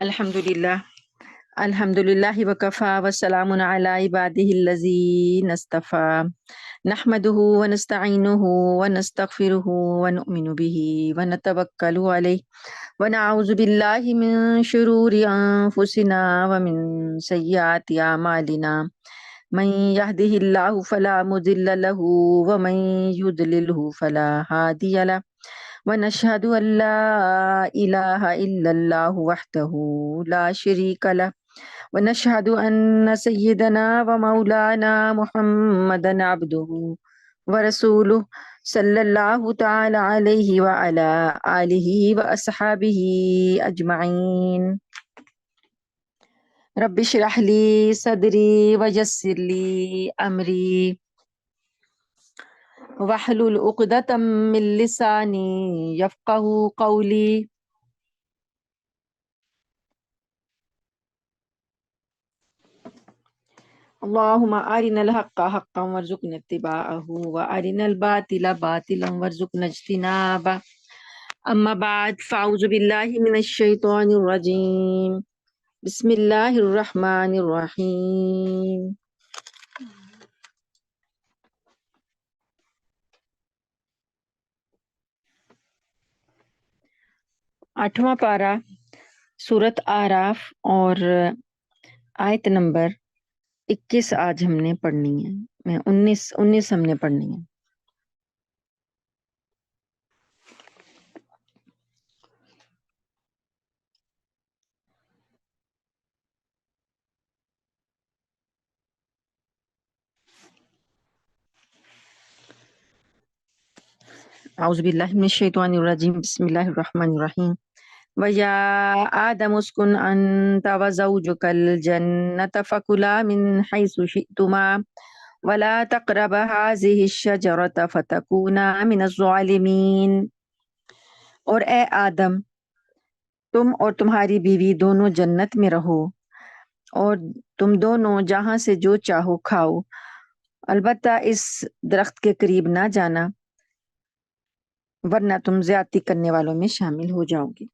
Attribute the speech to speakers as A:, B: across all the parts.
A: الحمدللہ الحمدللہ وکفا وسلام علی عبادہ الذین اصطفی نحمدہ ونستعینہ ونستغفرہ ونؤمن بہ ونتوکل علیہ ونعوذ باللہ من شرور انفسنا ومن سیئات اعمالنا من یہدہ اللہ فلا مضل لہ ومن یضللہ فلا ہادی لہ ونشهد أن لا إله إلا الله وحده لا شريك له ونشهد أن سيدنا ومولانا محمدا عبده ورسوله صلى الله تعالى عليه وعلى آله وأصحابه أجمعين. رب اشرح لي صدري ويسر لي أمري وَاحْلُلْ عُقْدَةً مِّن لِّسَانِي يَفْقَهُوا قَوْلِي. اللهم أرنا الحق حقا وارزقنا اتباعه وأرنا الباطل باطلا وارزقنا اجتنابه. أما بعد فأعوذ بالله من الشيطان الرجيم. بسم الله الرحمن الرحيم. آٹھواں پارہ سورت آراف اور آیت نمبر 21 آج ہم نے پڑھنی ہے. 19 ہم نے پڑھنی ہے. اعوذ باللہ من الشیطان الرجیم. بسم اللہ الرحمن الرحیم. وَيَا آدَمُ اسْكُنْ أَنْتَ وَزَوْجُكَ الْجَنَّةَ فَكُلَا مِنْ حَيْثُ شِئْتُمَا وَلَا تَقْرَبَا هَٰذِهِ الشَّجَرَةَ فَتَكُونَا مِنَ الظَّالِمِينَ. اور اے آدم، تم اور تمہاری بیوی دونوں جنت میں رہو اور تم دونوں جہاں سے جو چاہو کھاؤ، البتہ اس درخت کے قریب نہ جانا ورنہ تم زیادتی کرنے والوں میں شامل ہو جاؤ گے.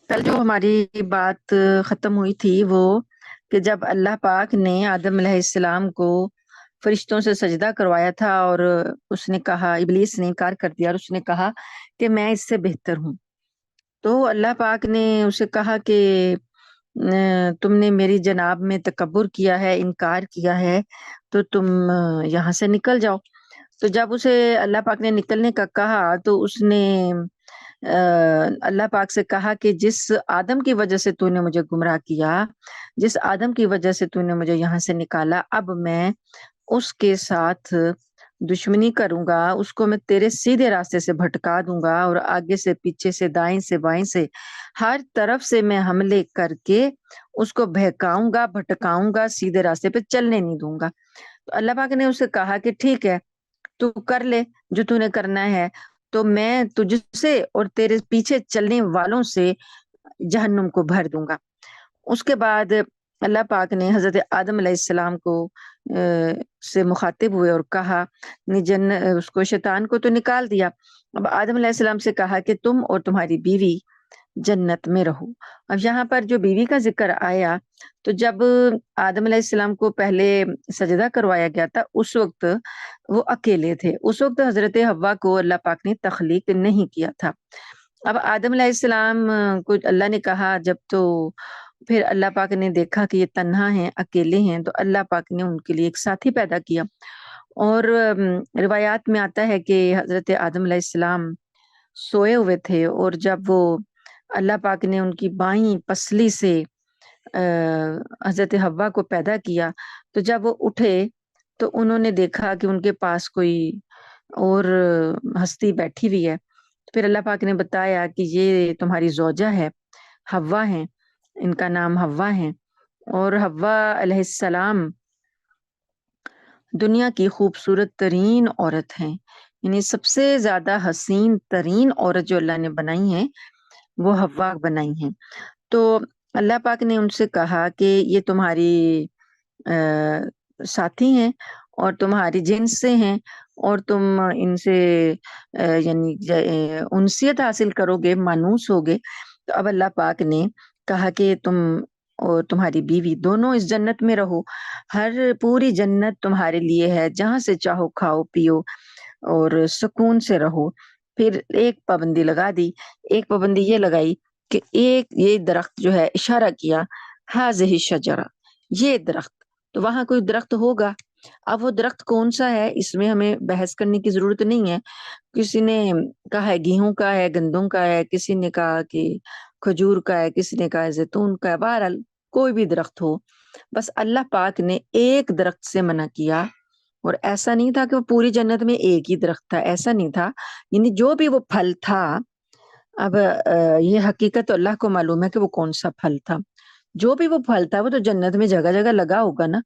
A: کل جو ہماری بات ختم ہوئی تھی وہ کہ جب اللہ پاک نے آدم علیہ السلام کو فرشتوں سے سجدہ کروایا تھا اور اس نے کہا، ابلیس نے انکار کر دیا اور اس نے کہا کہ میں اس سے بہتر ہوں، تو اللہ پاک نے اسے کہا کہ تم نے میری جناب میں تکبر کیا ہے، انکار کیا ہے، تو تم یہاں سے نکل جاؤ. تو جب اسے اللہ پاک نے نکلنے کا کہا تو اس نے اللہ پاک سے کہا کہ جس آدم کی وجہ سے تو نے مجھے گمراہ کیا، جس آدم کی وجہ سے تو نے مجھے یہاں سے نکالا، اب میں اس کے ساتھ دشمنی کروں گا، اس کو میں تیرے سیدھے راستے سے بھٹکا دوں گا اور آگے سے پیچھے سے دائیں سے بائیں سے ہر طرف سے میں حملے کر کے اس کو بہکاؤں گا، بھٹکاؤں گا، سیدھے راستے پہ چلنے نہیں دوں گا. تو اللہ پاک نے اسے کہا کہ ٹھیک ہے، تو کر لے جو تو نے کرنا ہے، تو میں تجھ سے اور تیرے پیچھے چلنے والوں سے جہنم کو بھر دوں گا. اس کے بعد اللہ پاک نے حضرت آدم علیہ السلام کو سے مخاطب ہوئے اور کہا، اس کو شیطان کو تو نکال دیا، اب آدم علیہ السلام سے کہا کہ تم اور تمہاری بیوی جنت میں رہو. اب یہاں پر جو بیوی کا ذکر آیا تو جب آدم علیہ السلام کو پہلے سجدہ کروایا گیا تھا اس وقت وہ اکیلے تھے، اس وقت حضرت حوا کو اللہ پاک نے تخلیق نہیں کیا تھا. اب آدم علیہ السلام کو اللہ نے کہا جب، تو پھر اللہ پاک نے دیکھا کہ یہ تنہا ہیں، اکیلے ہیں، تو اللہ پاک نے ان کے لیے ایک ساتھی پیدا کیا. اور روایات میں آتا ہے کہ حضرت آدم علیہ السلام سوئے ہوئے تھے اور جب وہ اللہ پاک نے ان کی بائیں پسلی سے حضرت حوا کو پیدا کیا، تو جب وہ اٹھے تو انہوں نے دیکھا کہ ان کے پاس کوئی اور ہستی بیٹھی ہوئی ہے. پھر اللہ پاک نے بتایا کہ یہ تمہاری زوجہ ہے، حوا ہیں، ان کا نام حوا ہے. اور حوا علیہ السلام دنیا کی خوبصورت ترین عورت ہیں، یعنی سب سے زیادہ حسین ترین عورت جو اللہ نے بنائی ہیں وہ حوا بنائی ہیں. تو اللہ پاک نے ان سے کہا کہ یہ تمہاری ساتھی ہیں اور تمہاری جنس سے ہیں، اور تم ان سے یعنی انسیت حاصل کرو گے، مانوس ہوگے۔ تو اب اللہ پاک نے کہا کہ تم اور تمہاری بیوی دونوں اس جنت میں رہو، ہر پوری جنت تمہارے لیے ہے، جہاں سے چاہو کھاؤ پیو اور سکون سے رہو۔ پھر ایک پابندی لگا دی، ایک پابندی یہ لگائی کہ ایک یہ درخت جو ہے، اشارہ کیا ہاذہ شجرہ، یہ درخت، تو وہاں کوئی درخت ہوگا۔ اب وہ درخت کون سا ہے اس میں ہمیں بحث کرنے کی ضرورت نہیں ہے، کسی نے کہا ہے گیہوں کا ہے، گندم کا ہے، کسی نے کہا کہ کھجور کا ہے، کسی نے کہا ہے زیتون کا ہے، بہرحال کوئی بھی درخت ہو، بس اللہ پاک نے ایک درخت سے منع کیا۔ اور ایسا نہیں تھا کہ وہ پوری جنت میں ایک ہی درخت تھا، ایسا نہیں تھا، یعنی جو بھی وہ پھل تھا، اب یہ حقیقت تو اللہ کو معلوم ہے کہ وہ کون سا پھل تھا، جو بھی وہ پھل تھا وہ تو جنت میں جگہ جگہ لگا ہوگا نا۔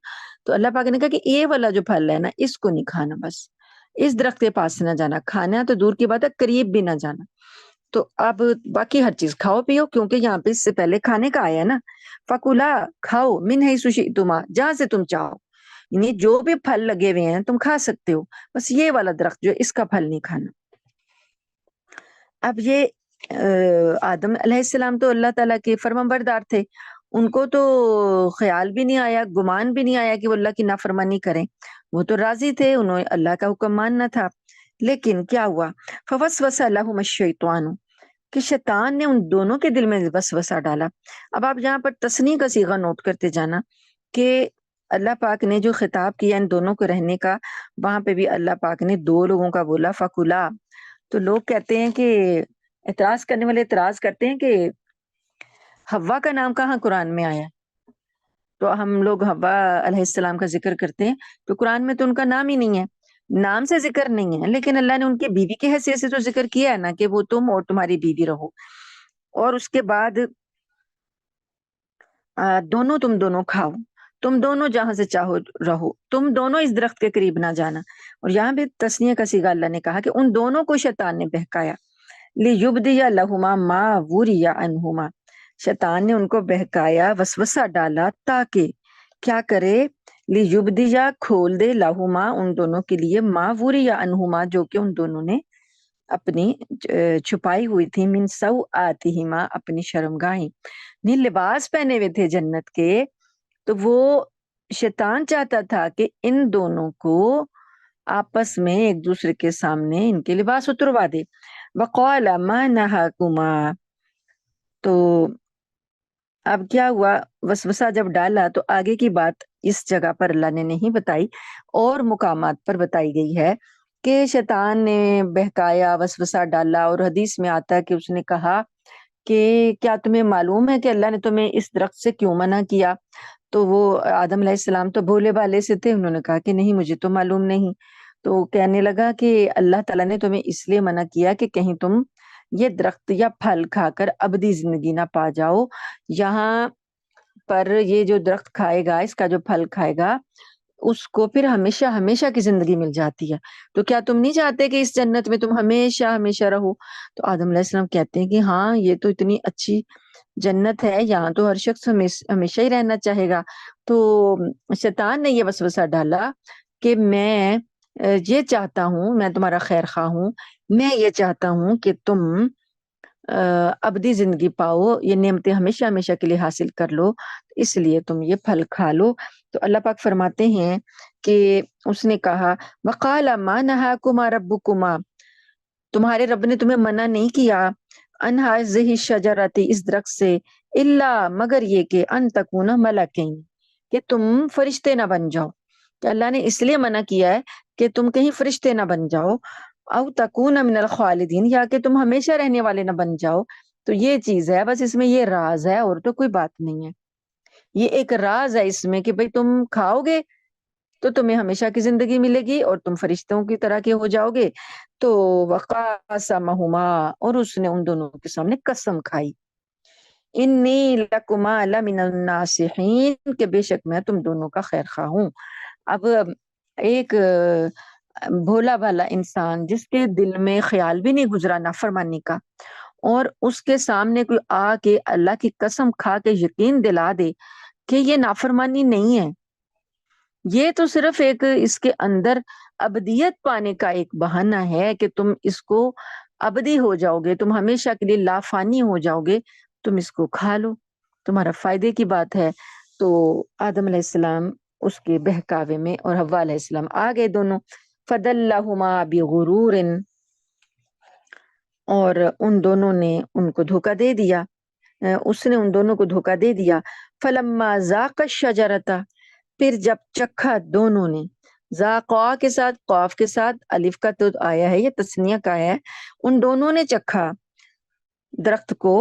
A: تو اللہ پاک نے کہا کہ یہ والا جو پھل ہے نا، اس کو نہیں کھانا، بس اس درخت کے پاس نہ جانا، کھانا تو دور کی بات ہے، قریب بھی نہ جانا۔ تو اب باقی ہر چیز کھاؤ پیو، کیونکہ یہاں پہ اس سے پہلے کھانے کا آیا نا، فکولا، کھاؤ، من حیث شئتما، جہاں سے تم چاہو، یعنی جو بھی پھل لگے ہوئے ہیں تم کھا سکتے ہو، بس یہ والا درخت جو ہے اس کا پھل نہیں کھانا۔ اب یہ آدم علیہ السلام تو اللہ تعالیٰ کے فرمانبردار تھے، ان کو تو خیال بھی نہیں آیا، گمان بھی نہیں آیا کہ وہ اللہ کی نافرمانی کریں، وہ تو راضی تھے، انہوں اللہ کا حکم ماننا تھا۔ لیکن کیا ہوا، فوسوس لہم الشیطان، کہ شیطان نے ان دونوں کے دل میں وسوسہ ڈالا۔ اب آپ یہاں پر تصنیع کا صیغہ نوٹ کرتے جانا کہ اللہ پاک نے جو خطاب کیا ان دونوں کو رہنے کا، وہاں پہ بھی اللہ پاک نے دو لوگوں کا بولا، فکلا۔ تو لوگ کہتے ہیں کہ اعتراض کرنے والے اعتراض کرتے ہیں کہ حوا کا نام کہاں قرآن میں آیا؟ تو ہم لوگ حوا علیہ السلام کا ذکر کرتے ہیں تو قرآن میں تو ان کا نام ہی نہیں ہے، نام سے ذکر نہیں ہے، لیکن اللہ نے ان کی بیوی کی حیثیت سے تو ذکر کیا ہے نا کہ وہ تم اور تمہاری بیوی رہو، اور اس کے بعد تم دونوں کھاؤ، تم دونوں جہاں سے چاہو رہو، تم دونوں اس درخت کے قریب نہ جانا۔ اور یہاں بھی تسنیہ کا صیغہ اللہ نے کہا کہ ان دونوں کو شیطان نے بہکایا، لیبدی لہما ما وری عنہما، شیطان نے ان کو بہکایا، وسوسہ ڈالا تاکہ کیا کرے، لیبدی کھول دے لہما ان دونوں کے لیے، ما وری عنہما جو کہ ان دونوں نے اپنی چھپائی ہوئی تھی، من سوآتہما اپنی شرمگاہیں، نہیں لباس پہنے ہوئے تھے جنت کے، تو وہ شیطان چاہتا تھا کہ ان دونوں کو آپس میں ایک دوسرے کے سامنے ان کے لباس اتروا دے۔ وقال ما نہاکما، تو اب کیا ہوا، وسوسہ جب ڈالا تو آگے کی بات اس جگہ پر اللہ نے نہیں بتائی، اور مقامات پر بتائی گئی ہے کہ شیطان نے بہکایا، وسوسہ ڈالا، اور حدیث میں آتا ہے کہ اس نے کہا کہ کیا تمہیں معلوم ہے کہ اللہ نے تمہیں اس درخت سے کیوں منع کیا؟ تو وہ آدم علیہ السلام تو بھولے بھالے سے تھے، انہوں نے کہا کہ نہیں، مجھے تو معلوم نہیں۔ تو کہنے لگا کہ اللہ تعالیٰ نے تمہیں اس لیے منع کیا کہ کہیں تم یہ درخت یا پھل کھا کر ابدی زندگی نہ پا جاؤ، یہاں پر یہ جو درخت کھائے گا، اس کا جو پھل کھائے گا، اس کو پھر ہمیشہ ہمیشہ کی زندگی مل جاتی ہے۔ تو کیا تم نہیں چاہتے کہ اس جنت میں تم ہمیشہ ہمیشہ رہو؟ تو آدم علیہ السلام کہتے ہیں کہ ہاں، یہ تو اتنی اچھی جنت ہے، یہاں تو ہر شخص ہمیشہ ہی رہنا چاہے گا۔ تو شیطان نے یہ وسوسہ ڈالا کہ میں یہ چاہتا ہوں، میں تمہارا خیر خواہ ہوں، میں یہ چاہتا ہوں کہ تم ابدی زندگی پاؤ، یہ نعمتیں ہمیشہ ہمیشہ کے لیے حاصل کر لو، اس لیے تم یہ پھل کھا لو۔ تو اللہ پاک فرماتے ہیں کہ اس نے کہا وقال ما نہاکما ربکما، تمہارے رب نے تمہیں منع نہیں کیا، ان ہذہ الشجرۃ، اس درخت سے، الا مگر یہ کہ ان تکونا ملکین، کہ تم فرشتے نہ بن جاؤ، کہ اللہ نے اس لیے منع کیا ہے کہ تم کہیں فرشتے نہ بن جاؤ، او تکون من الخالدین، یا کہ تم ہمیشہ رہنے والے نہ بن جاؤ۔ تو یہ چیز ہے، بس اس میں یہ راز ہے، اور تو کوئی بات نہیں ہے، یہ ایک راز ہے اس میں کہ بھئی تم کھاؤ گے تو تمہیں ہمیشہ کی زندگی ملے گی اور تم فرشتوں کی طرح کے ہو جاؤ گے۔ تو وقاسمہما، اور اس نے ان دونوں کے سامنے قسم کھائی، انی لکما لمن الناصحین، کہ بے شک میں تم دونوں کا خیر خواہ ہوں۔ اب ایک بھولا بھالا انسان جس کے دل میں خیال بھی نہیں گزرا نافرمانی کا، اور اس کے سامنے کوئی آ کے اللہ کی قسم کھا کے یقین دلا دے کہ یہ نافرمانی نہیں ہے، یہ تو صرف ایک اس کے اندر ابدیت پانے کا ایک بہانہ ہے کہ تم اس کو ابدی ہو جاؤ گے، تم ہمیشہ کے لیے لافانی ہو جاؤ گے، تم اس کو کھا لو، تمہارا فائدے کی بات ہے۔ تو آدم علیہ السلام اس کے بہکاوے میں اور حوا علیہ السلام آ گئے دونوں، فدلہما بغرور، اور ان دونوں نے ان کو دھوکہ دے دیا، اس نے ان دونوں کو دھوکہ دے دیا۔ فلما ذاق الشجرۃ، پھر جب چکھا دونوں نے، ذاقا کے ساتھ قاف کے ساتھ الف کا تو آیا ہے، یہ تسنیہ کا ہے، ان دونوں نے چکھا درخت کو،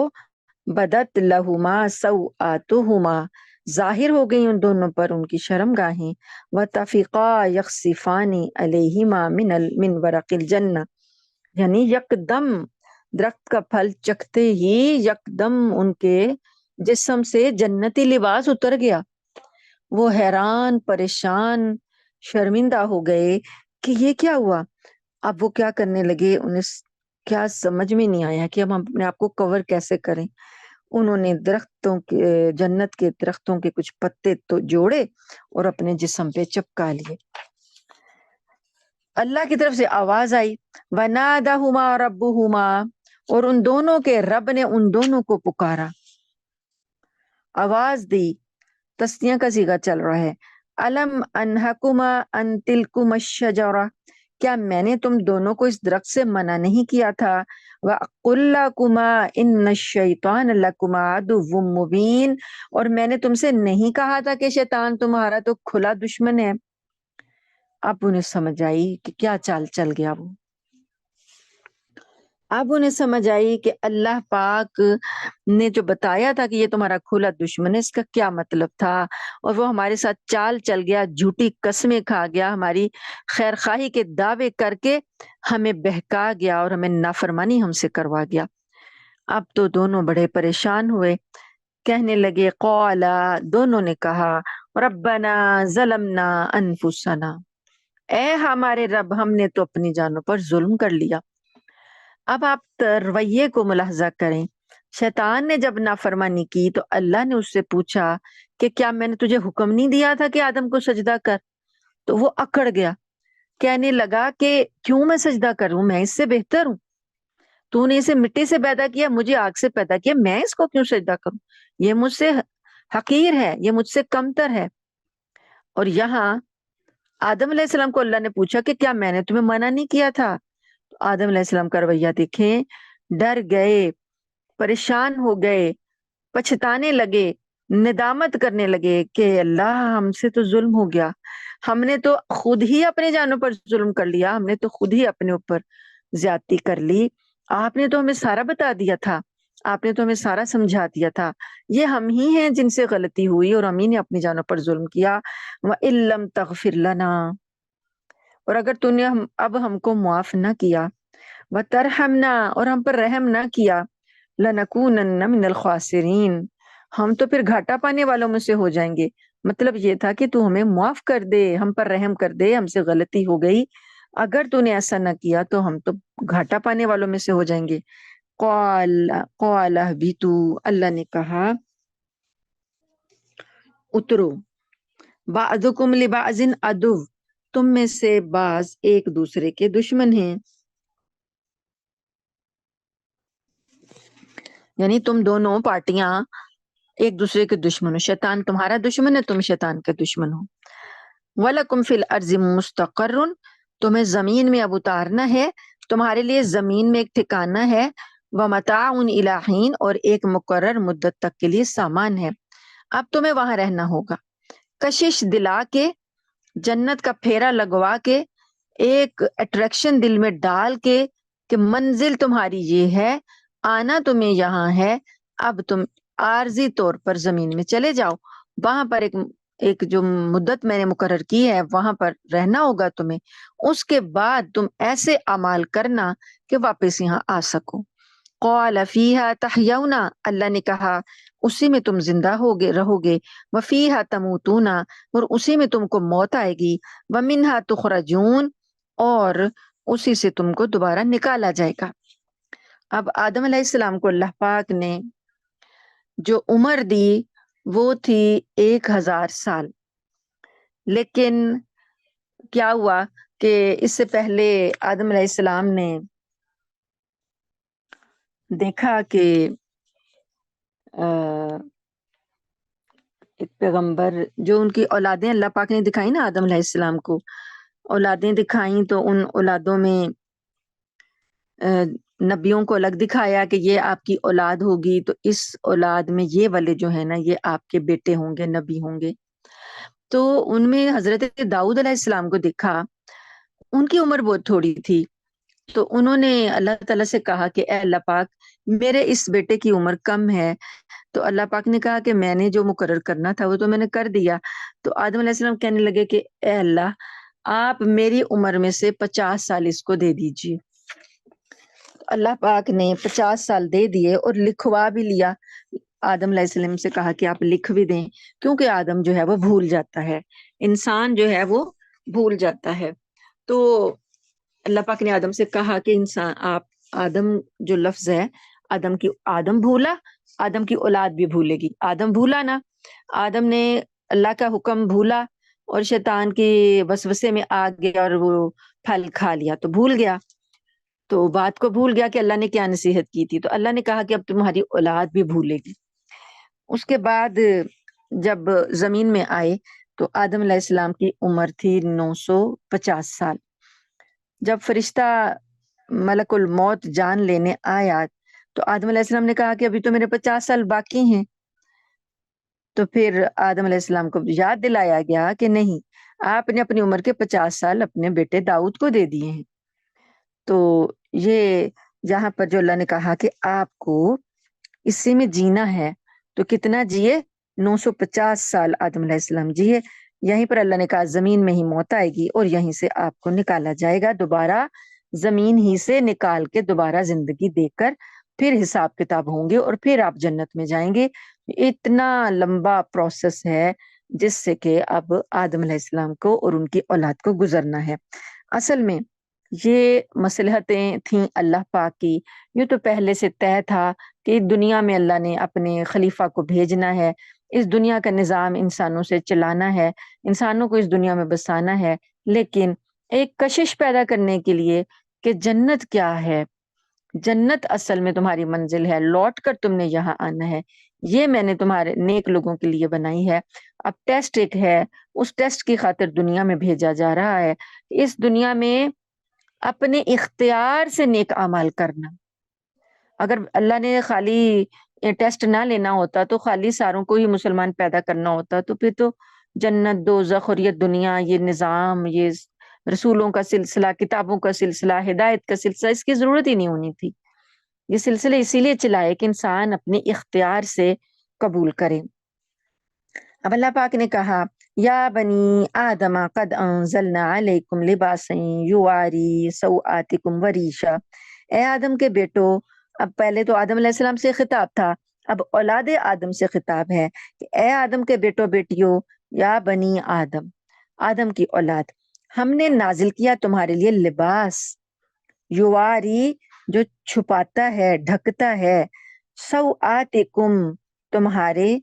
A: بدت لہما سوآتہما، ظاہر ہو گئی ان دونوں پر ان کی شرم گاہیں، وطفقا یخصفان علیہما من ورق الجنہ، یعنی یکدم درخت کا پھل چکھتے ہی یکدم ان کے جسم سے جنتی لباس اتر گیا، وہ حیران پریشان شرمندہ ہو گئے کہ یہ کیا ہوا۔ اب وہ کیا کرنے لگے، انہیں کیا سمجھ میں نہیں آیا کہ اب ہم اپنے آپ کو کور کیسے کریں۔ انہوں نے درختوں کے، جنت کے درختوں کے کچھ پتے تو جوڑے اور اپنے جسم پہ چپکا لیے۔ اللہ کی طرف سے آواز آئی، وَنَادَهُمَا رَبُّهُمَا، اور ان دونوں کے رب نے ان دونوں کو پکارا، آواز دی، تسنیہ کا صیغہ چل رہا ہے، الم انہکما ان تلکما الشجرہ، کیا میں نے تم دونوں کو اس درخت سے منع نہیں کیا تھا، وَأَقُلْ لَكُمَا إِنَّ الشَّيْطَانَ لَكُمَا عَدُوٌّ مُّبِينٌ، اور میں نے تم سے نہیں کہا تھا کہ شیطان تمہارا تو کھلا دشمن ہے۔ اب انہیں سمجھ آئی کہ کیا چال چل گیا وہ، اب انہیں سمجھ آئی کہ اللہ پاک نے جو بتایا تھا کہ یہ تمہارا کھلا دشمن ہے، اس کا کیا مطلب تھا، اور وہ ہمارے ساتھ چال چل گیا، جھوٹی قسمیں کھا گیا، ہماری خیر خواہی کے دعوے کر کے ہمیں بہکا گیا اور ہمیں نافرمانی ہم سے کروا گیا۔ اب تو دونوں بڑے پریشان ہوئے، کہنے لگے، قالا، دونوں نے کہا، ربنا ظلمنا انفسنا، اے ہمارے رب، ہم نے تو اپنی جانوں پر ظلم کر لیا۔ اب آپ رویے کو ملاحظہ کریں، شیطان نے جب نافرمانی کی تو اللہ نے اس سے پوچھا کہ کیا میں نے تجھے حکم نہیں دیا تھا کہ آدم کو سجدہ کر، تو وہ اکڑ گیا، کہنے لگا کہ کیوں میں سجدہ کروں، میں اس سے بہتر ہوں، تو نے اسے مٹی سے پیدا کیا، مجھے آگ سے پیدا کیا، میں اس کو کیوں سجدہ کروں، یہ مجھ سے حقیر ہے، یہ مجھ سے کمتر ہے۔ اور یہاں آدم علیہ السلام کو اللہ نے پوچھا کہ کیا میں نے تمہیں منع نہیں کیا تھا، تو آدم علیہ السلام کا رویہ دیکھیں، ڈر گئے، پریشان ہو گئے، پچھتانے لگے، ندامت کرنے لگے کہ اللہ ہم سے تو ظلم ہو گیا، ہم نے تو خود ہی اپنے جانوں پر ظلم کر لیا، ہم نے تو خود ہی اپنے اوپر زیادتی کر لی، آپ نے تو ہمیں سارا بتا دیا تھا، آپ نے تو ہمیں سارا سمجھا دیا تھا، یہ ہم ہی ہیں جن سے غلطی ہوئی اور ہم ہی نے اپنی جانوں پر ظلم کیا۔ وَإِن لَّمْ تَغْفِرْ لَنَا، اور اگر تو نے اب ہم کو معاف نہ کیا، وَتَرْحَمْنَا، اور ہم پر رحم نہ کیا، لَنَكُونَنَّ مِنَ الْخَاسِرِينَ، ہم تو پھر گھاٹا پانے والوں میں سے ہو جائیں گے۔ مطلب یہ تھا کہ تو ہمیں معاف کر دے، ہم پر رحم کر دے، ہم سے غلطی ہو گئی، اگر تو نے ایسا نہ کیا تو ہم تو گھاٹا پانے والوں میں سے ہو جائیں گے۔ قَالَ اهْبِطُوا، اللہ نے کہا اترو، بَعْضُكُمْ لِبَعْضٍ عَدُوٌّ، تم میں سے بعض ایک دوسرے کے دشمن ہیں، یعنی تم دونوں پارٹیاں ایک دوسرے کے دشمن ہو، شیطان تمہارا دشمن ہے، تم شیطان کے دشمن ہو۔ وَلَكُمْ فِي الْأَرْضِ مُسْتَقَرٌّ، تمہیں زمین میں اب اتارنا ہے، تمہارے لیے زمین میں ایک ٹھکانہ ہے، وَمَتَاعٌ إِلَىٰ حِينٍ، اور ایک مقرر مدت تک کے لیے سامان ہے، اب تمہیں وہاں رہنا ہوگا۔ کشش دلا کے، جنت کا پھیرا لگوا کے، ایک اٹریکشن دل میں ڈال کے کہ منزل تمہاری یہ ہے، آنا تمہیں یہاں ہے، اب تم عارضی طور پر زمین میں چلے جاؤ، وہاں پر ایک جو مدت میں نے مقرر کی ہے وہاں پر رہنا ہوگا تمہیں، اس کے بعد تم ایسے اعمال کرنا کہ واپس یہاں آ سکو۔ قَالَ فِيهَا تَحْيَوْنَ، اللہ نے کہا اسی میں تم زندہ رہو گے، وَفِيهَا تَمُوتُونَ، اور اسی میں تم کو موت آئے گی، وَمِنْهَا تُخْرَجُونَ، اور اسی سے تم کو دوبارہ نکالا جائے گا۔ اب آدم علیہ السلام کو اللہ پاک نے جو عمر دی وہ تھی 1000 سال، لیکن کیا ہوا کہ اس سے پہلے آدم علیہ السلام نے دیکھا کہ ایک پیغمبر جو ان کی اولادیں اللہ پاک نے دکھائی نا آدم علیہ السلام کو، اولادیں دکھائیں تو ان اولادوں میں نبیوں کو الگ دکھایا کہ یہ آپ کی اولاد ہوگی، تو اس اولاد میں یہ والے جو ہیں نا یہ آپ کے بیٹے ہوں گے، نبی ہوں گے۔ تو ان میں حضرت داؤد علیہ السلام کو دیکھا، ان کی عمر بہت تھوڑی تھی، تو انہوں نے اللہ تعالیٰ سے کہا کہ اے اللہ پاک میرے اس بیٹے کی عمر کم ہے، تو اللہ پاک نے کہا کہ میں نے جو مقرر کرنا تھا وہ تو میں نے کر دیا۔ تو آدم علیہ السلام کہنے لگے کہ اے اللہ آپ میری عمر میں سے 50 سال اس کو دے دیجیے۔ اللہ پاک نے 50 سال دے دیے اور لکھوا بھی لیا۔ آدم علیہ السلام سے کہا کہ آپ لکھ بھی دیں، کیونکہ آدم جو ہے وہ بھول جاتا ہے، انسان جو ہے وہ بھول جاتا ہے۔ تو اللہ پاک نے آدم سے کہا کہ انسان آپ آدم جو لفظ ہے آدم بھولا، آدم کی اولاد بھی بھولے گی۔ آدم بھولا نا، آدم نے اللہ کا حکم بھولا اور شیطان کی وسوسے میں آ گیا اور وہ پھل کھا لیا تو بھول گیا، تو بات کو بھول گیا کہ اللہ نے کیا نصیحت کی تھی، تو اللہ نے کہا کہ اب تمہاری اولاد بھی بھولے گی۔ اس کے بعد جب زمین میں آئے تو آدم علیہ السلام کی عمر تھی 950 سال۔ جب فرشتہ ملک الموت جان لینے آیا تو آدم علیہ السلام نے کہا کہ ابھی تو میرے 50 سال باقی ہیں، تو پھر آدم علیہ السلام کو یاد دلایا گیا کہ نہیں، آپ نے اپنی عمر کے 50 سال اپنے بیٹے داؤد کو دے دیے ہیں۔ تو یہ جہاں پر جو اللہ نے کہا کہ آپ کو اسی میں جینا ہے، تو کتنا جیے؟ 950 سال آدم علیہ السلام جیے۔ یہیں پر اللہ نے کہا زمین میں ہی موت آئے گی اور یہیں سے آپ کو نکالا جائے گا، دوبارہ زمین ہی سے نکال کے دوبارہ زندگی دے کر پھر حساب کتاب ہوں گے اور پھر آپ جنت میں جائیں گے۔ اتنا لمبا پروسیس ہے جس سے کہ اب آدم علیہ السلام کو اور ان کی اولاد کو گزرنا ہے۔ اصل میں یہ مصلحتیں تھیں اللہ پاک کی، یہ تو پہلے سے طے تھا کہ دنیا میں اللہ نے اپنے خلیفہ کو بھیجنا ہے، اس دنیا کا نظام انسانوں سے چلانا ہے، انسانوں کو اس دنیا میں بسانا ہے، لیکن ایک کشش پیدا کرنے کے لیے کہ جنت کیا ہے، جنت اصل میں تمہاری منزل ہے، لوٹ کر تم نے یہاں آنا ہے، یہ میں نے تمہارے نیک لوگوں کے لیے بنائی ہے۔ اب ٹیسٹ ایک ہے، اس ٹیسٹ کی خاطر دنیا میں بھیجا جا رہا ہے، اس دنیا میں اپنے اختیار سے نیک اعمال کرنا۔ اگر اللہ نے خالی ٹیسٹ نہ لینا ہوتا تو خالی ساروں کو ہی مسلمان پیدا کرنا ہوتا، تو پھر تو جنت دوزخ اور یہ دنیا، یہ نظام، یہ رسولوں کا سلسلہ، کتابوں کا سلسلہ، ہدایت کا سلسلہ، اس کی ضرورت ہی نہیں ہونی تھی۔ یہ سلسلے اسی لیے چلائے کہ انسان اپنے اختیار سے قبول کرے۔ اب اللہ پاک نے کہا یا بنی آدم قد انزلنا علیکم لباسا یواری سوآتکم وریشا، اے آدم کے بیٹو، اب پہلے تو آدم علیہ السلام سے خطاب تھا، اب اولاد آدم سے خطاب ہے کہ اے آدم کے بیٹو بیٹیوں، یا بنی آدم، آدم کی اولاد، ہم نے نازل کیا تمہارے لیے لباس، یواری جو چھپاتا ہے، ڈھکتا ہے، سوآتکم تمہارے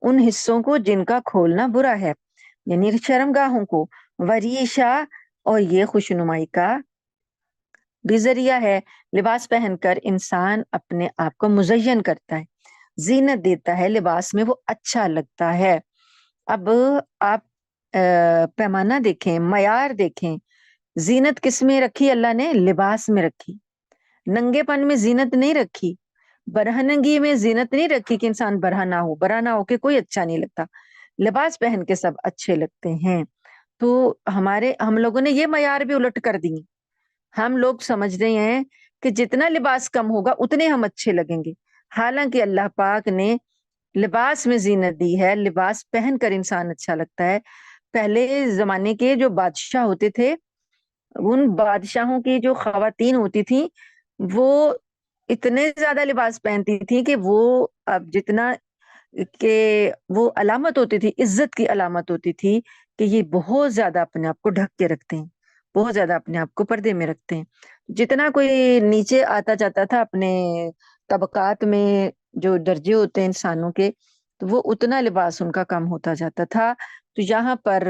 A: ان حصوں کو جن کا کھولنا برا ہے، یعنی شرمگاہوں کو، وریشا اور یہ خوشنمائی کا بھی ذریعہ ہے۔ لباس پہن کر انسان اپنے آپ کو مزین کرتا ہے، زینت دیتا ہے، لباس میں وہ اچھا لگتا ہے۔ اب آپ پیمانہ دیکھیں، معیار دیکھیں، زینت کس میں رکھی اللہ نے؟ لباس میں رکھی۔ ننگے پن میں زینت نہیں رکھی، برہنگی میں زینت نہیں رکھی کہ انسان برہنا ہو، برہنا ہو کے کوئی اچھا نہیں لگتا، لباس پہن کے سب اچھے لگتے ہیں۔ تو ہم لوگوں نے یہ معیار بھی الٹ کر دی، ہم لوگ سمجھ رہے ہیں کہ جتنا لباس کم ہوگا اتنے ہم اچھے لگیں گے، حالانکہ اللہ پاک نے لباس میں زینت دی ہے، لباس پہن کر انسان اچھا لگتا ہے۔ پہلے زمانے کے جو بادشاہ ہوتے تھے، ان بادشاہوں کی جو خواتین ہوتی تھیں وہ اتنے زیادہ لباس پہنتی تھی کہ وہ اب جتنا کہ وہ علامت ہوتی تھی، عزت کی علامت ہوتی تھی کہ یہ بہت زیادہ اپنے آپ کو ڈھک کے رکھتے ہیں، بہت زیادہ اپنے آپ کو پردے میں رکھتے ہیں۔ جتنا کوئی نیچے آتا جاتا تھا اپنے طبقات میں، جو درجے ہوتے ہیں انسانوں کے، تو وہ اتنا لباس ان کا کم ہوتا جاتا تھا. تو یہاں پر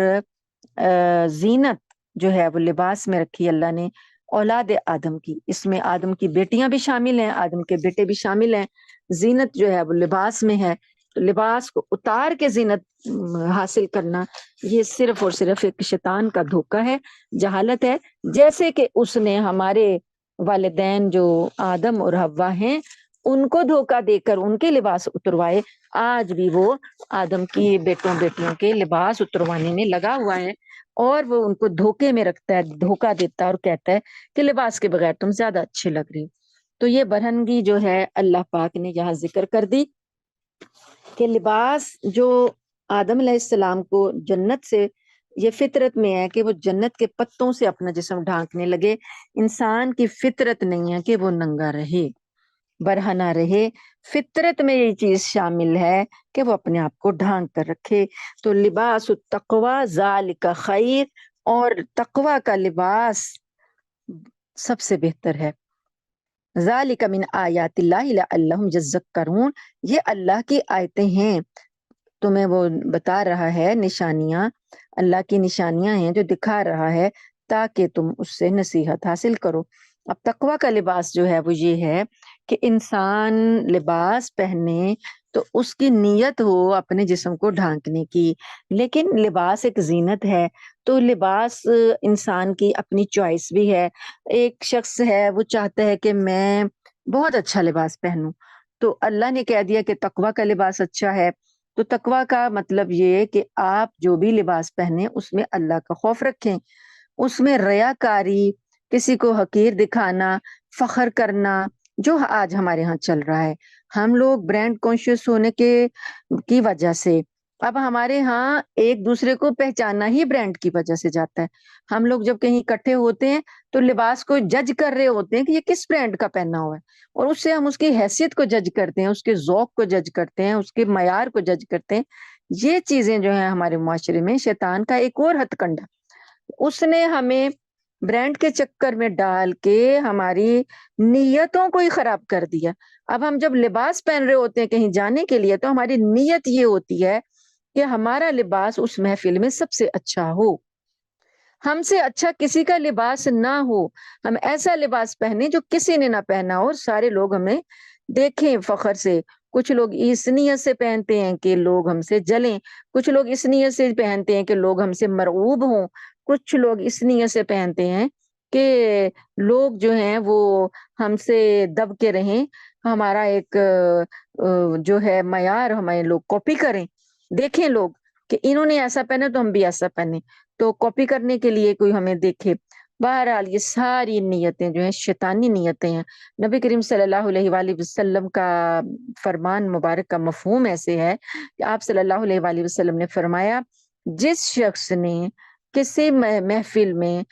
A: زینت جو ہے وہ لباس میں رکھی اللہ نے اولاد آدم کی. اس میں آدم کی بیٹیاں بھی شامل ہیں، آدم کے بیٹے بھی شامل ہیں. زینت جو ہے وہ لباس میں ہے. تو لباس کو اتار کے زینت حاصل کرنا، یہ صرف اور صرف ایک شیطان کا دھوکہ ہے، جہالت ہے. جیسے کہ اس نے ہمارے والدین جو آدم اور حوا ہیں ان کو دھوکہ دے کر ان کے لباس اتروائے، آج بھی وہ آدم کی بیٹیوں کے لباس اتروانے میں لگا ہوا ہے، اور وہ ان کو دھوکے میں رکھتا ہے، دھوکہ دیتا ہے اور کہتا ہے کہ لباس کے بغیر تم زیادہ اچھے لگ رہی. تو یہ برہنگی جو ہے اللہ پاک نے یہاں ذکر کر دی کہ لباس جو آدم علیہ السلام کو جنت سے، یہ فطرت میں ہے کہ وہ جنت کے پتوں سے اپنا جسم ڈھانکنے لگے. انسان کی فطرت نہیں ہے کہ وہ ننگا رہے، برہنہ رہے. فطرت میں یہ چیز شامل ہے کہ وہ اپنے آپ کو ڈھانک کر رکھے. تو لباس التقوی ذالک خیر، اور تقوی کا لباس سب سے بہتر ہے. ذالک من آیات اللہ لعلہم یذکرون، یہ اللہ کی آیتیں ہیں، تمہیں وہ بتا رہا ہے نشانیاں، اللہ کی نشانیاں ہیں جو دکھا رہا ہے تاکہ تم اس سے نصیحت حاصل کرو. اب تقوی کا لباس جو ہے وہ یہ ہے کہ انسان لباس پہنے تو اس کی نیت ہو اپنے جسم کو ڈھانکنے کی. لیکن لباس ایک زینت ہے، تو لباس انسان کی اپنی چوائس بھی ہے. ایک شخص ہے وہ چاہتا ہے کہ میں بہت اچھا لباس پہنوں، تو اللہ نے کہہ دیا کہ تقوی کا لباس اچھا ہے. تو تقوی کا مطلب یہ کہ آپ جو بھی لباس پہنے اس میں اللہ کا خوف رکھیں، اس میں ریاکاری، کسی کو حقیر دکھانا، فخر کرنا، جو آج ہمارے ہاں چل رہا ہے. ہم لوگ برانڈ کانشیس ہونے کی وجہ سے اب ہمارے ہاں ایک دوسرے کو پہچاننا ہی برانڈ کی وجہ سے جاتا ہے. ہم لوگ جب کہیں اکٹھے ہوتے ہیں تو لباس کو جج کر رہے ہوتے ہیں کہ یہ کس برانڈ کا پہنا ہوا ہے، اور اس سے ہم اس کی حیثیت کو جج کرتے ہیں، اس کے ذوق کو جج کرتے ہیں، اس کے معیار کو جج کرتے ہیں. یہ چیزیں جو ہیں ہمارے معاشرے میں شیطان کا ایک اور ہتھ کنڈا، اس نے ہمیں برانڈ کے چکر میں ڈال کے ہماری نیتوں کو ہی خراب کر دیا. اب ہم جب لباس پہن رہے ہوتے ہیں کہیں جانے کے لیے تو ہماری نیت یہ ہوتی ہے کہ ہمارا لباس اس محفل میں سب سے اچھا ہو، ہم سے اچھا کسی کا لباس نہ ہو. ہم ایسا لباس پہنے جو کسی نے نہ پہنا ہو اور سارے لوگ ہمیں دیکھیں فخر سے. کچھ لوگ اس نیت سے پہنتے ہیں کہ لوگ ہم سے جلیں، کچھ لوگ اس نیت سے پہنتے ہیں کہ لوگ ہم سے مرعوب ہوں، کچھ لوگ اس نیت سے پہنتے ہیں کہ لوگ جو ہیں وہ ہم سے دب کے رہیں، ہمارا ایک جو ہے معیار ہمیں لوگ کاپی کریں، دیکھیں لوگ کہ انہوں نے ایسا پہنا تو ہم بھی ایسا پہنے، تو کاپی کرنے کے لیے کوئی ہمیں دیکھے. بہرحال یہ ساری نیتیں جو ہیں شیطانی نیتیں ہیں. نبی کریم صلی اللہ علیہ وآلہ وسلم کا فرمان مبارک کا مفہوم ایسے ہے کہ آپ صلی اللہ علیہ وآلہ وسلم نے فرمایا، جس شخص نے کسی محفل میں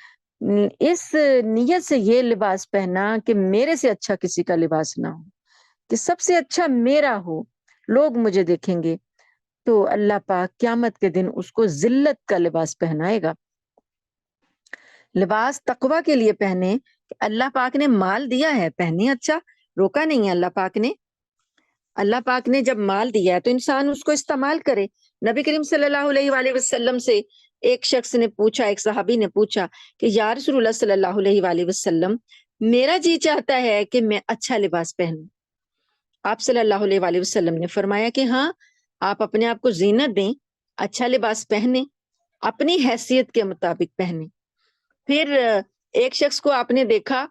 A: اس نیت سے یہ لباس پہنا کہ میرے سے اچھا کسی کا لباس نہ ہو، کہ سب سے اچھا میرا ہو، لوگ مجھے دیکھیں گے، تو اللہ پاک قیامت کے دن اس کو ذلت کا لباس پہنائے گا. لباس تقوی کے لیے پہنے، اللہ پاک نے مال دیا ہے پہنے، اچھا روکا نہیں ہے اللہ پاک نے. اللہ پاک نے جب مال دیا ہے تو انسان اس کو استعمال کرے. نبی کریم صلی اللہ علیہ وآلہ وسلم سے ایک شخص نے پوچھا، ایک صحابی نے پوچھا کہ یا رسول اللہ صلی اللہ علیہ وآلہ وسلم، میرا جی چاہتا ہے کہ میں اچھا لباس پہنوں. آپ صلی اللہ علیہ وآلہ وسلم نے فرمایا کہ ہاں، آپ اپنے آپ کو زینت دیں، اچھا لباس پہنے، اپنی حیثیت کے مطابق پہنے. پھر ایک شخص کو آپ نے دیکھا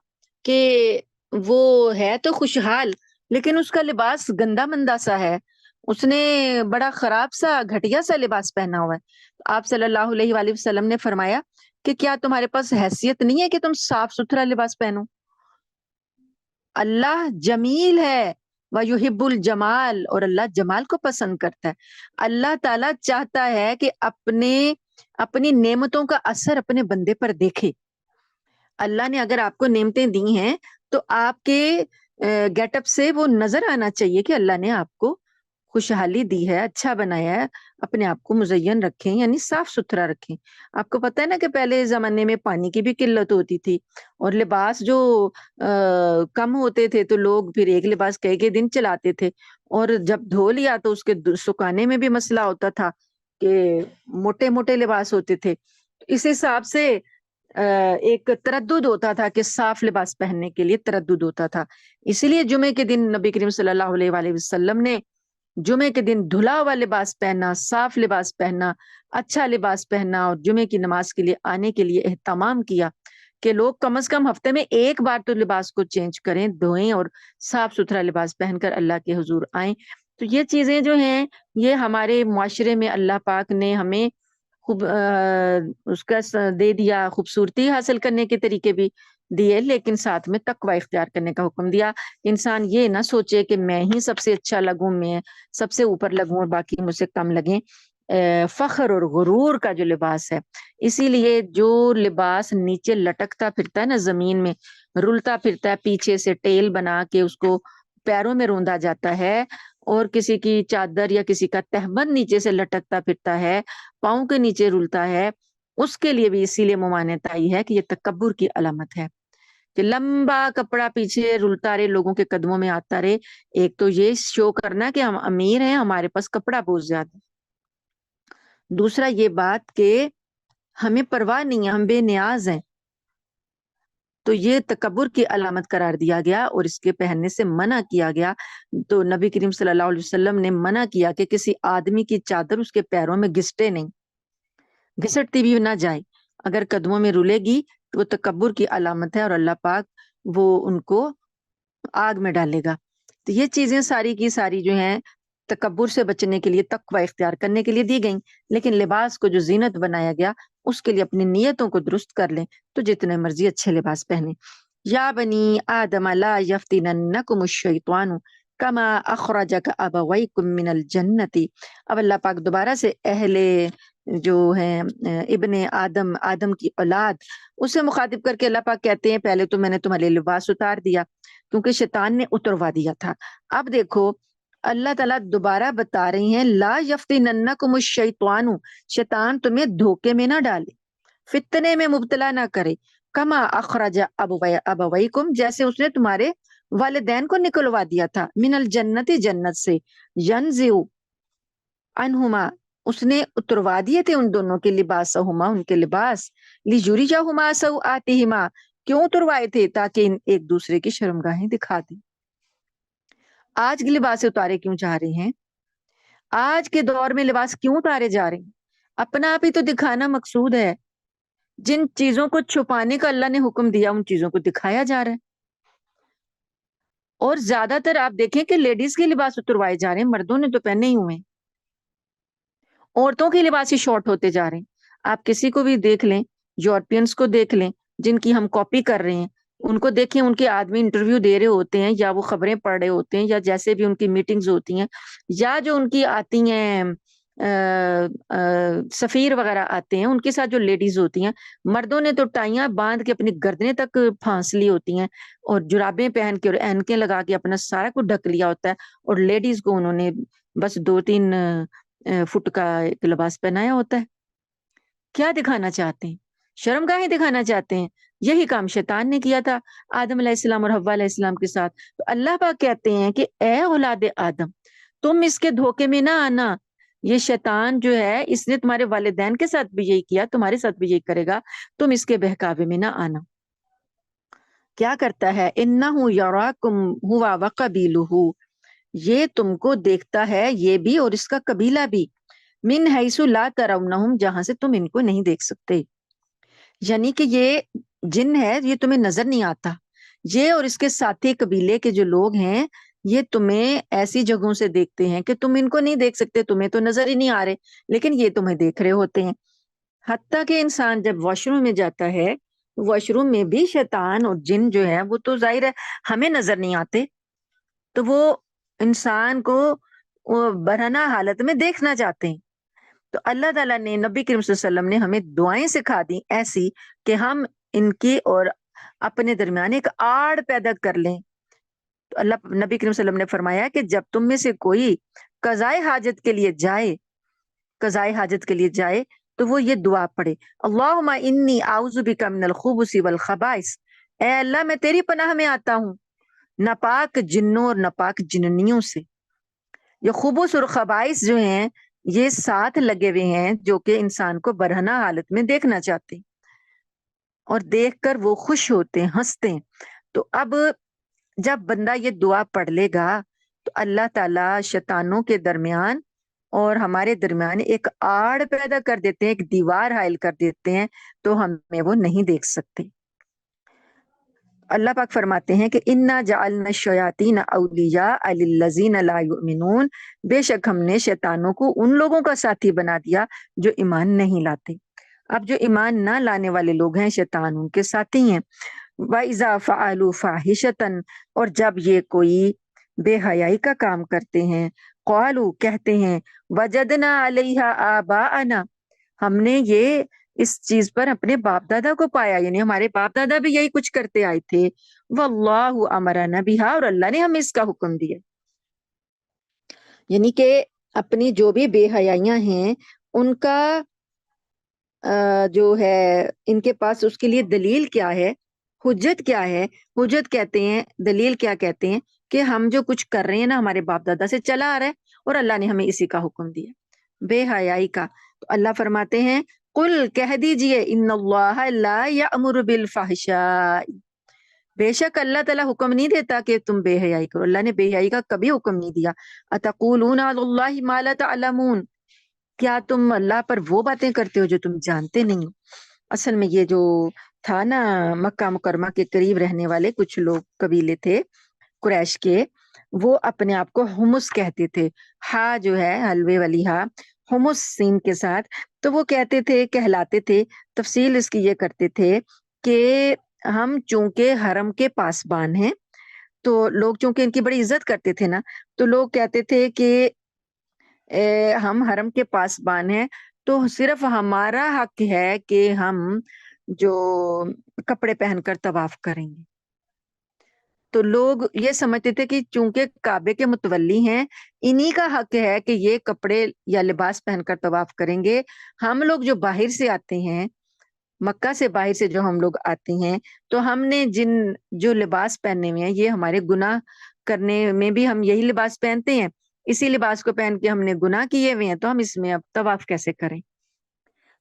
A: کہ وہ ہے تو خوشحال لیکن اس کا لباس گندا مندہ سا ہے، اس نے بڑا خراب سا گھٹیا سا لباس پہنا ہوا ہے. آپ صلی اللہ علیہ وآلہ وسلم نے فرمایا کہ کیا تمہارے پاس حیثیت نہیں ہے کہ تم صاف ستھرا لباس پہنو؟ اللہ جمیل ہے وَيُحِبُّ الجمال، اور اللہ جمال کو پسند کرتا ہے. اللہ تعالیٰ چاہتا ہے کہ اپنی نعمتوں کا اثر اپنے بندے پر دیکھے. اللہ نے اگر آپ کو نعمتیں دی ہیں تو آپ کے گیٹ اپ سے وہ نظر آنا چاہیے کہ اللہ نے آپ کو خوشحالی دی ہے، اچھا بنایا ہے، اپنے آپ کو مزین رکھیں، یعنی صاف ستھرا رکھیں۔ آپ کو پتہ ہے نا کہ پہلے زمانے میں پانی کی بھی قلت ہوتی تھی، اور لباس جو کم ہوتے تھے تو لوگ پھر ایک لباس کئی دن چلاتے تھے، اور جب دھو لیا تو اس کے سکھانے میں بھی مسئلہ ہوتا تھا کہ موٹے موٹے لباس ہوتے تھے۔ اس حساب سے ایک تردد ہوتا تھا کہ صاف لباس پہننے کے لیے تردد ہوتا تھا، اسی لیے جمعے کے دن نبی کریم صلی اللہ علیہ وآلہ وسلم نے جمعے کے دن دھلا ہوا لباس پہننا، صاف لباس پہننا، اچھا لباس پہننا، اور جمعے کی نماز کے لیے آنے کے لیے اہتمام کیا کہ لوگ کم از کم ہفتے میں ایک بار تو لباس کو چینج کریں، دھوئیں، اور صاف ستھرا لباس پہن کر اللہ کے حضور آئیں۔ تو یہ چیزیں جو ہیں یہ ہمارے معاشرے میں اللہ پاک نے ہمیں خوب اس کا دے دیا، خوبصورتی حاصل کرنے کے طریقے بھی دیے، لیکن ساتھ میں تقوی اختیار کرنے کا حکم دیا۔ انسان یہ نہ سوچے کہ میں ہی سب سے اچھا لگوں، میں سب سے اوپر لگوں اور باقی مجھ سے کم لگیں۔ فخر اور غرور کا جو لباس ہے، اسی لیے جو لباس نیچے لٹکتا پھرتا ہے نا زمین میں، رلتا پھرتا ہے پیچھے سے ٹیل بنا کے، اس کو پیروں میں روندا جاتا ہے، اور کسی کی چادر یا کسی کا تہبند نیچے سے لٹکتا پھرتا ہے، پاؤں کے نیچے رلتا ہے، اس کے لیے بھی اسی لیے ممانعت آئی ہے کہ یہ تکبر کی علامت ہے کہ لمبا کپڑا پیچھے رلتا رہے، لوگوں کے قدموں میں آتا رہے۔ ایک تو یہ شو کرنا کہ ہم امیر ہیں، ہمارے پاس کپڑا بہت زیادہ، دوسرا یہ بات کہ ہمیں پرواہ نہیں ہے، ہم بے نیاز ہیں، تو یہ تکبر کی علامت قرار دیا گیا اور اس کے پہننے سے منع کیا گیا۔ تو نبی کریم صلی اللہ علیہ وسلم نے منع کیا کہ کسی آدمی کی چادر اس کے پیروں میں گھسٹے نہیں، گھسٹتی بھی نہ جائے، اگر قدموں میں رولے گی تو وہ تکبر کی علامت ہے، اور اللہ پاک وہ ان کو آگ میں ڈالے گا۔ تو یہ چیزیں ساری کی ساری جو ہیں تکبر سے بچنے کے لیے، تقوی اختیار کرنے کے لیے دی گئیں، لیکن لباس کو جو زینت بنایا گیا اس کے لیے اپنی نیتوں کو درست کر لیں تو جتنے مرضی اچھے لباس پہنیں۔ یا بنی آدم لا یفتننکم الشیطان کما اخرجک ابویکم من الجنت۔ اب اللہ پاک دوبارہ سے اہل جو ہیں ابن آدم، آدم کی اولاد، اسے مخاطب کر کے اللہ پاک کہتے ہیں پہلے تو میں نے تمہارے لباس اتار دیا کیونکہ شیطان نے اتروا دیا تھا۔ اب دیکھو اللہ تعالیٰ دوبارہ بتا رہی ہیں لا یفتننکم الشیطان، شیطان تمہیں دھوکے میں نہ ڈالے، فتنے میں مبتلا نہ کرے، کما اخرج ابویکم، جیسے اس نے تمہارے والدین کو نکلوا دیا تھا، من الجنت، جنت سے، ینزع عنہما، اس نے اتروا دیے تھے ان دونوں کے لباسہما، ان کے لباس، لیجریہما سوآتہما، کیوں اتروائے تھے؟ تاکہ ایک دوسرے کی شرمگاہیں دکھا دیں۔ آج کے لباس اتارے کیوں جا رہے ہیں؟ آج کے دور میں لباس کیوں اتارے جا رہے ہیں؟ اپنا آپ ہی تو دکھانا مقصود ہے۔ جن چیزوں کو چھپانے کا اللہ نے حکم دیا ان چیزوں کو دکھایا جا رہا ہے، اور زیادہ تر آپ دیکھیں کہ لیڈیز کے لباس اتروائے جا رہے ہیں، مردوں نے تو پہنے ہی ہوئے ہیں، عورتوں کے لباس ہی شارٹ ہوتے جا رہے ہیں۔ آپ کسی کو بھی دیکھ لیں، یورپینس کو دیکھ لیں جن کی ہم کاپی کر رہے ہیں، ان کو دیکھیں، ان کے آدمی انٹرویو دے رہے ہوتے ہیں یا وہ خبریں پڑھ رہے ہوتے ہیں یا جیسے بھی ان کی میٹنگز ہوتی ہیں، یا جو ان کی آتی ہیں سفیر وغیرہ آتے ہیں، ان کے ساتھ جو لیڈیز ہوتی ہیں، مردوں نے تو ٹائیاں باندھ کے اپنی گردنیں تک پھانس لی ہوتی ہیں اور جرابیں پہن کے اور اینکیں لگا کے اپنا سارا کچھ ڈھک لیا ہوتا ہے، اور لیڈیز کو انہوں نے بس 2-3 فٹ کا ایک لباس پہنایا ہوتا ہے۔ کیا دکھانا چاہتے ہیں؟ شرمگاہیں دکھانا چاہتے ہیں۔ یہی کام شیطان نے کیا تھا آدم علیہ السلام اور حوا علیہ السلام کے ساتھ۔ تو اللہ پاک کہتے ہیں کہ اے اولاد آدم، تم اس کے دھوکے میں نہ آنا، یہ شیطان جو ہے اس نے تمہارے والدین کے ساتھ بھی یہی کیا، تمہارے ساتھ بھی یہی کرے گا، تم اس کے بہکاوے میں نہ آنا۔ کیا کرتا ہے؟ انہ یراکم ہوا وقبیلہ، یہ تم کو دیکھتا ہے، یہ بھی اور اس کا قبیلہ بھی، من حیث لا ترونہم، جہاں سے تم ان کو نہیں دیکھ سکتے، یعنی کہ یہ جن ہے یہ تمہیں نظر نہیں آتا، یہ اور اس کے ساتھی قبیلے کے جو لوگ ہیں یہ تمہیں ایسی جگہوں سے دیکھتے ہیں کہ تم ان کو نہیں دیکھ سکتے، تمہیں تو نظر ہی نہیں آ رہے، لیکن یہ تمہیں دیکھ رہے ہوتے ہیں۔ حتیٰ کہ انسان جب واش روم میں جاتا ہے، واش روم میں بھی شیطان اور جن جو ہے وہ تو ظاہر ہے ہمیں نظر نہیں آتے، تو وہ انسان کو برہنہ حالت میں دیکھنا چاہتے ہیں۔ تو اللہ تعالیٰ نے نبی کریم صلی اللہ علیہ وسلم نے ہمیں دعائیں سکھا دی ایسی کہ ہم ان کی اور اپنے درمیان ایک آڑ پیدا کر لیں۔ تو اللہ نبی کریم صلی اللہ علیہ وسلم نے فرمایا کہ جب تم میں سے کوئی قضائے حاجت کے لیے جائے، قضائے حاجت کے لیے جائے تو وہ یہ دعا پڑھے، اللہم انی اعوذ بک من الخبث والخبائث، اے اللہ میں تیری پناہ میں آتا ہوں ناپاک جنوں اور ناپاک جننیوں سے۔ یہ خبث اور خبائث جو ہیں یہ ساتھ لگے ہوئے ہیں جو کہ انسان کو برہنہ حالت میں دیکھنا چاہتے ہیں اور دیکھ کر وہ خوش ہوتے ہیں، ہنستے ہیں۔ تو اب جب بندہ یہ دعا پڑھ لے گا تو اللہ تعالیٰ شیطانوں کے درمیان اور ہمارے درمیان ایک آڑ پیدا کر دیتے ہیں، ایک دیوار حائل کر دیتے ہیں، تو ہمیں وہ نہیں دیکھ سکتے۔ اللہ پاک فرماتے ہیں کہ انا جعلنا الشیاطین اولیاء للذین لا یؤمنون، بے شک ہم نے شیطانوں کو ان لوگوں کا ساتھی بنا دیا جو ایمان نہیں لاتے۔ اب جو ایمان نہ لانے والے لوگ ہیں شیطان ان کے ساتھی ہیں۔ وَإِذَا فَعَلُوا فَاحِشَةً، اور جب یہ کوئی بے حیائی کا کام کرتے ہیں، قالوا کہتے ہیں وجدنا علیہا آباءنا، ہم نے یہ اس چیز پر اپنے باپ دادا کو پایا، یعنی ہمارے باپ دادا بھی یہی کچھ کرتے آئے تھے، واللہ امرنا بہا، اور اللہ نے ہمیں اس کا حکم دیا۔ یعنی کہ اپنی جو بھی بے حیائیاں ہیں ان کا جو ہے ان کے پاس اس کے لیے دلیل کیا ہے، حجت کیا ہے؟ حجت کہتے ہیں، دلیل کیا کہتے ہیں کہ ہم جو کچھ کر رہے ہیں نا ہمارے باپ دادا سے چلا آ رہا ہے اور اللہ نے ہمیں اسی کا حکم دیا، بے حیائی کا۔ تو اللہ فرماتے ہیں قل کہہ دیجئے ان اللہ لا یأمر بالفحشاء، بے شک اللہ تعالیٰ حکم نہیں دیتا کہ تم بے حیائی کرو، اللہ نے بے حیائی کا کبھی حکم نہیں دیا۔ اتقولون علی اللہ ما لا تعلمون، کیا تم اللہ پر وہ باتیں کرتے ہو جو تم جانتے نہیں ہو؟ اصل میں یہ جو تھا نا مکہ مکرمہ کے قریب رہنے والے کچھ لوگ قبیلے تھے قریش کے، وہ اپنے آپ کو حمص کہتے تھے، ہا جو ہے حلوے والی ہا، حمص سین کے ساتھ، تو وہ کہتے تھے، کہلاتے تھے، تفصیل اس کی یہ کرتے تھے کہ ہم چونکہ حرم کے پاسبان ہیں، تو لوگ چونکہ ان کی بڑی عزت کرتے تھے نا، تو لوگ کہتے تھے کہ ہم حرم کے پاسبان ہیں تو صرف ہمارا حق ہے کہ ہم جو کپڑے پہن کر طواف کریں گے۔ تو لوگ یہ سمجھتے تھے کہ چونکہ کعبے کے متولی ہیں انہی کا حق ہے کہ یہ کپڑے یا لباس پہن کر طواف کریں گے، ہم لوگ جو باہر سے آتے ہیں، مکہ سے باہر سے جو ہم لوگ آتے ہیں، تو ہم نے جو لباس پہنے ہوئے ہیں یہ ہمارے گناہ کرنے میں بھی ہم یہی لباس پہنتے ہیں، اسی لباس کو پہن کے ہم نے گناہ کیے ہوئے ہیں، تو ہم اس میں اب طواف کیسے کریں؟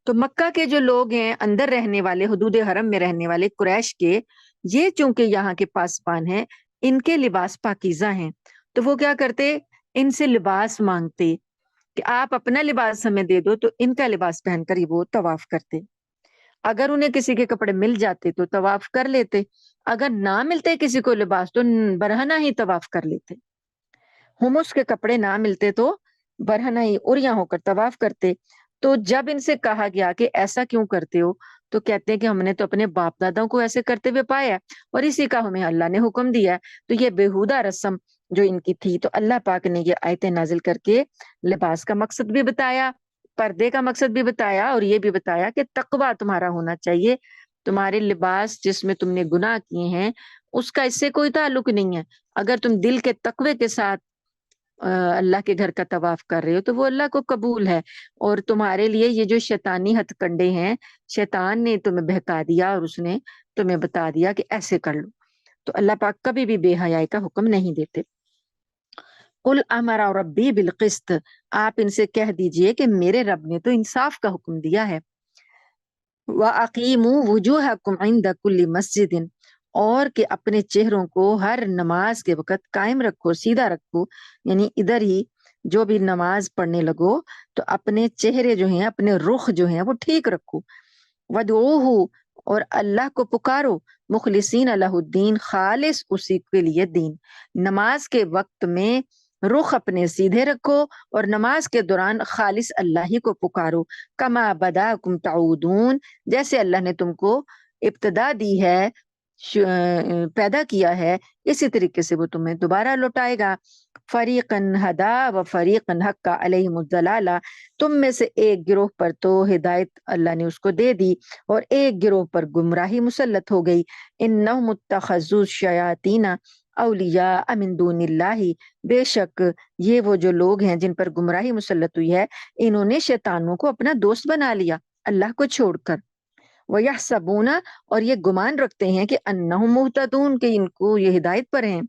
A: تو مکہ کے جو لوگ ہیں اندر رہنے والے، حدود حرم میں رہنے والے قریش کے، یہ چونکہ یہاں کے پاسبان ہیں، ان کے لباس پاکیزہ ہیں، تو وہ کیا کرتے؟ ان سے لباس مانگتے کہ آپ اپنا لباس ہمیں دے دو، تو ان کا لباس پہن کر ہی وہ طواف کرتے۔ اگر انہیں کسی کے کپڑے مل جاتے تو طواف کر لیتے، اگر نہ ملتے کسی کو لباس تو برہنہ ہی طواف کر لیتے۔ حمص کے کپڑے نہ ملتے تو برہنہ ہی عریاں ہو کر طواف کرتے۔ تو جب ان سے کہا گیا کہ ایسا کیوں کرتے ہو، تو کہتے ہیں کہ ہم نے تو اپنے باپ داداؤں کو ایسے کرتے ہوئے پایا اور اسی کا ہمیں اللہ نے حکم دیا۔ تو یہ بےہودہ رسم جو ان کی تھی، تو اللہ پاک نے یہ آیتیں نازل کر کے لباس کا مقصد بھی بتایا، پردے کا مقصد بھی بتایا، اور یہ بھی بتایا کہ تقویٰ تمہارا ہونا چاہیے، تمہارے لباس جس میں تم نے گناہ کیے ہیں اس کا اس سے کوئی تعلق نہیں ہے۔ اگر تم دل کے تقوی کے ساتھ اللہ کے گھر کا طواف کر رہے ہو تو وہ اللہ کو قبول ہے، اور تمہارے لیے یہ جو شیطانی ہتھ کنڈے ہیں، شیطان نے تمہیں بہکا دیا اور اس نے تمہیں بتا دیا کہ ایسے کر لو، تو اللہ پاک کبھی بھی بے حیائی کا حکم نہیں دیتے۔ قل امر ربی بالقسط، آپ ان سے کہہ دیجئے کہ میرے رب نے تو انصاف کا حکم دیا ہے۔ وَأَقِيمُوا وُجُوهَكُمْ عِنْدَ كُلِّ مَسْجِدٍ، اور کہ اپنے چہروں کو ہر نماز کے وقت قائم رکھو، سیدھا رکھو، یعنی ادھر ہی جو بھی نماز پڑھنے لگو تو اپنے چہرے جو ہیں، اپنے رخ جو ہیں وہ ٹھیک رکھو۔ وَدْعُوهُ، اور اللہ کو پکارو، مخلصین لہ الدین، خالص اسی کے لیے دین۔ نماز کے وقت میں رخ اپنے سیدھے رکھو اور نماز کے دوران خالص اللہ ہی کو پکارو۔ کما بداکم تعودون، جیسے اللہ نے تم کو ابتدا دی ہے، پیدا کیا ہے، اسی طریقے سے وہ تمہیں دوبارہ لوٹائے گا۔ فریقاً ہدا و فریقاً حق علیہم الضلالہ، تم میں سے ایک گروہ پر تو ہدایت اللہ نے اس کو دے دی اور ایک گروہ پر گمراہی مسلط ہو گئی۔ انہم اتخذوا الشیاطین، اولیاء من دون اللہ، بے شک یہ وہ جو لوگ ہیں جن پر گمراہی مسلط ہوئی ہے، انہوں نے شیطانوں کو اپنا دوست بنا لیا اللہ کو چھوڑ کر۔ وَيَحْسَبُونَ، اور یہ گمان رکھتے ہیں کہ أَنَّهُمْ مُهْتَدُونَ، کہ ان کو یہ ہدایت پر ہیں۔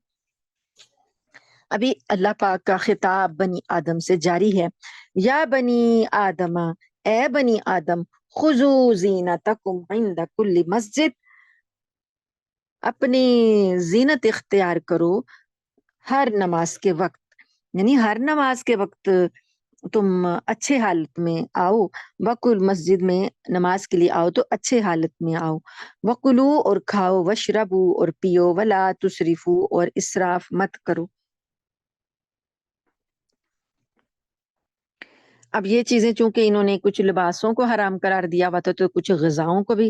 A: ابھی اللہ پاک کا خطاب بنی آدم سے جاری ہے۔ یا بنی آدم، اے بنی آدم، خذوا زینتکم عند کل مسجد، اپنی زینت اختیار کرو ہر نماز کے وقت، یعنی ہر نماز کے وقت تم اچھے حالت میں آؤ، وکل مسجد میں نماز کے لیے آؤ تو اچھے حالت میں آؤ، وکلو اور کھاؤ، وشربو اور پیو، ولا تسرفو اور اسراف مت کرو۔ اب یہ چیزیں چونکہ انہوں نے کچھ لباسوں کو حرام قرار دیا ہوا تھا تو کچھ غذاؤں کو بھی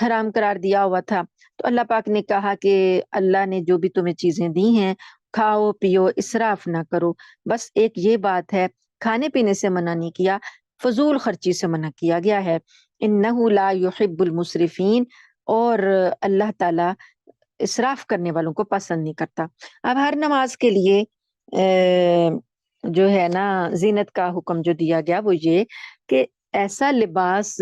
A: حرام قرار دیا ہوا تھا، تو اللہ پاک نے کہا کہ اللہ نے جو بھی تمہیں چیزیں دی ہیں کھاؤ پیو، اسراف نہ کرو۔ بس ایک یہ بات ہے، کھانے پینے سے منع نہیں کیا، فضول خرچی سے منع کیا گیا ہے۔ انہ لا یحب المسرفین، اور اللہ تعالی اسراف کرنے والوں کو پسند نہیں کرتا۔ اب ہر نماز کے لیے جو ہے نا زینت کا حکم جو دیا گیا وہ یہ کہ ایسا لباس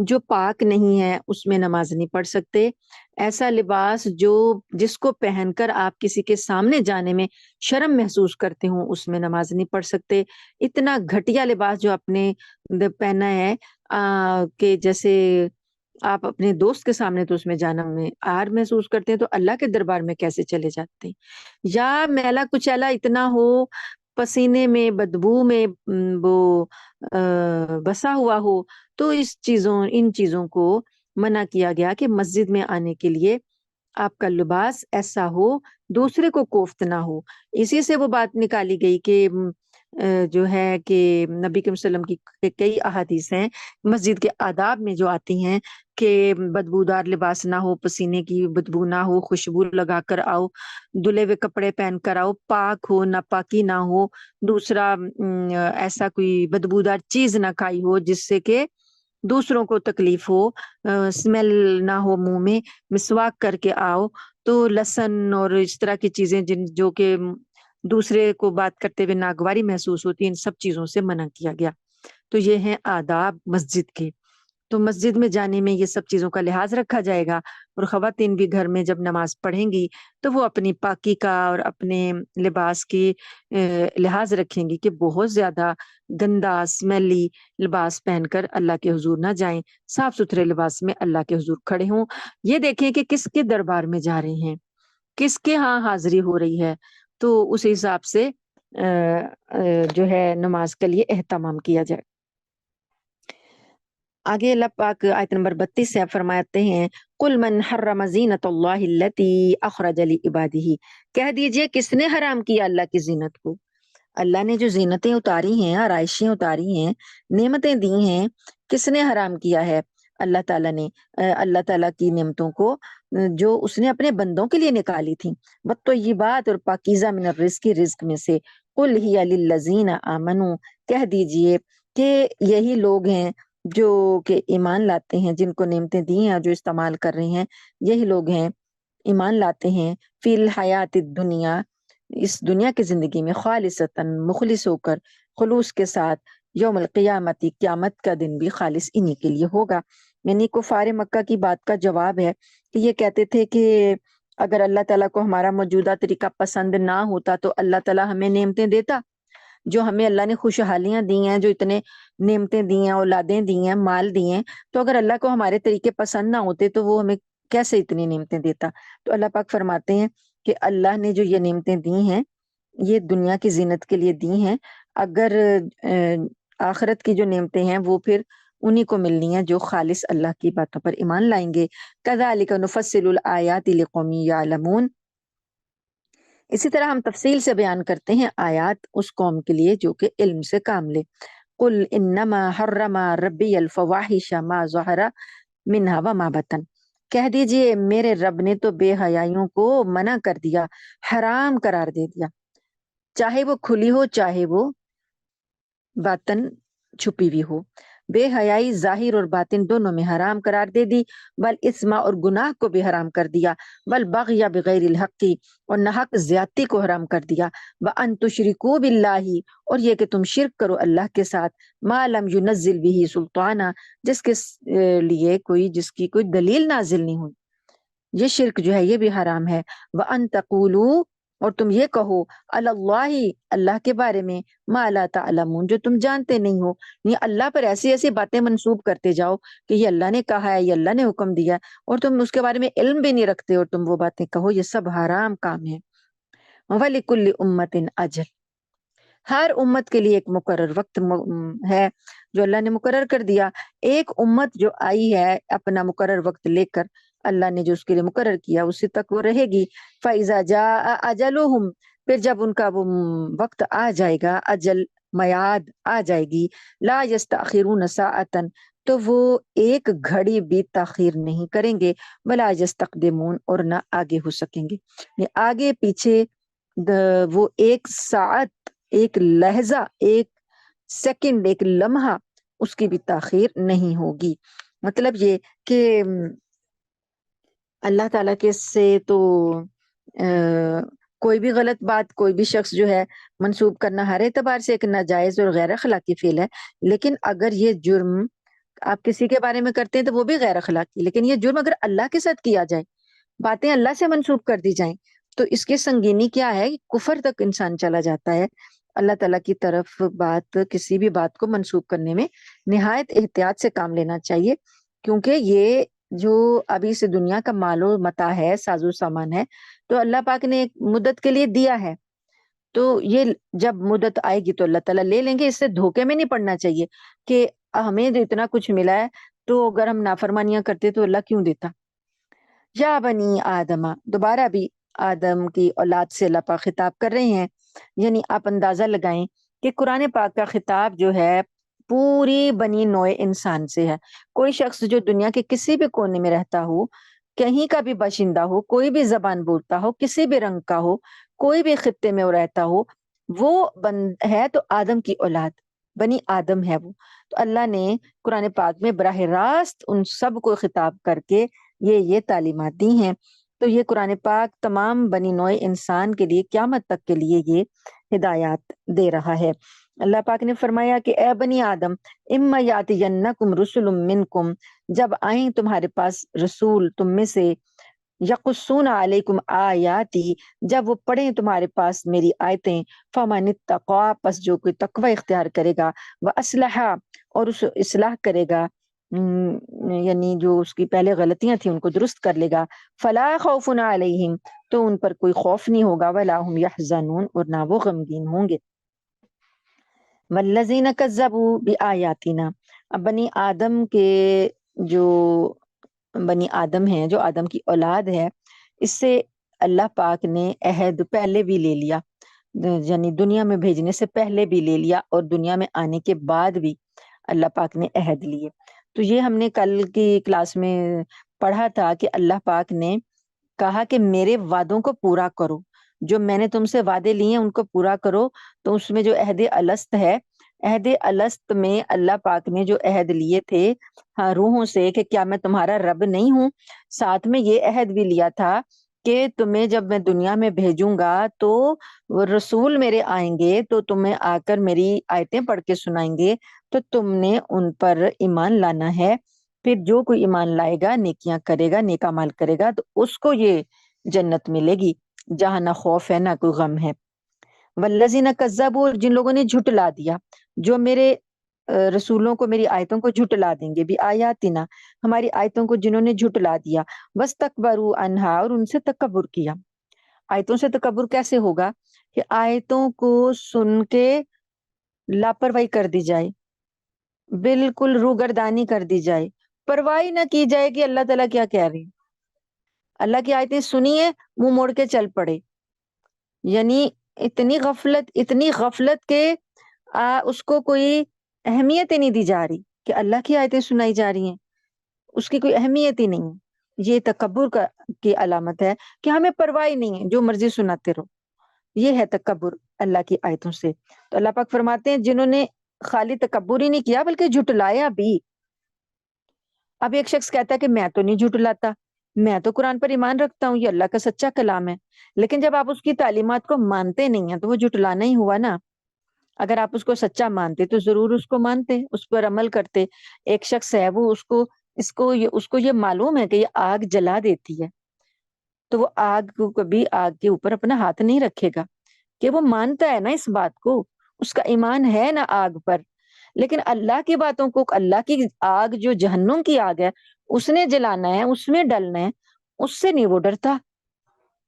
A: جو پاک نہیں ہے اس میں نماز نہیں پڑھ سکتے، ایسا لباس جس کو پہن کر آپ کسی کے سامنے جانے میں شرم محسوس کرتے ہوں اس میں نماز نہیں پڑھ سکتے، اتنا گھٹیا لباس جو آپ نے پہنا ہے کہ جیسے آپ اپنے دوست کے سامنے تو اس میں جانا میں آر محسوس کرتے ہیں تو اللہ کے دربار میں کیسے چلے جاتے ہیں؟ یا میلا کچیلا اتنا ہو، پسینے میں بدبو میں وہ بسا ہوا ہو، تو ان چیزوں کو منع کیا گیا کہ مسجد میں آنے کے لیے آپ کا لباس ایسا ہو دوسرے کو کوفت نہ ہو۔ اسی سے وہ بات نکالی گئی کہ جو ہے کہ نبی کریم صلی اللہ علیہ وسلم کی کئی احادیث ہیں مسجد کے آداب میں جو آتی ہیں کہ بدبودار لباس نہ ہو، پسینے کی بدبو نہ ہو، خوشبو لگا کر آؤ، دھلے ہوئے کپڑے پہن کر آؤ، پاک ہو، ناپاکی نہ ہو، دوسرا ایسا کوئی بدبودار چیز نہ کھائی ہو جس سے کہ دوسروں کو تکلیف ہو، اسمیل نہ ہو منہ میں، مسواک کر کے آؤ۔ تو لہسن اور اس طرح کی چیزیں جو کہ دوسرے کو بات کرتے ہوئے ناگواری محسوس ہوتی ہیں، ان سب چیزوں سے منع کیا گیا۔ تو یہ ہیں آداب مسجد کے۔ تو مسجد میں جانے میں یہ سب چیزوں کا لحاظ رکھا جائے گا، اور خواتین بھی گھر میں جب نماز پڑھیں گی تو وہ اپنی پاکی کا اور اپنے لباس کی لحاظ رکھیں گی کہ بہت زیادہ گندا اسمیلی لباس پہن کر اللہ کے حضور نہ جائیں، صاف ستھرے لباس میں اللہ کے حضور کھڑے ہوں، یہ دیکھیں کہ کس کے دربار میں جا رہے ہیں، کس کے ہاں حاضری ہو رہی ہے، تو اس حساب سے جو ہے نماز کے لیے اہتمام کیا جائے۔ آگے اللہ پاک آیت نمبر 32 سے فرماتے ہیں قُلْ مَنْ حَرَّمَ زِینَةَ اللَّهِ الَّتِي أَخْرَجَ لِعِبَادِهِ، کہہ دیجئے کس نے حرام کیا اللہ کی زینت کو؟ اللہ نے جو زینتیں اتاری ہیں، آرائشیں اتاری ہیں، نعمتیں دی ہیں، کس نے حرام کیا ہے؟ اللہ تعالیٰ نے۔ اللہ تعالیٰ کی نعمتوں کو جو اس نے اپنے بندوں کے لیے نکالی تھی، وَالطَّیِّبَاتُ، اور پاکیزہ من الرزق، رزق میں سے، قُلْ هِیَ لِلَّذِینَ آمَنُوا، کہہ دیجئے کہ یہی لوگ ہیں جو کہ ایمان لاتے ہیں، جن کو نعمتیں دی ہیں جو استعمال کر رہے ہیں، یہی لوگ ہیں ایمان لاتے ہیں، فی الحیات الدنیا، اس دنیا کی زندگی میں، خالصتاً، مخلص ہو کر، خلوص کے ساتھ، یوم القیامتی، قیامت کا دن بھی خالص انہی کے لیے ہوگا۔ یعنی کفار مکہ کی بات کا جواب ہے کہ یہ کہتے تھے کہ اگر اللہ تعالیٰ کو ہمارا موجودہ طریقہ پسند نہ ہوتا تو اللہ تعالیٰ ہمیں نعمتیں دیتا، جو ہمیں اللہ نے خوشحالیاں دی ہیں، جو اتنے نعمتیں دی ہیں، اولادیں دی ہیں، مال دی ہیں، تو اگر اللہ کو ہمارے طریقے پسند نہ ہوتے تو وہ ہمیں کیسے اتنی نعمتیں دیتا؟ تو اللہ پاک فرماتے ہیں کہ اللہ نے جو یہ نعمتیں دی ہیں یہ دنیا کی زینت کے لیے دی ہیں، اگر آخرت کی جو نعمتیں ہیں وہ پھر انہی کو ملنی ہیں جو خالص اللہ کی باتوں پر ایمان لائیں گے۔ کذالک نفصل الآیات لقوم یعلمون، اسی طرح ہم تفصیل سے بیان کرتے ہیں آیات اس قوم کے لیے جو کہ علم سے کام لے۔ قل انما حرم ربی الفواحش ما ظہر منہا وما بطن، کہہ دیجئے میرے رب نے تو بے حیائیوں کو منع کر دیا، حرام قرار دے دیا، چاہے وہ کھلی ہو چاہے وہ باطن چھپی ہوئی ہو۔ بے حیائی ظاہر اور باطن دونوں میں حرام قرار دے دی، بل اسما اور گناہ کو بھی حرام کر دیا، بل بغی بغیر الحق اور ناحق زیادتی کو حرام کر دیا، وان تشرکوا باللہ اور یہ کہ تم شرک کرو اللہ کے ساتھ، ما لم ينزل به سلطانہ جس کے جس کی کوئی دلیل نازل نہیں ہوئی، یہ شرک جو ہے یہ بھی حرام ہے، وان تقولوا اور تم یہ کہو علی اللہ اللہ کے بارے میں ما لا تعلمون جو تم جانتے نہیں ہو، یہ اللہ پر ایسی ایسی باتیں منسوب کرتے جاؤ کہ یہ اللہ نے کہا ہے، یہ اللہ نے حکم دیا ہے، اور تم اس کے بارے میں علم بھی نہیں رکھتے اور تم وہ باتیں کہو، یہ سب حرام کام ہے۔ وَلِكُلِّ أُمَّةٍ أَجَلٌ ہر امت کے لیے ایک مقرر وقت ہے جو اللہ نے مقرر کر دیا، ایک امت جو آئی ہے اپنا مقرر وقت لے کر، اللہ نے جو اس کے لیے مقرر کیا اسی تک وہ رہے گی۔ فَإِذَا جَاءَ أَجَلُهُمْ پھر جب ان کا وہ وقت آ جائے گا، اجل میعاد آ جائے گی، لا يستأخرون ساعة تو وہ ایک گھڑی بھی تاخیر نہیں کریں گے، ولا يستقدمون اور نہ آگے ہو سکیں گے، آگے پیچھے وہ ایک ساعت، ایک لہجہ، ایک سیکنڈ، ایک لمحہ اس کی بھی تاخیر نہیں ہوگی۔ مطلب یہ کہ اللہ تعالیٰ کے سے تو کوئی بھی غلط بات کوئی بھی شخص جو ہے منسوب کرنا ہر اعتبار سے ایک ناجائز اور غیر اخلاقی فعل ہے، لیکن اگر یہ جرم آپ کسی کے بارے میں کرتے ہیں تو وہ بھی غیر اخلاقی، لیکن یہ جرم اگر اللہ کے ساتھ کیا جائے، باتیں اللہ سے منسوب کر دی جائیں تو اس کی سنگینی کیا ہے؟ کفر تک انسان چلا جاتا ہے۔ اللہ تعالیٰ کی طرف کسی بھی بات کو منسوب کرنے میں نہایت احتیاط سے کام لینا چاہیے، کیونکہ یہ جو ابھی سے دنیا کا مال و متاع ہے، ساز و سامان ہے، تو اللہ پاک نے ایک مدت کے لیے دیا ہے، تو یہ جب مدت آئے گی تو اللہ تعالیٰ لے لیں گے۔ اس سے دھوکے میں نہیں پڑنا چاہیے کہ ہمیں جو اتنا کچھ ملا ہے تو اگر ہم نافرمانیاں کرتے تو اللہ کیوں دیتا۔ یا بنی آدم دوبارہ بھی آدم کی اولاد سے اللہ پاک خطاب کر رہے ہیں، یعنی آپ اندازہ لگائیں کہ قرآن پاک کا خطاب جو ہے پوری بنی نوع انسان سے ہے۔ کوئی شخص جو دنیا کے کسی بھی کونے میں رہتا ہو، کہیں کا بھی باشندہ ہو، کوئی بھی زبان بولتا ہو، کسی بھی رنگ کا ہو، کوئی بھی خطے میں وہ رہتا ہو، وہ ہے تو آدم کی اولاد، بنی آدم ہے وہ۔ تو اللہ نے قرآن پاک میں براہ راست ان سب کو خطاب کر کے یہ تعلیمات دی ہیں۔ تو یہ قرآن پاک تمام بنی نوع انسان کے لیے قیامت تک کے لیے یہ ہدایات دے رہا ہے۔ اللہ پاک نے فرمایا کہ اے بنی آدم اما یاتینکم رسل منکم جب آئیں تمہارے پاس رسول تم میں سے، یقصون علیکم آیاتی جب وہ پڑھیں تمہارے پاس میری آیتیں، فمن اتقوا پس جو کوئی تقوی اختیار کرے گا، واصلح اور اس اصلاح کرے گا، یعنی جو اس کی پہلے غلطیاں تھیں ان کو درست کر لے گا، فلا خوف علیہم تو ان پر کوئی خوف نہیں ہوگا، ولا هم یحزنون اور نہ وہ غمگین ہوں گے۔ والذین کذبوا بآیاتنا اب بنی آدم کے جو بنی آدم ہیں، جو آدم کی اولاد ہے، اس سے اللہ پاک نے عہد پہلے بھی لے لیا، یعنی دنیا میں بھیجنے سے پہلے بھی لے لیا اور دنیا میں آنے کے بعد بھی اللہ پاک نے عہد لیے۔ تو یہ ہم نے کل کی کلاس میں پڑھا تھا کہ اللہ پاک نے کہا کہ میرے وعدوں کو پورا کرو، جو میں نے تم سے وعدے لیے ہیں ان کو پورا کرو۔ تو اس میں جو عہد الست ہے، عہد الست میں اللہ پاک نے جو عہد لیے تھے روحوں سے کہ کیا میں تمہارا رب نہیں ہوں، ساتھ میں یہ عہد بھی لیا تھا کہ تمہیں جب میں دنیا میں بھیجوں گا تو وہ رسول میرے آئیں گے تو تمہیں آ کر میری آیتیں پڑھ کے سنائیں گے، تو تم نے ان پر ایمان لانا ہے۔ پھر جو کوئی ایمان لائے گا، نیکیاں کرے گا، نیک اعمال کرے گا، تو اس کو یہ جنت ملے گی جہاں نہ خوف ہے نہ کوئی غم ہے۔ والذین کذبوا جن لوگوں نے جھٹلا دیا، جو میرے رسولوں کو، میری آیتوں کو جھٹلا دیں گے، بھی آیاتنا ہماری آیتوں کو جنہوں نے جھٹلا دیا، واستکبروا عنہا اور ان سے تکبر کیا۔ آیتوں سے تکبر کیسے ہوگا؟ کہ آیتوں کو سن کے لاپرواہی کر دی جائے، بالکل روگردانی کر دی جائے، پرواہ نہ کی جائے کہ اللہ تعالیٰ کیا کہہ رہے ہیں۔ اللہ کی آیتیں سنیے، منہ موڑ کے چل پڑے، یعنی اتنی غفلت کہ اس کو کوئی اہمیت ہی نہیں دی جا رہی کہ اللہ کی آیتیں سنائی جا رہی ہیں، اس کی کوئی اہمیت ہی نہیں ہے۔ یہ تکبر کی علامت ہے کہ ہمیں پرواہ نہیں ہے، جو مرضی سناتے رہو، یہ ہے تکبر اللہ کی آیتوں سے۔ تو اللہ پاک فرماتے ہیں جنہوں نے خالی تکبر ہی نہیں کیا بلکہ جھٹلایا بھی۔ اب ایک شخص کہتا ہے کہ میں تو نہیں جھٹلاتا، میں تو قرآن پر ایمان رکھتا ہوں، یہ اللہ کا سچا کلام ہے، لیکن جب آپ اس کی تعلیمات کو مانتے نہیں ہیں تو وہ جھٹلانا ہی ہوا نا۔ اگر آپ اس کو سچا مانتے تو ضرور اس کو مانتے، اس پر عمل کرتے۔ ایک شخص ہے وہ اس کو یہ معلوم ہے کہ یہ آگ جلا دیتی ہے، تو وہ آگ کو کبھی آگ کے اوپر اپنا ہاتھ نہیں رکھے گا، کہ وہ مانتا ہے نا اس بات کو، اس کا ایمان ہے نا آگ پر۔ لیکن اللہ کی باتوں کو، اللہ کی آگ جو جہنم کی آگ ہے اس نے جلانا ہے، اس میں ڈلنا ہے، اس سے نہیں وہ ڈرتا۔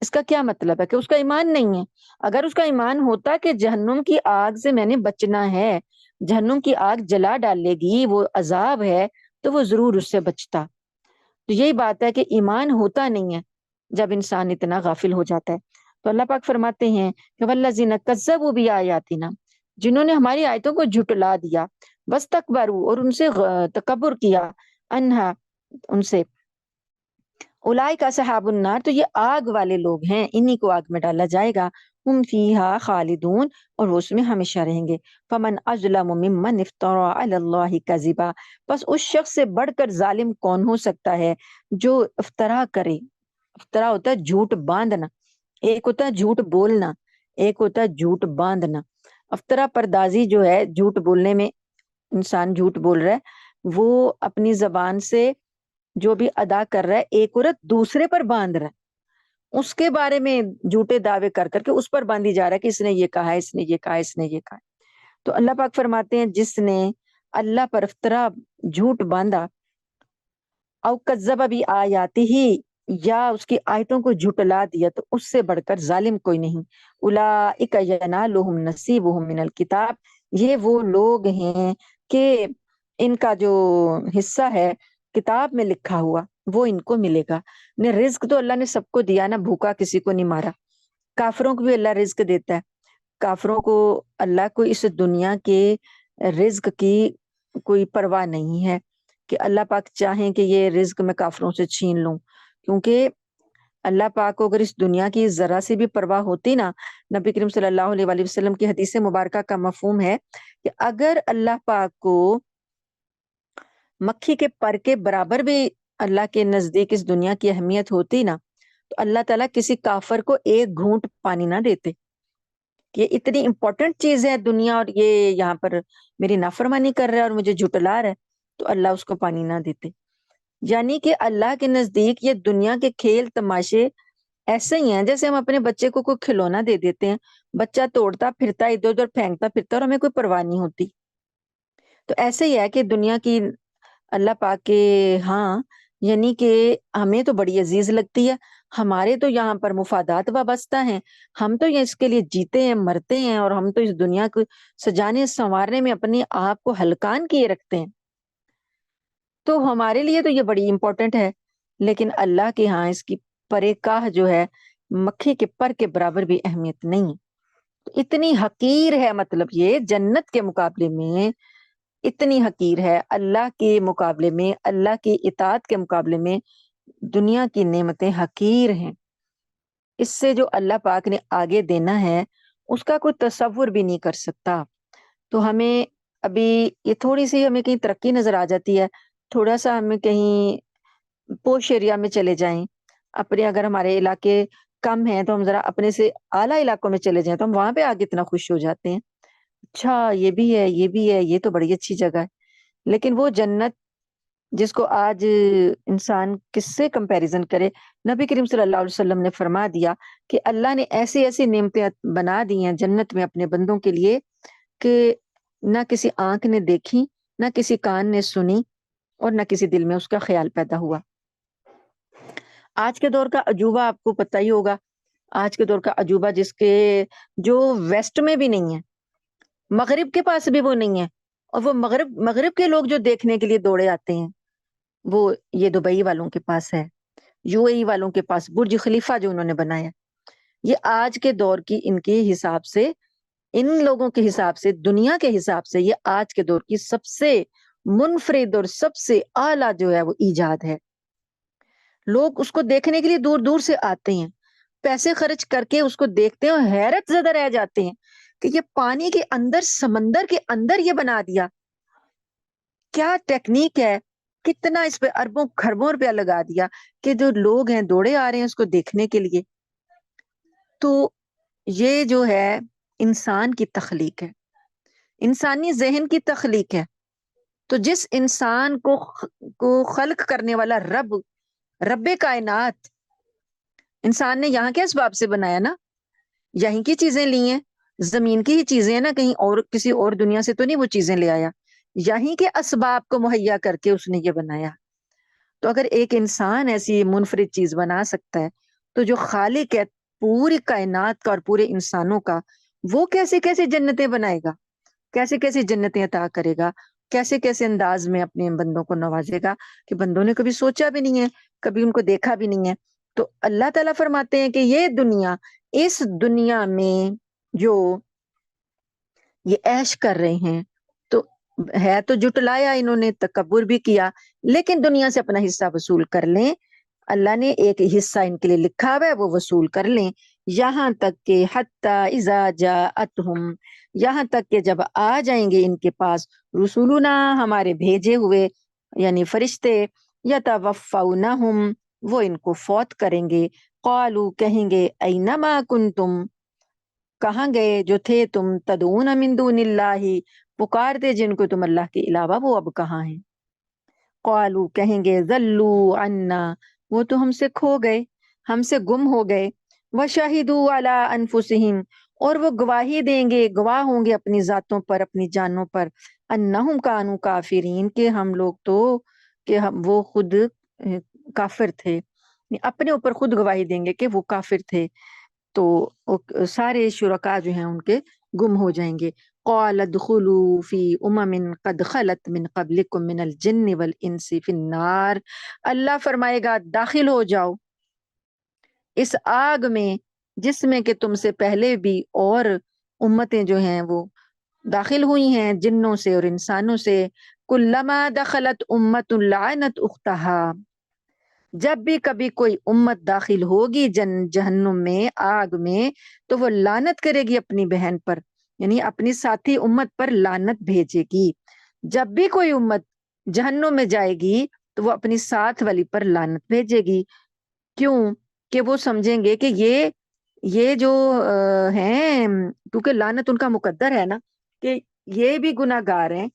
A: اس کا کیا مطلب ہے کہ اس کا ایمان نہیں ہے۔ اگر اس کا ایمان ہوتا کہ جہنم کی آگ سے میں نے بچنا ہے، جہنم کی آگ جلا ڈالے گی، وہ عذاب ہے، تو وہ ضرور اس سے بچتا۔ تو یہی بات ہے کہ ایمان ہوتا نہیں ہے جب انسان اتنا غافل ہو جاتا ہے۔ تو اللہ پاک فرماتے ہیں کہ والذین کذبوا بآیاتنا، جنہوں نے ہماری آیتوں کو جھٹلا دیا، واستکبروا، اور ان سے تکبر کیا، انہا، ان سے، اولئک اصحاب النار، تو یہ آگ والے لوگ ہیں، انہی کو آگ میں ڈالا جائے گا، ہم فیہا خالدون، اور وہ اس میں ہمیشہ رہیں گے۔ فمن اظلم ممن افترى علی اللہ کذبا، بس اس شخص سے بڑھ کر ظالم کون ہو سکتا ہے جو افطرا کرے۔ افطرا ہوتا ہے جھوٹ باندھنا، ایک ہوتا ہے جھوٹ بولنا، ایک ہوتا ہے جھوٹ باندھنا۔ افطرا پردازی جو ہے، جھوٹ بولنے میں انسان جھوٹ بول رہا ہے، وہ اپنی زبان سے جو بھی ادا کر رہا ہے ایک عورت دوسرے پر باندھ رہا ہے، اس کے بارے میں جھوٹے دعوے کر کر کے اس پر باندھی جا رہا ہے کہ اس نے یہ کہا ہے، اس نے یہ کہا ہے، اس نے یہ کہا ہے۔ تو اللہ پاک فرماتے ہیں جس نے اللہ پر افطرا، جھوٹ باندھا، او کذب بھی آیاتی ہی، یا اس کی آیتوں کو جھٹلا دیا، تو اس سے بڑھ کر ظالم کوئی نہیں۔ اولئک ینالہم نصیبہم من الکتاب، یہ وہ لوگ ہیں کہ ان کا جو حصہ ہے کتاب میں لکھا ہوا وہ ان کو ملے گا۔ نے رزق تو اللہ نے سب کو دیا نا، بھوکا کسی کو نہیں مارا۔ کافروں کو بھی اللہ رزق دیتا ہے، کافروں کو اللہ کو اس دنیا کے رزق کی کوئی پرواہ نہیں ہے کہ اللہ پاک چاہیں کہ یہ رزق میں کافروں سے چھین لوں، کیونکہ اللہ پاک کو اگر اس دنیا کی ذرا سی بھی پرواہ ہوتی نا، نبی کریم صلی اللہ علیہ وآلہ وسلم کی حدیث مبارکہ کا مفہوم ہے کہ اگر اللہ پاک کو مکھی کے پر کے برابر بھی اللہ کے نزدیک اس دنیا کی اہمیت ہوتی نا، تو اللہ تعالیٰ کسی کافر کو ایک گھونٹ پانی نہ دیتے کہ یہ اتنی امپورٹنٹ چیز ہے دنیا، اور یہ یہاں پر میری نافرمانی کر رہا ہے اور مجھے جھٹلا رہا ہے، تو اللہ اس کو پانی نہ دیتے۔ یعنی کہ اللہ کے نزدیک یہ دنیا کے کھیل تماشے ایسے ہی ہیں جیسے ہم اپنے بچے کو کوئی کھلونا دے دیتے ہیں، بچہ توڑتا پھرتا ادھر ادھر پھینکتا پھرتا اور ہمیں کوئی پرواہ نہیں ہوتی۔ تو ایسے ہی ہے کہ دنیا کی اللہ پاک کے ہاں، یعنی کہ ہمیں تو بڑی عزیز لگتی ہے، ہمارے تو یہاں پر مفادات وابستہ ہیں، ہم تو یہ اس کے لیے جیتے ہیں مرتے ہیں، اور ہم تو اس دنیا کو سجانے سنوارنے میں اپنے آپ کو ہلکان کیے رکھتے ہیں، تو ہمارے لیے تو یہ بڑی امپورٹنٹ ہے۔ لیکن اللہ کے ہاں اس کی پرے کاہ جو ہے مکھی کے پر کے برابر بھی اہمیت نہیں، اتنی حقیر ہے، مطلب یہ جنت کے مقابلے میں اتنی حقیر ہے، اللہ کے مقابلے میں، اللہ کی اطاعت کے مقابلے میں دنیا کی نعمتیں حقیر ہیں۔ اس سے جو اللہ پاک نے آگے دینا ہے اس کا کوئی تصور بھی نہیں کر سکتا۔ تو ہمیں ابھی یہ تھوڑی سی ہمیں کہیں ترقی نظر آ جاتی ہے، تھوڑا سا ہمیں کہیں پوش ایریا میں چلے جائیں، اپنے اگر ہمارے علاقے کم ہیں تو ہم ذرا اپنے سے اعلیٰ علاقوں میں چلے جائیں تو ہم وہاں پہ آگے اتنا خوش ہو جاتے ہیں، اچھا یہ بھی ہے، یہ بھی ہے، یہ تو بڑی اچھی جگہ ہے۔ لیکن وہ جنت جس کو آج انسان کس سے کمپیریزن کرے، نبی کریم صلی اللہ علیہ وسلم نے فرما دیا کہ اللہ نے ایسی ایسی نعمتیں بنا دی ہیں جنت میں اپنے بندوں کے لیے کہ نہ کسی آنکھ نے دیکھی، نہ کسی کان نے سنی، اور نہ کسی دل میں اس کا خیال پیدا ہوا۔ آج کے دور کا عجوبہ آپ کو پتہ ہی ہوگا، آج کے دور کا عجوبہ جس کے جو ویسٹ میں بھی نہیں ہے، مغرب کے پاس بھی وہ نہیں ہے، اور وہ مغرب کے لوگ جو دیکھنے کے لیے دوڑے آتے ہیں، وہ یہ دبئی والوں کے پاس ہے، یو اے ای والوں کے پاس برج خلیفہ جو انہوں نے بنایا، یہ آج کے دور کی ان کے حساب سے، ان لوگوں کے حساب سے، دنیا کے حساب سے، یہ آج کے دور کی سب سے منفرد اور سب سے اعلیٰ جو ہے وہ ایجاد ہے۔ لوگ اس کو دیکھنے کے لیے دور دور سے آتے ہیں، پیسے خرچ کر کے اس کو دیکھتے ہیں اور حیرت زدہ رہ جاتے ہیں کہ یہ پانی کے اندر، سمندر کے اندر یہ بنا دیا، کیا ٹیکنیک ہے، کتنا اس پہ اربوں خربوں روپیہ لگا دیا کہ جو لوگ ہیں دوڑے آ رہے ہیں اس کو دیکھنے کے لیے۔ تو یہ جو ہے انسان کی تخلیق ہے، انسانی ذہن کی تخلیق ہے۔ تو جس انسان کو خلق کرنے والا رب کائنات، انسان نے یہاں کے اسباب سے بنایا نا، یہیں کی چیزیں لی ہیں، زمین کی ہی چیزیں ہیں نا، کہیں اور کسی اور دنیا سے تو نہیں وہ چیزیں لے آیا، یہیں کے اسباب کو مہیا کر کے اس نے یہ بنایا۔ تو اگر ایک انسان ایسی منفرد چیز بنا سکتا ہے تو جو خالق ہے پوری کائنات کا اور پورے انسانوں کا، وہ کیسے کیسے جنتیں بنائے گا، کیسے کیسے جنتیں عطا کرے گا، کیسے کیسے انداز میں اپنے بندوں کو نوازے گا کہ بندوں نے کبھی سوچا بھی نہیں ہے، کبھی ان کو دیکھا بھی نہیں ہے۔ تو اللہ تعالیٰ فرماتے ہیں کہ یہ دنیا، اس دنیا میں جو یہ عیش کر رہے ہیں تو ہے تو جٹلایا، انہوں نے تکبر بھی کیا، لیکن دنیا سے اپنا حصہ وصول کر لیں، اللہ نے ایک حصہ ان کے لیے لکھا ہوا ہے، وہ وصول کر لیں، یہاں تک کہ حتی اذا جاءتہم، یہاں تک کہ جب آ جائیں گے ان کے پاس رسولنا، ہمارے بھیجے ہوئے یعنی فرشتے، یتوفونہم، وہ ان کو فوت کریں گے، قالوا، کہیں گے، اینما کنتم، کہاں گئے جو تھے تم، تدعون من دون اللہ، پکارتے جن کو تم اللہ کے علاوہ، وہ اب کہاں ہیں؟ قالوا، کہیں گے، ضلوا عنا، وہ تو ہم سے کھو گئے، ہم سے گم ہو گئے، وشہدوا علی انفسہم، اور وہ گواہی دیں گے، گواہ ہوں گے اپنی ذاتوں پر، اپنی جانوں پر، انہم کانوا کافرین، کہ ہم لوگ تو، کہ وہ خود کافر تھے، اپنے اوپر خود گواہی دیں گے کہ وہ کافر تھے۔ تو سارے شرکا جو ہیں ان کے گم ہو جائیں گے۔ قال ادخلوا فی امم قد خلت من قبلکم من الجن والانس فی النار، اللہ فرمائے گا داخل ہو جاؤ اس آگ میں جس میں کہ تم سے پہلے بھی اور امتیں جو ہیں وہ داخل ہوئی ہیں جنوں سے اور انسانوں سے، کلما دخلت امت لعنت اختہا، جب بھی کبھی کوئی امت داخل ہوگی جہنم میں، آگ میں، تو وہ لعنت کرے گی اپنی بہن پر، یعنی اپنی ساتھی امت پر لعنت بھیجے گی۔ جب بھی کوئی امت جہنم میں جائے گی تو وہ اپنی ساتھ والی پر لعنت بھیجے گی، کیوں کہ وہ سمجھیں گے کہ یہ جو ہیں، کیونکہ لعنت ان کا مقدر ہے نا، کہ یہ بھی گناہ گار ہیں،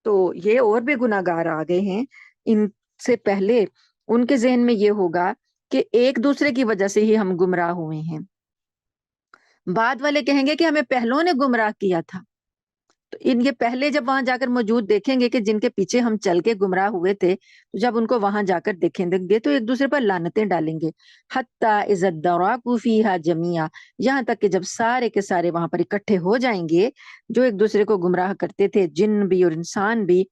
A: تو یہ اور بھی گناہ گار آ گئے ہیں ان سے پہلے، ان کے ذہن میں یہ ہوگا کہ ایک دوسرے کی وجہ سے ہی ہم گمراہ ہوئے ہیں۔ بعد والے کہیں گے کہ ہمیں پہلوں نے گمراہ کیا تھا، تو ان کے پہلے جب وہاں جا کر موجود دیکھیں گے کہ جن کے پیچھے ہم چل کے گمراہ ہوئے تھے، تو جب ان کو وہاں جا کر دیکھیں گے تو ایک دوسرے پر لعنتیں ڈالیں گے، حتی اذا ادارکوا فیہا جمیعا، یہاں تک کہ جب سارے کے سارے وہاں پر اکٹھے ہو جائیں گے، جو ایک دوسرے کو گمراہ کرتے تھے، جن بھی اور انسان بھی،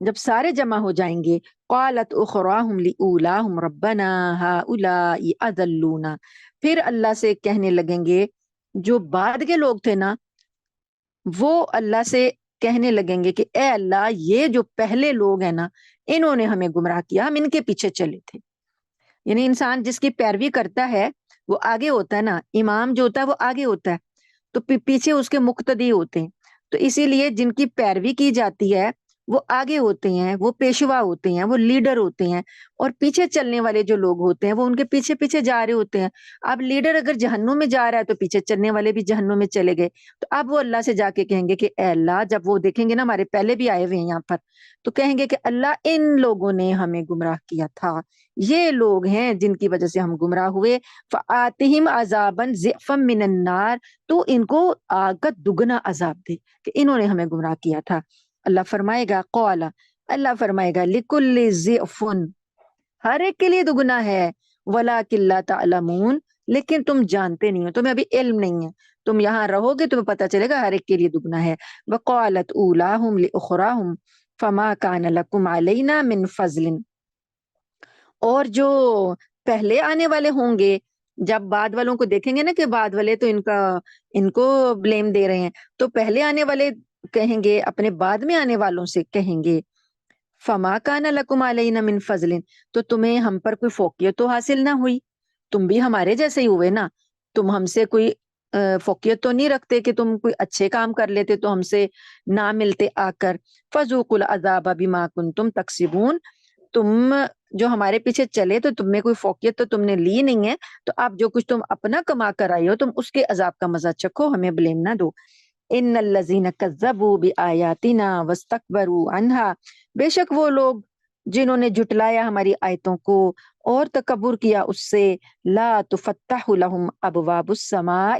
A: جب سارے جمع ہو جائیں گے، قالت اخراہم لاولاہم ربنا ہؤلاء اضلونا، پھر اللہ سے کہنے لگیں گے، جو بعد کے لوگ تھے نا، وہ اللہ سے کہنے لگیں گے کہ اے اللہ، یہ جو پہلے لوگ ہیں نا، انہوں نے ہمیں گمراہ کیا، ہم ان کے پیچھے چلے تھے۔ یعنی انسان جس کی پیروی کرتا ہے وہ آگے ہوتا ہے نا، امام جو ہوتا ہے وہ آگے ہوتا ہے، تو پیچھے اس کے مقتدی ہوتے ہیں، تو اسی لیے جن کی پیروی کی جاتی ہے وہ آگے ہوتے ہیں، وہ پیشوا ہوتے ہیں، وہ لیڈر ہوتے ہیں، اور پیچھے چلنے والے جو لوگ ہوتے ہیں وہ ان کے پیچھے پیچھے جا رہے ہوتے ہیں۔ اب لیڈر اگر جہنم میں جا رہا ہے تو پیچھے چلنے والے بھی جہنم میں چلے گئے، تو اب وہ اللہ سے جا کے کہیں گے کہ اے اللہ، جب وہ دیکھیں گے نا ہمارے پہلے بھی آئے ہوئے ہیں یہاں پر، تو کہیں گے کہ اللہ، ان لوگوں نے ہمیں گمراہ کیا تھا، یہ لوگ ہیں جن کی وجہ سے ہم گمراہ ہوئے، فآتہم عذابا ضعفا من النار، تو ان کو آگ کا دگنا عذاب دے کہ انہوں نے ہمیں گمراہ کیا تھا۔ اللہ فرمائے گا، قال، اللہ فرمائے گا، لکل ضعف، ہر ایک کے لیے دگنا ہے، ولکن لا تعلمون، لیکن تم جانتے نہیں ہو، تمہیں ابھی علم نہیں ہے، تم یہاں رہو گے تمہیں پتہ چلے گا ہر ایک کے لیے دگنا ہے۔ وقالت اولاہم لاخراہم فما کان لکم علینا من فضل، اور جو پہلے آنے والے ہوں گے، جب بعد والوں کو دیکھیں گے نا کہ بعد والے تو ان کو بلیم دے رہے ہیں، تو پہلے آنے والے کہیں گے اپنے بعد میں آنے والوں سے کہیں گے، فما کان لکم علینا من فضل، تو تمہیں ہم پر کوئی فوقیت تو حاصل نہ ہوئی، تم بھی ہمارے جیسے ہی ہوئے نا، تم ہم سے کوئی فوقیت تو نہیں رکھتے کہ تم کوئی اچھے کام کر لیتے تو ہم سے نہ ملتے آ کر. فذوقوا العذاب بما کنتم تکسبون, تم جو ہمارے پیچھے چلے تو تم میں کوئی فوقیت تو تم نے لی نہیں ہے, تو اب جو کچھ تم اپنا کما کر آئی ہو تم اس کے عذاب کا مزہ چکھو, ہمیں بلیم نہ دو. ان الذین کذبوا بآیاتنا واستکبروا عنہا, بے شک وہ لوگ جنہوں نے جھٹلایا ہماری آیتوں کو اور تکبر کیا اس سے, لا تفتح لهم ابواب السماء,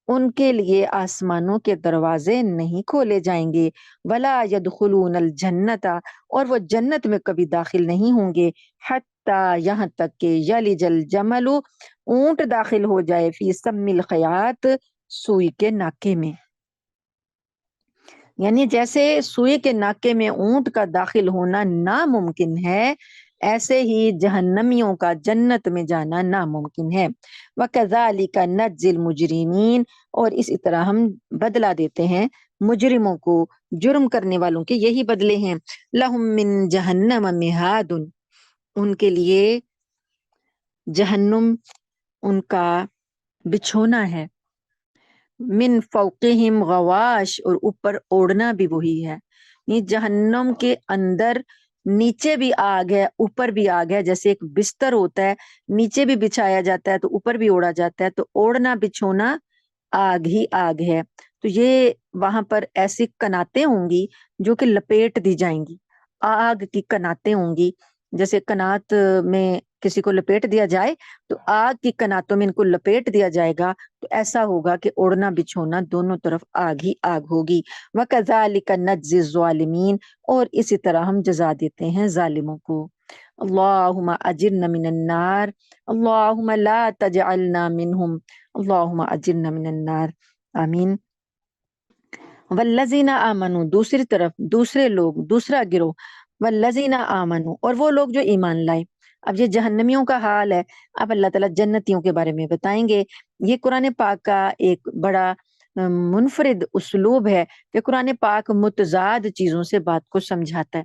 A: ان کے لیے آسمانوں کے دروازے نہیں کھولے جائیں گے, ولا يدخلون الجنت, اور وہ جنت میں کبھی داخل نہیں ہوں گے, حتی یہاں تک کہ یلج الجمل, اونٹ داخل ہو جائے, فی سم الخیاط, سوئی کے ناکے میں. یعنی جیسے سوئی کے ناکے میں اونٹ کا داخل ہونا ناممکن ہے, ایسے ہی جہنمیوں کا جنت میں جانا ناممکن ہے. وَكَذَلِكَ نَجْزِي الْمُجْرِمِينَ, اور اسی طرح ہم بدلہ دیتے ہیں مجرموں کو, جرم کرنے والوں کے یہی بدلے ہیں. لَهُم مِّن جَهَنَّمَ مِهَادٌ, ان کے لیے جہنم ان کا بچھونا ہے. من فوقہم غواش, اور اوپر اوڑھنا بھی وہی ہے. یہ جہنم کے اندر نیچے بھی آگ ہے اوپر بھی آگ ہے, جیسے ایک بستر ہوتا ہے نیچے بھی بچھایا جاتا ہے تو اوپر بھی اوڑھا جاتا ہے, تو اوڑھنا بچھونا آگ ہی آگ ہے. تو یہ وہاں پر ایسی کناتیں ہوں گی جو کہ لپیٹ دی جائیں گی, آگ کی کناتیں ہوں گی. جیسے کنات میں کسی کو لپیٹ دیا جائے تو آگ کی کناتوں میں ان کو لپیٹ دیا جائے گا, تو ایسا ہوگا کہ اوڑھنا بچھونا دونوں طرف آگ ہی آگ ہوگی. وَكَذَلِكَ نَجْزِي الظَّالِمِينَ, اور اسی طرح ہم جزا دیتے ہیں ظالموں کو. اللہم اجرنا من النار, اللہم لا تجعلنا منہم, اللہم اجرنا من النار, آمین. والذین آمنوا, دوسری طرف دوسرے لوگ, دوسرا گروہ, والذین آمنوا, اور وہ لوگ جو ایمان لائے. اب یہ جہنمیوں کا حال ہے, اب اللہ تعالیٰ جنتیوں کے بارے میں بتائیں گے. یہ قرآن پاک کا ایک بڑا منفرد اسلوب ہے کہ قرآن پاک متضاد چیزوں سے بات کو سمجھاتا ہے.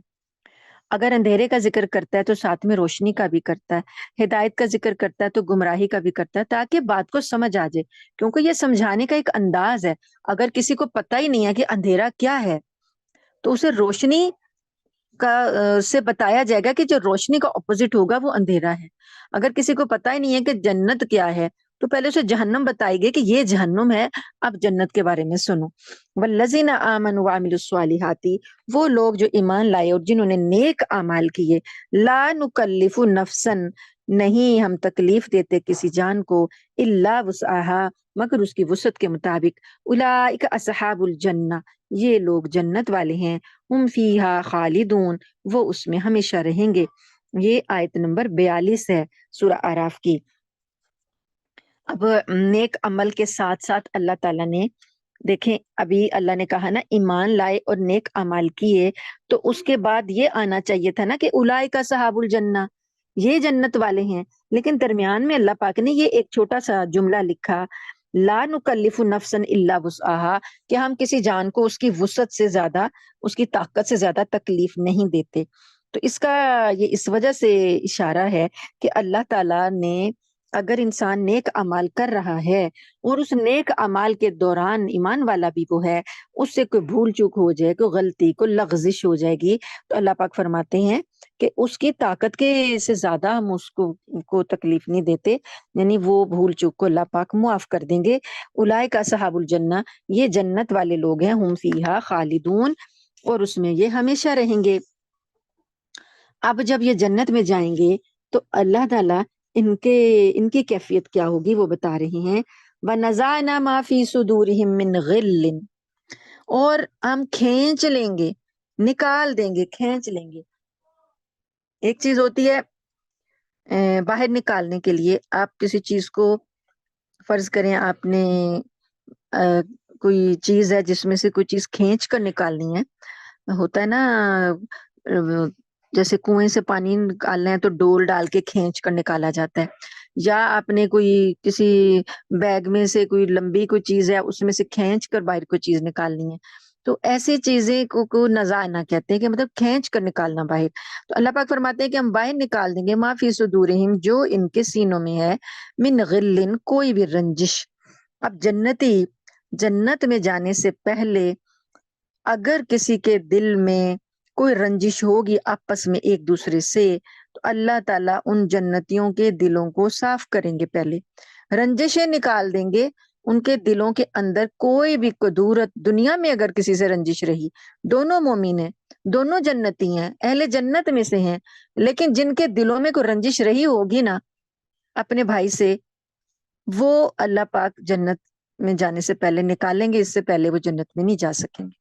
A: اگر اندھیرے کا ذکر کرتا ہے تو ساتھ میں روشنی کا بھی کرتا ہے, ہدایت کا ذکر کرتا ہے تو گمراہی کا بھی کرتا ہے, تاکہ بات کو سمجھ آ جائے, کیونکہ یہ سمجھانے کا ایک انداز ہے. اگر کسی کو پتہ ہی نہیں ہے کہ اندھیرا کیا ہے تو اسے روشنی کا سے بتایا جائے گا کہ جو روشنی کا اپوزٹ ہوگا وہ اندھیرا ہے. اگر کسی کو پتہ ہی نہیں ہے کہ جنت کیا ہے تو پہلے اسے جہنم بتائی گئی کہ یہ جہنم ہے, اب جنت کے بارے میں سنو. والذین آمنوا وعملوا الصالحات, وہ لوگ جو ایمان لائے اور جنہوں نے نیک اعمال کیے. لا نکلف نفسا, نہیں ہم تکلیف دیتے کسی جان کو, الا وسعها, مگر اس کی وسعت کے مطابق. اولئک اصحاب الجنہ, یہ لوگ جنت والے ہیں. ہم فیہا خالدون, وہ اس میں ہمیشہ رہیں گے. یہ آیت نمبر 42 ہے سورہ اعراف کی. اب نیک عمل کے ساتھ ساتھ اللہ تعالیٰ نے, دیکھیں ابھی اللہ نے کہا نا ایمان لائے اور نیک اعمال کیے, تو اس کے بعد یہ آنا چاہیے تھا نا کہ اولئک صحاب الجنہ, یہ جنت والے ہیں. لیکن درمیان میں اللہ پاک نے یہ ایک چھوٹا سا جملہ لکھا, لا نکلف نفسا الا وسعها, کہ ہم کسی جان کو اس کی وسعت سے زیادہ, اس کی طاقت سے زیادہ تکلیف نہیں دیتے. تو اس کا یہ اس وجہ سے اشارہ ہے کہ اللہ تعالیٰ نے اگر انسان نیک اعمال کر رہا ہے اور اس نیک اعمال کے دوران ایمان والا بھی وہ ہے, اس سے کوئی بھول چوک ہو جائے, کوئی غلطی کوئی لغزش ہو جائے گی, تو اللہ پاک فرماتے ہیں کہ اس کی طاقت کے سے زیادہ ہم اس کو تکلیف نہیں دیتے, یعنی وہ بھول چوک کو اللہ پاک معاف کر دیں گے. اولئک اصحاب الجنہ, یہ جنت والے لوگ ہیں. ہم فیہا خالدون, اور اس میں یہ ہمیشہ رہیں گے. اب جب یہ جنت میں جائیں گے تو اللہ تعالیٰ ان کی کیفیت کیا ہوگی وہ بتا رہے ہیں. وَنَزَعْنَا مَا فِي صُدُورِهِم مِّن غِلٍّ, اور ہم کھینچ لیں گے, نکال دیں گے, کھینچ لیں گے. ایک چیز ہوتی ہے باہر نکالنے کے لیے, آپ کسی چیز کو فرض کریں آپ نے کوئی چیز ہے جس میں سے کوئی چیز کھینچ کر نکالنی ہے, ہوتا ہے نا جیسے کنویں سے پانی نکالنا ہے تو ڈول ڈال کے کھینچ کر نکالا جاتا ہے, یا آپ نے کوئی کسی بیگ میں سے کوئی لمبی کوئی چیز ہے اس میں سے کھینچ کر باہر کوئی چیز نکالنی ہے, تو ایسی چیزیں کو نزعنا کہتے ہیں کہ مطلب کھینچ کر نکالنا باہر. تو اللہ پاک فرماتے ہیں کہ ہم باہر نکال دیں گے ما فی صدورہم, جو ان کے سینوں میں ہے, من غل, کوئی بھی رنجش, اب جنتی جنت میں جانے سے پہلے اگر کسی کے دل میں کوئی رنجش ہوگی آپس میں ایک دوسرے سے، تو اللہ تعالیٰ ان جنتیوں کے دلوں کو صاف کریں گے، پہلے رنجشیں نکال دیں گے ان کے دلوں کے اندر۔ کوئی بھی قدورت دنیا میں اگر کسی سے رنجش رہی، دونوں مومن ہیں، دونوں جنتی ہیں، اہل جنت میں سے ہیں، لیکن جن کے دلوں میں کوئی رنجش رہی ہوگی نا اپنے بھائی سے، وہ اللہ پاک جنت میں جانے سے پہلے نکالیں گے، اس سے پہلے وہ جنت میں نہیں جا سکیں گے۔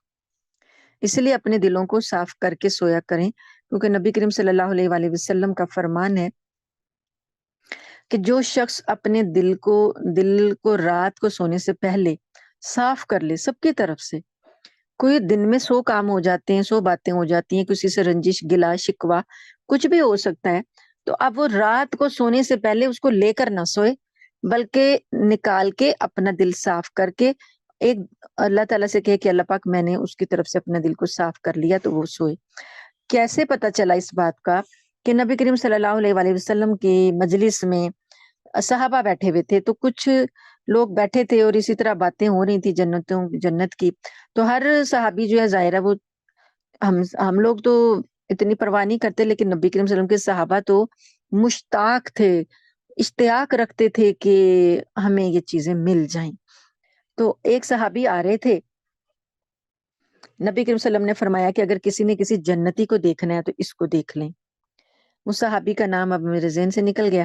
A: اس لیے اپنے دلوں کو صاف کر کے سویا کریں، کیونکہ نبی کریم صلی اللہ علیہ وآلہ وسلم کا فرمان ہے کہ جو شخص اپنے دل کو رات کو سونے سے پہلے صاف کر لے، سب کی طرف سے، کوئی دن میں 100 کام ہو جاتے ہیں، 100 باتیں ہو جاتی ہیں، کسی سے رنجش، گلا شکوا کچھ بھی ہو سکتا ہے، تو اب وہ رات کو سونے سے پہلے اس کو لے کر نہ سوئے، بلکہ نکال کے اپنا دل صاف کر کے ایک اللہ تعالیٰ سے کہے کہ اللہ پاک میں نے اس کی طرف سے اپنا دل کو صاف کر لیا، تو وہ سوئے۔ کیسے پتا چلا اس بات کا؟ کہ نبی کریم صلی اللہ علیہ وآلہ وسلم کی مجلس میں صحابہ بیٹھے ہوئے تھے، تو کچھ لوگ بیٹھے تھے اور اسی طرح باتیں ہو رہی تھی جنت کی، تو ہر صحابی جو ہے ظاہر ہے وہ ہم لوگ تو اتنی پرواہ نہیں کرتے، لیکن نبی کریم صلی اللہ علیہ وسلم کے صحابہ تو مشتاق تھے، اشتیاق رکھتے تھے کہ ہمیں یہ چیزیں مل جائیں۔ تو ایک صحابی آ رہے تھے، نبی کریم صلی اللہ علیہ وسلم نے فرمایا کہ اگر کسی نے کسی جنتی کو دیکھنا ہے تو اس کو دیکھ لیں۔ وہ صحابی کا نام اب میرے ذہن سے نکل گیا،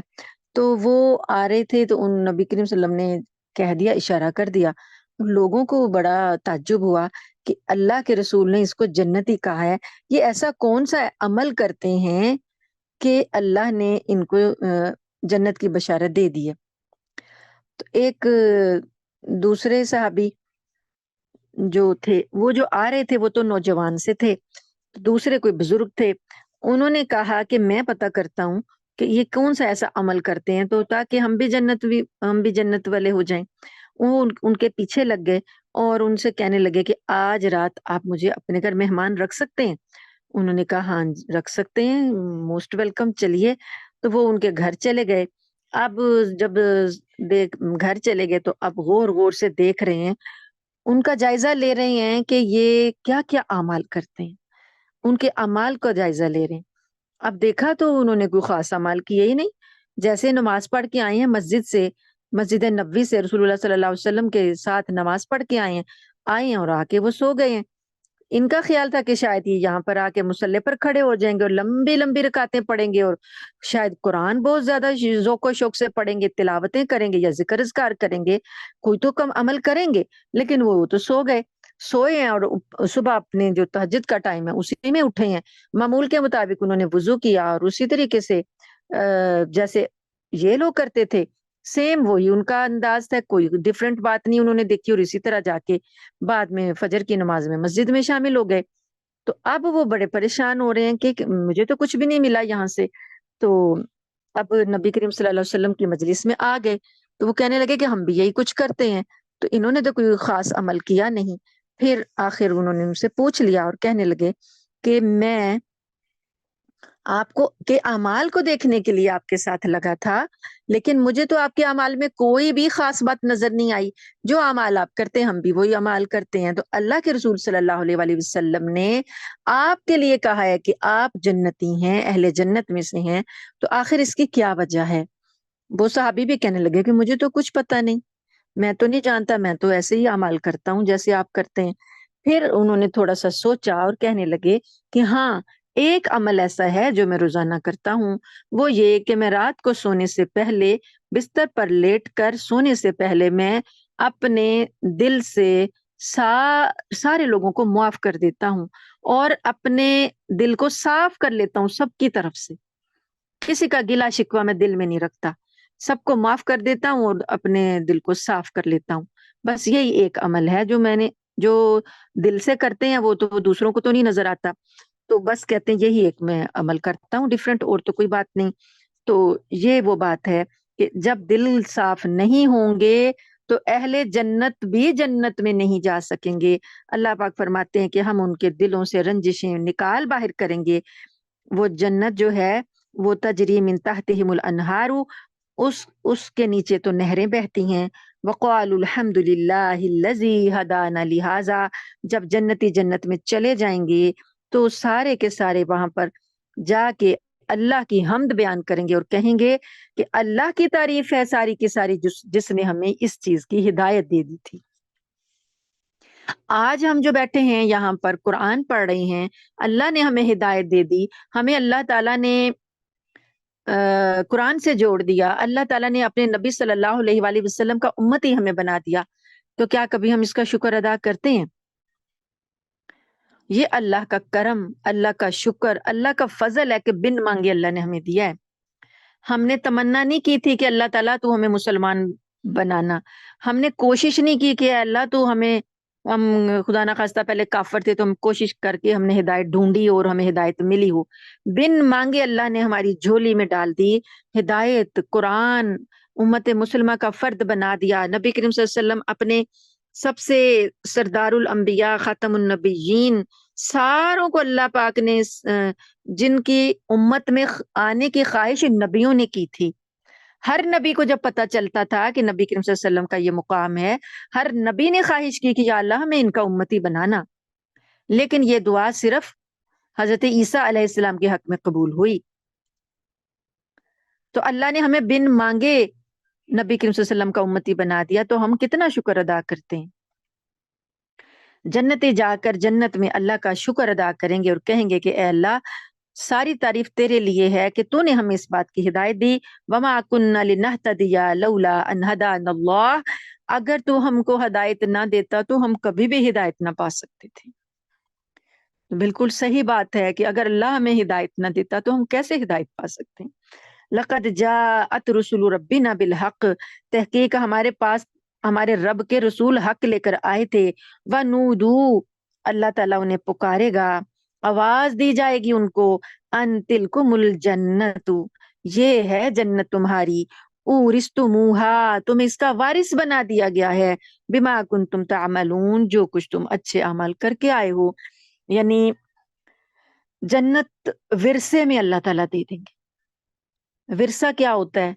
A: تو وہ آ رہے تھے، تو ان نبی کریم صلی اللہ علیہ وسلم نے کہہ دیا، اشارہ کر دیا۔ ان لوگوں کو بڑا تعجب ہوا کہ اللہ کے رسول نے اس کو جنتی کہا ہے، یہ ایسا کون سا عمل کرتے ہیں کہ اللہ نے ان کو جنت کی بشارت دے دی ہے۔ تو ایک دوسرے صحابی جو تھے، وہ جو آ رہے تھے وہ تو نوجوان سے تھے، دوسرے کوئی بزرگ تھے، انہوں نے کہا کہ میں پتہ کرتا ہوں کہ یہ کون سا ایسا عمل کرتے ہیں تو تاکہ ہم بھی جنت والے ہو جائیں۔ وہ ان کے پیچھے لگ گئے اور ان سے کہنے لگے کہ آج رات آپ مجھے اپنے گھر مہمان رکھ سکتے ہیں؟ انہوں نے کہا ہاں رکھ سکتے ہیں، موسٹ ویلکم، چلیے۔ تو وہ ان کے گھر چلے گئے۔ اب جب گھر چلے گئے تو اب غور غور سے دیکھ رہے ہیں، ان کا جائزہ لے رہے ہیں کہ یہ کیا کیا اعمال کرتے ہیں، ان کے اعمال کا جائزہ لے رہے ہیں۔ اب دیکھا تو انہوں نے کوئی خاص اعمال کیے ہی نہیں، جیسے نماز پڑھ کے آئے ہیں مسجد نبوی سے، رسول اللہ صلی اللہ علیہ وسلم کے ساتھ نماز پڑھ کے آئے ہیں اور آ کے وہ سو گئے ہیں۔ ان کا خیال تھا کہ شاید یہ یہاں پر آ کے مصلی پر کھڑے ہو جائیں گے اور لمبی لمبی رکعتیں پڑھیں گے، اور شاید قرآن بہت زیادہ ذوق و شوق سے پڑھیں گے، تلاوتیں کریں گے یا ذکر اذکار کریں گے، کوئی تو کم عمل کریں گے، لیکن وہ تو سو گئے، سوئے ہیں اور صبح اپنے جو تہجد کا ٹائم ہے اسی میں اٹھے ہیں۔ معمول کے مطابق انہوں نے وضو کیا اور اسی طریقے سے جیسے یہ لوگ کرتے تھے سیم وہی ان کا انداز تھا، کوئی ڈفرینٹ بات نہیں انہوں نے دیکھی، اور اسی طرح جا کے بعد میں فجر کی نماز میں مسجد میں شامل ہو گئے۔ تو اب وہ بڑے پریشان ہو رہے ہیں کہ مجھے تو کچھ بھی نہیں ملا یہاں سے۔ تو اب نبی کریم صلی اللہ علیہ وسلم کی مجلس میں آ گئے، تو وہ کہنے لگے کہ ہم بھی یہی کچھ کرتے ہیں، تو انہوں نے تو کوئی خاص عمل کیا نہیں۔ پھر آخر انہوں نے ان سے پوچھ لیا اور کہنے لگے کہ میں آپ کو کے اعمال کو دیکھنے کے لیے آپ کے ساتھ لگا تھا، لیکن مجھے تو آپ کے اعمال میں کوئی بھی خاص بات نظر نہیں آئی، جو اعمال آپ کرتے ہیں ہم بھی وہی اعمال کرتے ہیں۔ تو اللہ کے رسول صلی اللہ علیہ وآلہ وسلم نے آپ کے لیے کہا ہے کہ آپ جنتی ہیں، اہل جنت میں سے ہیں، تو آخر اس کی کیا وجہ ہے؟ وہ صحابی بھی کہنے لگے کہ مجھے تو کچھ پتا نہیں، میں تو نہیں جانتا، میں تو ایسے ہی اعمال کرتا ہوں جیسے آپ کرتے ہیں۔ پھر انہوں نے تھوڑا سا سوچا اور کہنے لگے کہ ہاں ایک عمل ایسا ہے جو میں روزانہ کرتا ہوں، وہ یہ کہ میں رات کو سونے سے پہلے بستر پر لیٹ کر سونے سے پہلے میں اپنے دل سے سارے لوگوں کو معاف کر دیتا ہوں اور اپنے دل کو صاف کر لیتا ہوں سب کی طرف سے، کسی کا گلا شکوہ میں دل میں نہیں رکھتا، سب کو معاف کر دیتا ہوں اور اپنے دل کو صاف کر لیتا ہوں۔ بس یہی ایک عمل ہے جو دل سے کرتے ہیں، وہ تو دوسروں کو تو نہیں نظر آتا، تو بس کہتے ہیں یہی ایک میں عمل کرتا ہوں ڈیفرنٹ، اور تو کوئی بات نہیں۔ تو یہ وہ بات ہے کہ جب دل صاف نہیں ہوں گے تو اہل جنت بھی جنت میں نہیں جا سکیں گے۔ اللہ پاک فرماتے ہیں کہ ہم ان کے دلوں سے رنجشیں نکال باہر کریں گے، وہ جنت جو ہے وہ تجری من تحتہم الانہار، اس کے نیچے تو نہریں بہتی ہیں، وقالوا الحمد للہ الذی ہدانا لہذا، جب جنتی جنت میں چلے جائیں گے تو سارے کے سارے وہاں پر جا کے اللہ کی حمد بیان کریں گے اور کہیں گے کہ اللہ کی تعریف ہے ساری کی ساری جس نے ہمیں اس چیز کی ہدایت دے دی تھی۔ آج ہم جو بیٹھے ہیں یہاں پر قرآن پڑھ رہے ہیں، اللہ نے ہمیں ہدایت دے دی، ہمیں اللہ تعالیٰ نے قرآن سے جوڑ دیا، اللہ تعالیٰ نے اپنے نبی صلی اللہ علیہ وآلہ وسلم کا امتی ہمیں بنا دیا، تو کیا کبھی ہم اس کا شکر ادا کرتے ہیں؟ یہ اللہ کا کرم، اللہ کا شکر، اللہ کا فضل ہے کہ بن مانگے اللہ نے ہمیں دیا ہے۔ ہم نے تمنا نہیں کی تھی کہ اللہ تعالیٰ تو ہمیں مسلمان بنانا، ہم نے کوشش نہیں کی کہ اے اللہ تو ہمیں، ہم خدا نہ خواستہ پہلے کافر تھے تو ہم کوشش کر کے ہم نے ہدایت ڈھونڈی اور ہمیں ہدایت ملی ہو، بن مانگے اللہ نے ہماری جھولی میں ڈال دی ہدایت، قرآن، امت مسلمہ کا فرد بنا دیا۔ نبی کریم صلی اللہ علیہ وسلم اپنے سب سے سردار الانبیاء، خاتم النبیین، ساروں کو اللہ پاک نے جن کی امت میں آنے کی خواہش نبیوں نے کی تھی، ہر نبی کو جب پتا چلتا تھا کہ نبی کریم صلی اللہ علیہ وسلم کا یہ مقام ہے، ہر نبی نے خواہش کی کہ یا اللہ ہمیں ان کا امتی بنانا، لیکن یہ دعا صرف حضرت عیسیٰ علیہ السلام کے حق میں قبول ہوئی۔ تو اللہ نے ہمیں بن مانگے نبی کریم صلی اللہ علیہ وسلم کا امتی بنا دیا، تو ہم کتنا شکر ادا کرتے ہیں۔ جنت جا کر جنت میں اللہ کا شکر ادا کریں گے اور کہیں گے کہ اے اللہ ساری تعریف تیرے لیے ہے کہ تو نے ہمیں اس بات کی ہدایت دی، وما كنا لنهتدي لولا ان هدانا اللہ، اگر تو ہم کو ہدایت نہ دیتا تو ہم کبھی بھی ہدایت نہ پا سکتے تھے۔ بالکل صحیح بات ہے کہ اگر اللہ ہمیں ہدایت نہ دیتا تو ہم کیسے ہدایت پا سکتے ہیں۔ لقد جاءت رسل ربنا بالحق، تحقیق ہمارے پاس ہمارے رب کے رسول حق لے کر آئے تھے، وَنُودُوا، اللہ تعالیٰ انہیں پکارے گا، آواز دی جائے گی ان کو، ان تلکم الجنت، یہ ہے جنت تمہاری، اورثتموہا، تمہیں اس کا وارث بنا دیا گیا ہے، بما کنتم تعملون، جو کچھ تم اچھے عمل کر کے آئے ہو، یعنی جنت ورثے میں اللہ تعالیٰ دے دیں گے۔ ورثہ کیا ہوتا ہے؟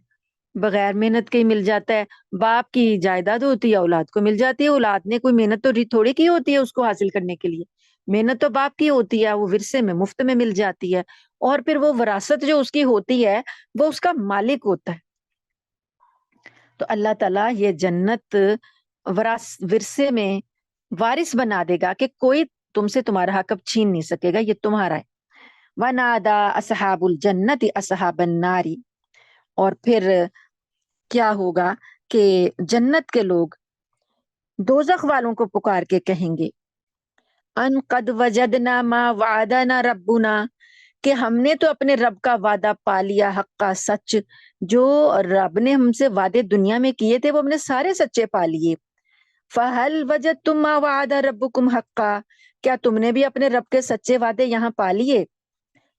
A: بغیر محنت کے ہی مل جاتا ہے، باپ کی جائیداد ہوتی ہے اولاد کو مل جاتی ہے، اولاد نے کوئی محنت تو تھوڑی کی ہوتی ہے اس کو حاصل کرنے کے لیے، محنت تو باپ کی ہوتی ہے، وہ ورثے میں مفت میں مل جاتی ہے، اور پھر وہ وراثت جو اس کی ہوتی ہے وہ اس کا مالک ہوتا ہے۔ تو اللہ تعالیٰ یہ جنت ورثے میں وارث بنا دے گا کہ کوئی تم سے تمہارا حق اب چھین نہیں سکے گا، یہ تمہارا ہے۔ وَنَادَى أَصْحَابُ الْجَنَّةِ أَصْحَابَ النَّارِ، اور پھر کیا ہوگا کہ جنت کے لوگ دوزخ والوں کو پکار کے کہیں گے، ان قد وجدنا ما وعدنا ربنا، کہ ہم نے تو اپنے رب کا وعدہ پا لیا، حقا سچ، جو رب نے ہم سے وعدے دنیا میں کیے تھے وہ ہم نے سارے سچے پا لیے۔ فَهَلْ وَجَدْتُم مَّا وَعَدَ رَبُّكُمْ حَقًّا، کیا تم نے بھی اپنے رب کے سچے وعدے یہاں پا لیے؟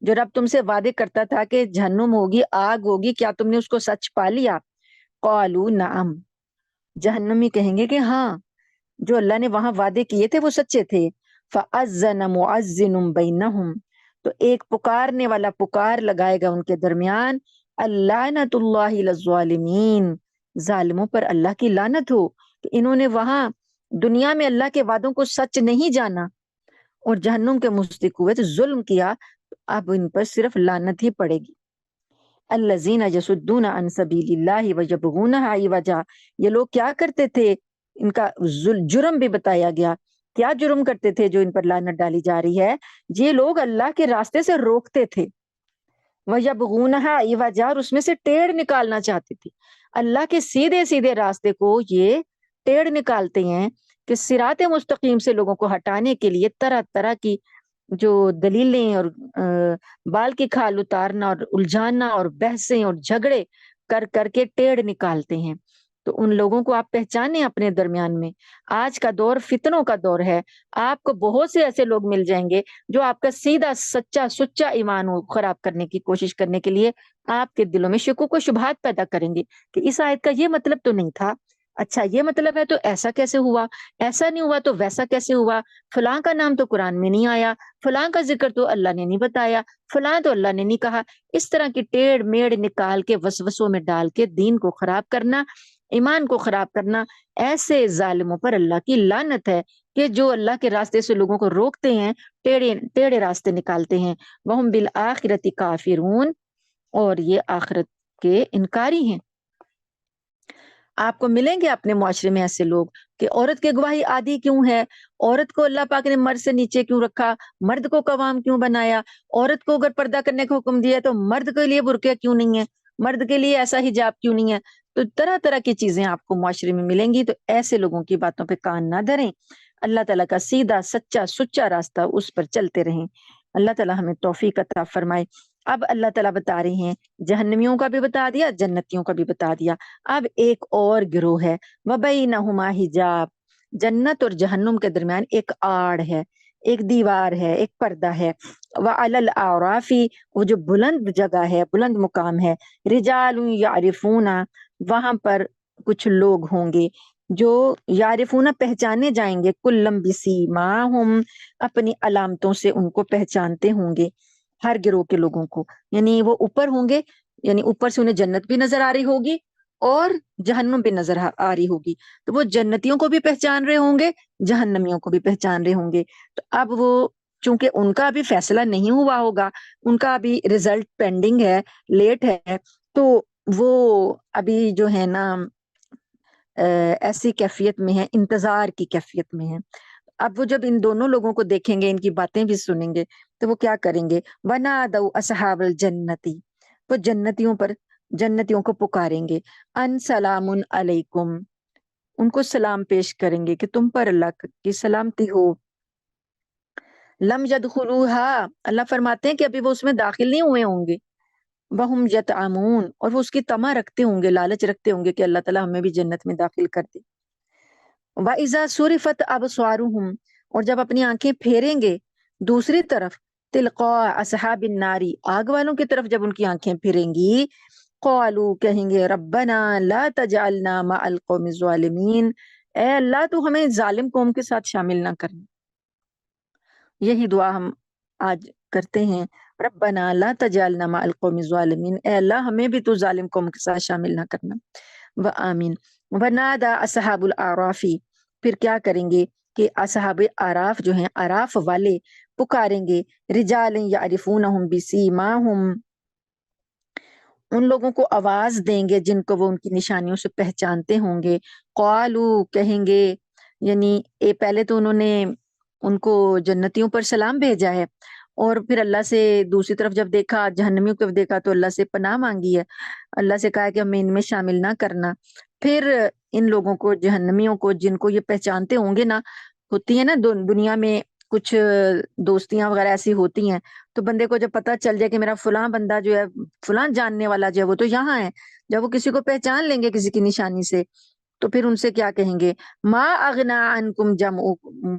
A: جو رب تم سے وعدے کرتا تھا کہ جہنم ہوگی، آگ ہوگی، کیا تم نے اس کو سچ پا لیا؟ قالوا نعم، جہنمی کہیں گے کہ ہاں، جو اللہ نے وہاں وعدے کیے تھے وہ سچے تھے۔ فَأَذَّنَ مُعَذِّنٌ بَيْنَهُمْ، تو ایک پکارنے والا پکار لگائے گا ان کے درمیان، اللعنۃ اللہ علی الظالمین، ظالموں پر اللہ کی لعنت ہو کہ انہوں نے وہاں دنیا میں اللہ کے وعدوں کو سچ نہیں جانا اور جہنم کے مستحق ہوئے تو ظلم کیا، اب ان پر صرف لعنت ہی پڑے گی۔ الذین یصدون عن سبیل اللہ ویبغونہا عوجا، یہ لوگ کیا کرتے تھے، ان کا جرم بھی بتایا گیا، کیا جرم کرتے تھے جو ان پر لعنت ڈالی جا رہی ہے، یہ لوگ اللہ کے راستے سے روکتے تھے، ویبغونہا عوجا، اور اس میں سے ٹیڑھ نکالنا چاہتے تھے، اللہ کے سیدھے سیدھے راستے کو یہ ٹیڑھ نکالتے ہیں کہ صراط مستقیم سے لوگوں کو ہٹانے کے لیے طرح طرح کی جو دلیلیں اور بال کی کھال اتارنا اور الجھانا اور بحثیں اور جھگڑے کر کر کے ٹیڑھ نکالتے ہیں۔ تو ان لوگوں کو آپ پہچانے اپنے درمیان میں، آج کا دور فتنوں کا دور ہے، آپ کو بہت سے ایسے لوگ مل جائیں گے جو آپ کا سیدھا سچا سچا ایمان خراب کرنے کی کوشش کرنے کے لیے آپ کے دلوں میں شکوک و شبہات پیدا کریں گے کہ اس آیت کا یہ مطلب تو نہیں تھا، اچھا یہ مطلب ہے تو ایسا کیسے ہوا، ایسا نہیں ہوا تو ویسا کیسے ہوا، فلاں کا نام تو قرآن میں نہیں آیا، فلاں کا ذکر تو اللہ نے نہیں بتایا، فلاں تو اللہ نے نہیں کہا۔ اس طرح کی ٹیڑھ میڑ نکال کے وسوسوں میں ڈال کے دین کو خراب کرنا، ایمان کو خراب کرنا، ایسے ظالموں پر اللہ کی لعنت ہے کہ جو اللہ کے راستے سے لوگوں کو روکتے ہیں، ٹیڑے ٹیڑے راستے نکالتے ہیں۔ وہم بالآخرۃ کافرون، اور یہ آخرت کے انکاری ہیں۔ آپ کو ملیں گے اپنے معاشرے میں ایسے لوگ کہ عورت کی گواہی عادی کیوں ہے، عورت کو اللہ پاک نے مرد سے نیچے کیوں رکھا، مرد کو قوام کیوں بنایا، عورت کو اگر پردہ کرنے کا حکم دیا تو مرد کے لیے برقعہ کیوں نہیں ہے، مرد کے لیے ایسا حجاب کیوں نہیں ہے۔ تو طرح طرح کی چیزیں آپ کو معاشرے میں ملیں گی، تو ایسے لوگوں کی باتوں پہ کان نہ دھریں، اللہ تعالیٰ کا سیدھا سچا سچا راستہ اس پر چلتے رہیں۔ اللہ تعالیٰ ہمیں توفیق عطا فرمائے۔ اب اللہ تعالیٰ بتا رہے ہیں، جہنمیوں کا بھی بتا دیا، جنتیوں کا بھی بتا دیا، اب ایک اور گروہ ہے، وَبَيْنَهُمَا حجاب، جنت اور جہنم کے درمیان ایک آڑ ہے، ایک دیوار ہے، ایک پردہ ہے۔ وَعَلَى الْأَعْرَافِ، وہ جو بلند جگہ ہے، بلند مقام ہے، رِجَالٌ يَعْرِفُونَ، وہاں پر کچھ لوگ ہوں گے جو یعرفون پہچانے جائیں گے، کُلًّا بِسِیمَاهُمْ، اپنی علامتوں سے ان کو پہچانتے ہوں گے، ہر گروہ کے لوگوں کو، یعنی وہ اوپر ہوں گے، یعنی اوپر سے انہیں جنت بھی نظر آ رہی ہوگی اور جہنم بھی نظر آ رہی ہوگی، تو وہ جنتیوں کو بھی پہچان رہے ہوں گے، جہنمیوں کو بھی پہچان رہے ہوں گے۔ تو اب وہ چونکہ ان کا ابھی فیصلہ نہیں ہوا ہوگا، ان کا ابھی رزلٹ پینڈنگ ہے، لیٹ ہے، تو وہ ابھی جو ہے نا ایسی کیفیت میں ہے، انتظار کی کیفیت میں ہے۔ اب وہ جب ان دونوں لوگوں کو دیکھیں گے، ان کی باتیں بھی سنیں گے، تو وہ کیا کریں گے؟ وَنَادَوْا أَصْحَابَ الْجَنَّةِ، وہ جنتیوں کو پکاریں گے، ان سلام علیکم، ان کو سلام پیش کریں گے کہ تم پر اللہ کی سلامتی ہو۔ لم يدخلوها، اللہ فرماتے ہیں کہ ابھی وہ اس میں داخل نہیں ہوئے ہوں گے، وہم یطعمون، اور وہ اس کی طمع رکھتے ہوں گے، لالچ رکھتے ہوں گے کہ اللہ تعالیٰ ہمیں بھی جنت میں داخل کر دے۔ وَإِذَا صُرِفَتْ أَبْصَارُهُمْ، اور جب اپنی آنکھیں پھیریں گے دوسری طرف، تلقاء اصحاب الناری، آگ والوں کی طرف جب ان کی آنکھیں پھریں گی، قالوا، کہیں گے، ربنا لا تجعلنا مع القوم الظالمین، اے اللہ تو ہمیں ظالم قوم کے ساتھ شامل نہ کرنا۔ یہی دعا ہم آج کرتے ہیں، ربنا لا تجعلنا مع القوم الظالمین، اے اللہ ہمیں بھی تو ظالم قوم کے ساتھ شامل نہ کرنا۔ وآمین۔ ونادى اصحاب الاعراف، پھر کیا کریں گے کہ اصحاب اعراف جو ہیں، اعراف والے پکاریں گے، رجال یعرفونہم بسیماہم، ان لوگوں کو آواز دیں گے جن کو وہ ان کی نشانیوں سے پہچانتے ہوں گے۔ قالو، کہیں گے، یعنی پہلے تو انہوں نے ان کو جنتیوں پر سلام بھیجا ہے، اور پھر اللہ سے دوسری طرف جب دیکھا، جہنمیوں کو دیکھا، تو اللہ سے پناہ مانگی ہے، اللہ سے کہا کہ ہمیں ان میں شامل نہ کرنا۔ پھر ان لوگوں کو، جہنمیوں کو، جن کو یہ پہچانتے ہوں گے نا، ہوتی ہے نا دنیا میں کچھ دوستیاں وغیرہ ایسی ہوتی ہیں، تو بندے کو جب پتہ چل جائے کہ میرا فلاں بندہ جو ہے، فلاں جاننے والا جو ہے وہ تو یہاں ہے، جب وہ کسی کو پہچان لیں گے کسی کی نشانی سے، تو پھر ان سے کیا کہیں گے؟ ما اغنا عنکم جمعکم،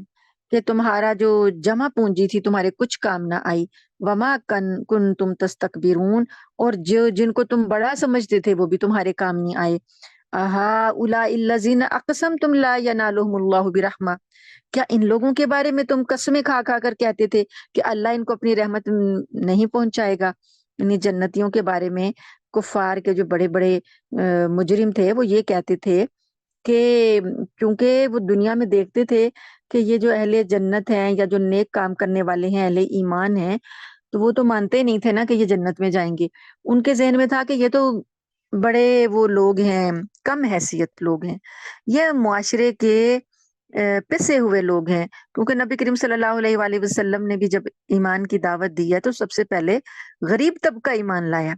A: کہ تمہارا جو جمع پونجی تھی تمہارے کچھ کام نہ آئی، وما کنتم تستکبرون، اور جن کو تم بڑا سمجھتے تھے وہ بھی تمہارے کام نہیں آئے۔ اہؤلاء الذین اقسمتم لا ینالہم اللہ برحمہ، کیا ان لوگوں کے بارے میں تم قسمیں کھا کھا کر کہتے تھے کہ اللہ ان کو اپنی رحمت نہیں پہنچائے گا؟ یعنی جنتیوں کے بارے میں کفار کے جو بڑے بڑے مجرم تھے، وہ یہ کہتے تھے کہ کیونکہ وہ دنیا میں دیکھتے تھے کہ یہ جو اہل جنت ہیں یا جو نیک کام کرنے والے ہیں، اہل ایمان ہیں، تو وہ تو مانتے نہیں تھے نا کہ یہ جنت میں جائیں گے۔ ان کے ذہن میں تھا کہ یہ تو بڑے وہ لوگ ہیں، کم حیثیت لوگ ہیں، یہ معاشرے کے پسے ہوئے لوگ ہیں، کیونکہ نبی کریم صلی اللہ علیہ وآلہ وسلم نے بھی جب ایمان کی دعوت دی ہے تو سب سے پہلے غریب طبقہ ایمان لایا۔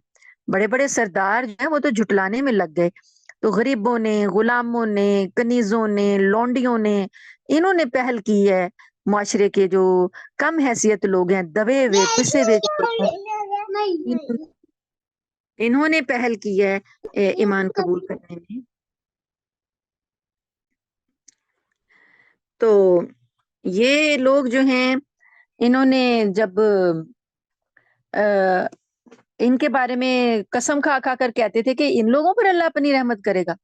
A: بڑے بڑے سردار جو ہیں وہ تو جھٹلانے میں لگ گئے، تو غریبوں نے، غلاموں نے، کنیزوں نے، لونڈیوں نے، انہوں نے پہل کی ہے، معاشرے کے جو کم حیثیت لوگ ہیں، دبے ہوئے پسے ہوئے جو لوگ ہیں، انہوں نے پہل کی ہے ایمان قبول کرنے میں۔ تو یہ لوگ جو ہیں، انہوں نے جب ان کے بارے میں قسم کھا کھا کر کہتے تھے کہ ان لوگوں پر اللہ اپنی رحمت کرے گا،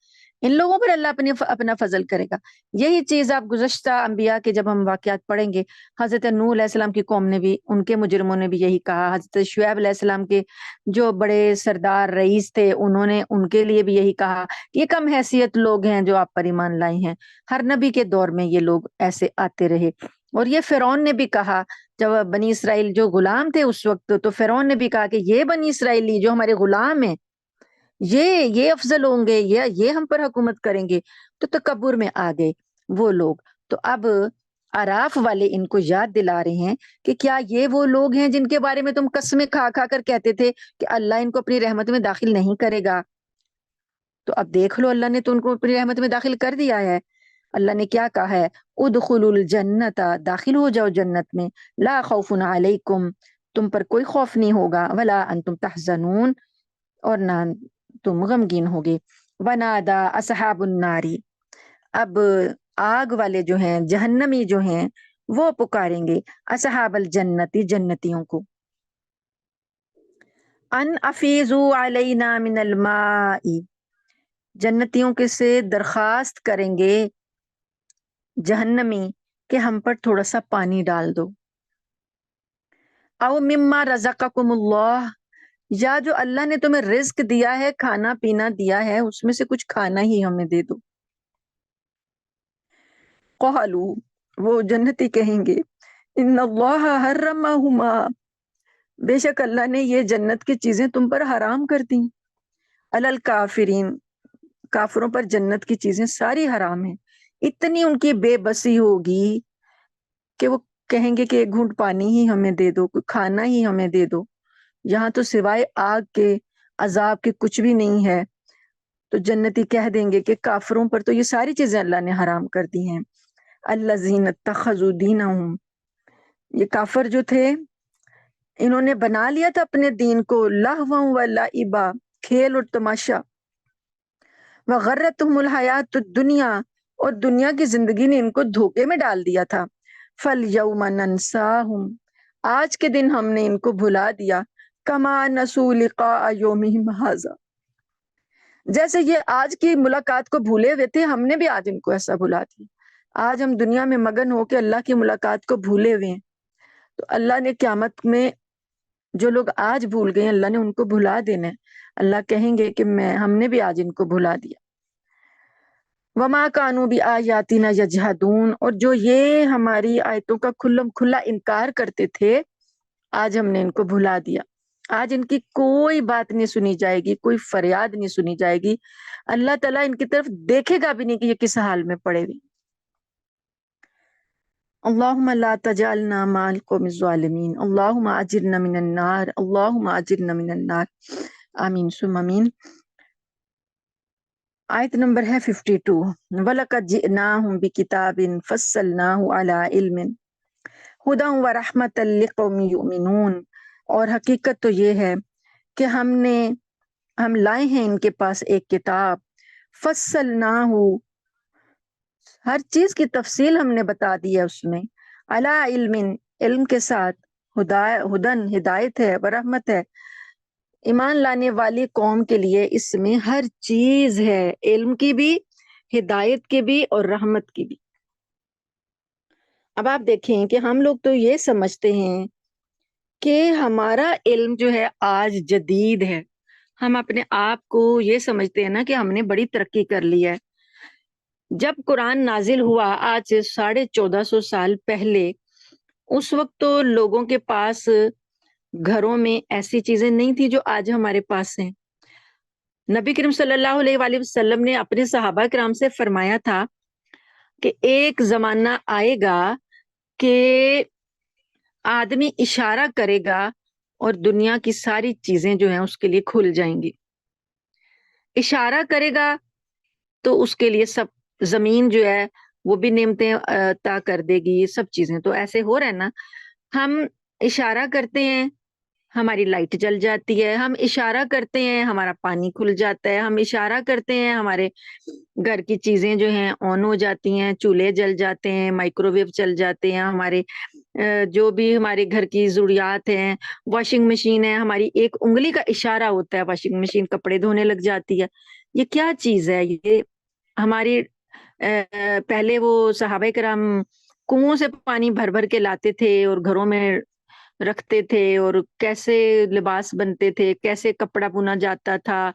A: ان لوگوں پر اللہ اپنا فضل کرے گا۔ یہی چیز آپ گزشتہ انبیاء کے جب ہم واقعات پڑھیں گے، حضرت نوح علیہ السلام کی قوم نے بھی، ان کے مجرموں نے بھی یہی کہا، حضرت شعیب علیہ السلام کے جو بڑے سردار رئیس تھے انہوں نے ان کے لیے بھی یہی کہا کہ یہ کم حیثیت لوگ ہیں جو آپ پر ایمان لائے ہیں۔ ہر نبی کے دور میں یہ لوگ ایسے آتے رہے، اور یہ فرعون نے بھی کہا جب بنی اسرائیل جو غلام تھے اس وقت، تو فرعون نے بھی کہا کہ یہ بنی اسرائیلی جو ہمارے غلام ہیں یہ افضل ہوں گے، یہ ہم پر حکومت کریں گے، تو تکبر میں آ گئے وہ لوگ۔ تو اب اعراف والے ان کو یاد دلا رہے ہیں کہ کیا یہ وہ لوگ ہیں جن کے بارے میں تم قسمیں کھا کھا کر کہتے تھے کہ اللہ ان کو اپنی رحمت میں داخل نہیں کرے گا؟ تو اب دیکھ لو، اللہ نے تو ان کو اپنی رحمت میں داخل کر دیا ہے۔ اللہ نے کیا کہا ہے؟ ادخلوا الجنت، داخل ہو جاؤ جنت میں، لا خوف علیکم، تم پر کوئی خوف نہیں ہوگا، ولا انتم تحزنون، اور نہ تم غمگین ہوگے۔ ونادا اصحاب الناری، اب آگ والے جو ہیں، جہنمی جو ہیں، وہ پکاریں گے اصحاب الجنتی، جنتیوں کو، ان افیزو علینا من الماء، جنتیوں کے سے درخواست کریں گے جہنمی کہ ہم پر تھوڑا سا پانی ڈال دو، او مما رزقکم اللہ، یا جو اللہ نے تمہیں رزق دیا ہے، کھانا پینا دیا ہے، اس میں سے کچھ کھانا ہی ہمیں دے دو۔ قالو، وہ جنتی کہیں گے، ان اللہ حرمہما، بے شک اللہ نے یہ جنت کی چیزیں تم پر حرام کر دی، علی الکافرین، کافروں پر جنت کی چیزیں ساری حرام ہیں۔ اتنی ان کی بے بسی ہوگی کہ وہ کہیں گے کہ ایک گھونٹ پانی ہی ہمیں دے دو، کوئی کھانا ہی ہمیں دے دو، یہاں تو سوائے آگ کے عذاب کے کچھ بھی نہیں ہے۔ تو جنتی کہہ دیں گے کہ کافروں پر تو یہ ساری چیزیں اللہ نے حرام کر دی ہیں۔ الذین اتخذوا دینہم، یہ کافر جو تھے انہوں نے بنا لیا تھا اپنے دین کو لہوا و لعبا، کھیل اور تماشا، وغرتہم الحیات الدنیا، اور دنیا کی زندگی نے ان کو دھوکے میں ڈال دیا تھا۔ فالیوم ننساہم، آج کے دن ہم نے ان کو بھلا دیا، کما نسوا لقاء یومہم ھذا، جیسے یہ آج کی ملاقات کو بھولے ہوئے تھے، ہم نے بھی آج ان کو ایسا بھلا دیا۔ آج ہم دنیا میں مگن ہو کے اللہ کی ملاقات کو بھولے ہوئے ہیں، تو اللہ نے قیامت میں جو لوگ آج بھول گئے اللہ نے ان کو بھلا دینا ہے۔ اللہ کہیں گے کہ ہم نے بھی آج ان کو بھلا دیا۔ وما کانوا بآیاتنا یجحدون، اور جو یہ ہماری آیتوں کا کھلم کھلا انکار کرتے تھے، آج ہم نے ان کو بھلا دیا۔ آج ان کی کوئی بات نہیں سنی جائے گی، کوئی فریاد نہیں سنی جائے گی، اللہ تعالیٰ ان کی طرف دیکھے گا بھی نہیں کہ یہ کس حال میں پڑے ہوئے۔ اللہم لا تجعلنا مع القوم الظالمین، اللہم اجرنا من النار، اللہم اجرنا من النار، آمین ثم آمین۔ آیت نمبر ہے 52، وَلَقَدْ جِئْنَاهُمْ بِكِتَابٍ فَصَّلْنَاهُ عَلَىٰ عِلْمٍ هُدًى وَرَحْمَةً لِقَوْمٍ يُؤْمِنُونَ، اور حقیقت تو یہ ہے کہ ہم لائے ہیں ان کے پاس ایک کتاب، فَصَّلْنَاهُ، ہر چیز کی تفصیل ہم نے بتا دی ہے اس میں، عَلَىٰ عِلْمٍ، علم کے ساتھ، ہدن ہدایت ہے، ورحمت ہے، ایمان لانے والی قوم کے لیے اس میں ہر چیز ہے، علم کی بھی، ہدایت کی بھی، اور رحمت کی بھی۔ اب آپ دیکھیں کہ ہم لوگ تو یہ سمجھتے ہیں کہ ہمارا علم جو ہے آج جدید ہے، ہم اپنے آپ کو یہ سمجھتے ہیں نا کہ ہم نے بڑی ترقی کر لی ہے۔ جب قرآن نازل ہوا آج سے 1450 سال پہلے، اس وقت تو لوگوں کے پاس گھروں میں ایسی چیزیں نہیں تھی جو آج ہمارے پاس ہیں۔ نبی کریم صلی اللہ علیہ وآلہ وسلم نے اپنے صحابہ کرام سے فرمایا تھا کہ ایک زمانہ آئے گا کہ آدمی اشارہ کرے گا اور دنیا کی ساری چیزیں جو ہیں اس کے لیے کھل جائیں گی۔ اشارہ کرے گا تو اس کے لیے سب، زمین جو ہے وہ بھی نعمتیں عطا کر دے گی، سب چیزیں۔ تو ایسے ہو رہا ہے نا، ہم اشارہ کرتے ہیں ہماری لائٹ جل جاتی ہے، ہم اشارہ کرتے ہیں ہمارا پانی کھل جاتا ہے، ہم اشارہ کرتے ہیں ہمارے گھر کی چیزیں جو ہیں آن ہو جاتی ہیں، چولہے جل جاتے ہیں، مائکرو ویو چل جاتے ہیں، ہمارے جو بھی ہمارے گھر کی ضروریات ہیں، واشنگ مشین ہے، ہماری ایک انگلی کا اشارہ ہوتا ہے واشنگ مشین کپڑے دھونے لگ جاتی ہے۔ یہ کیا چیز ہے؟ یہ ہماری پہلے وہ صحابہ کرام کنووں سے پانی بھر بھر کے لاتے تھے اور گھروں میں رکھتے تھے، اور کیسے لباس بنتے تھے، کیسے کپڑا بنا جاتا تھا،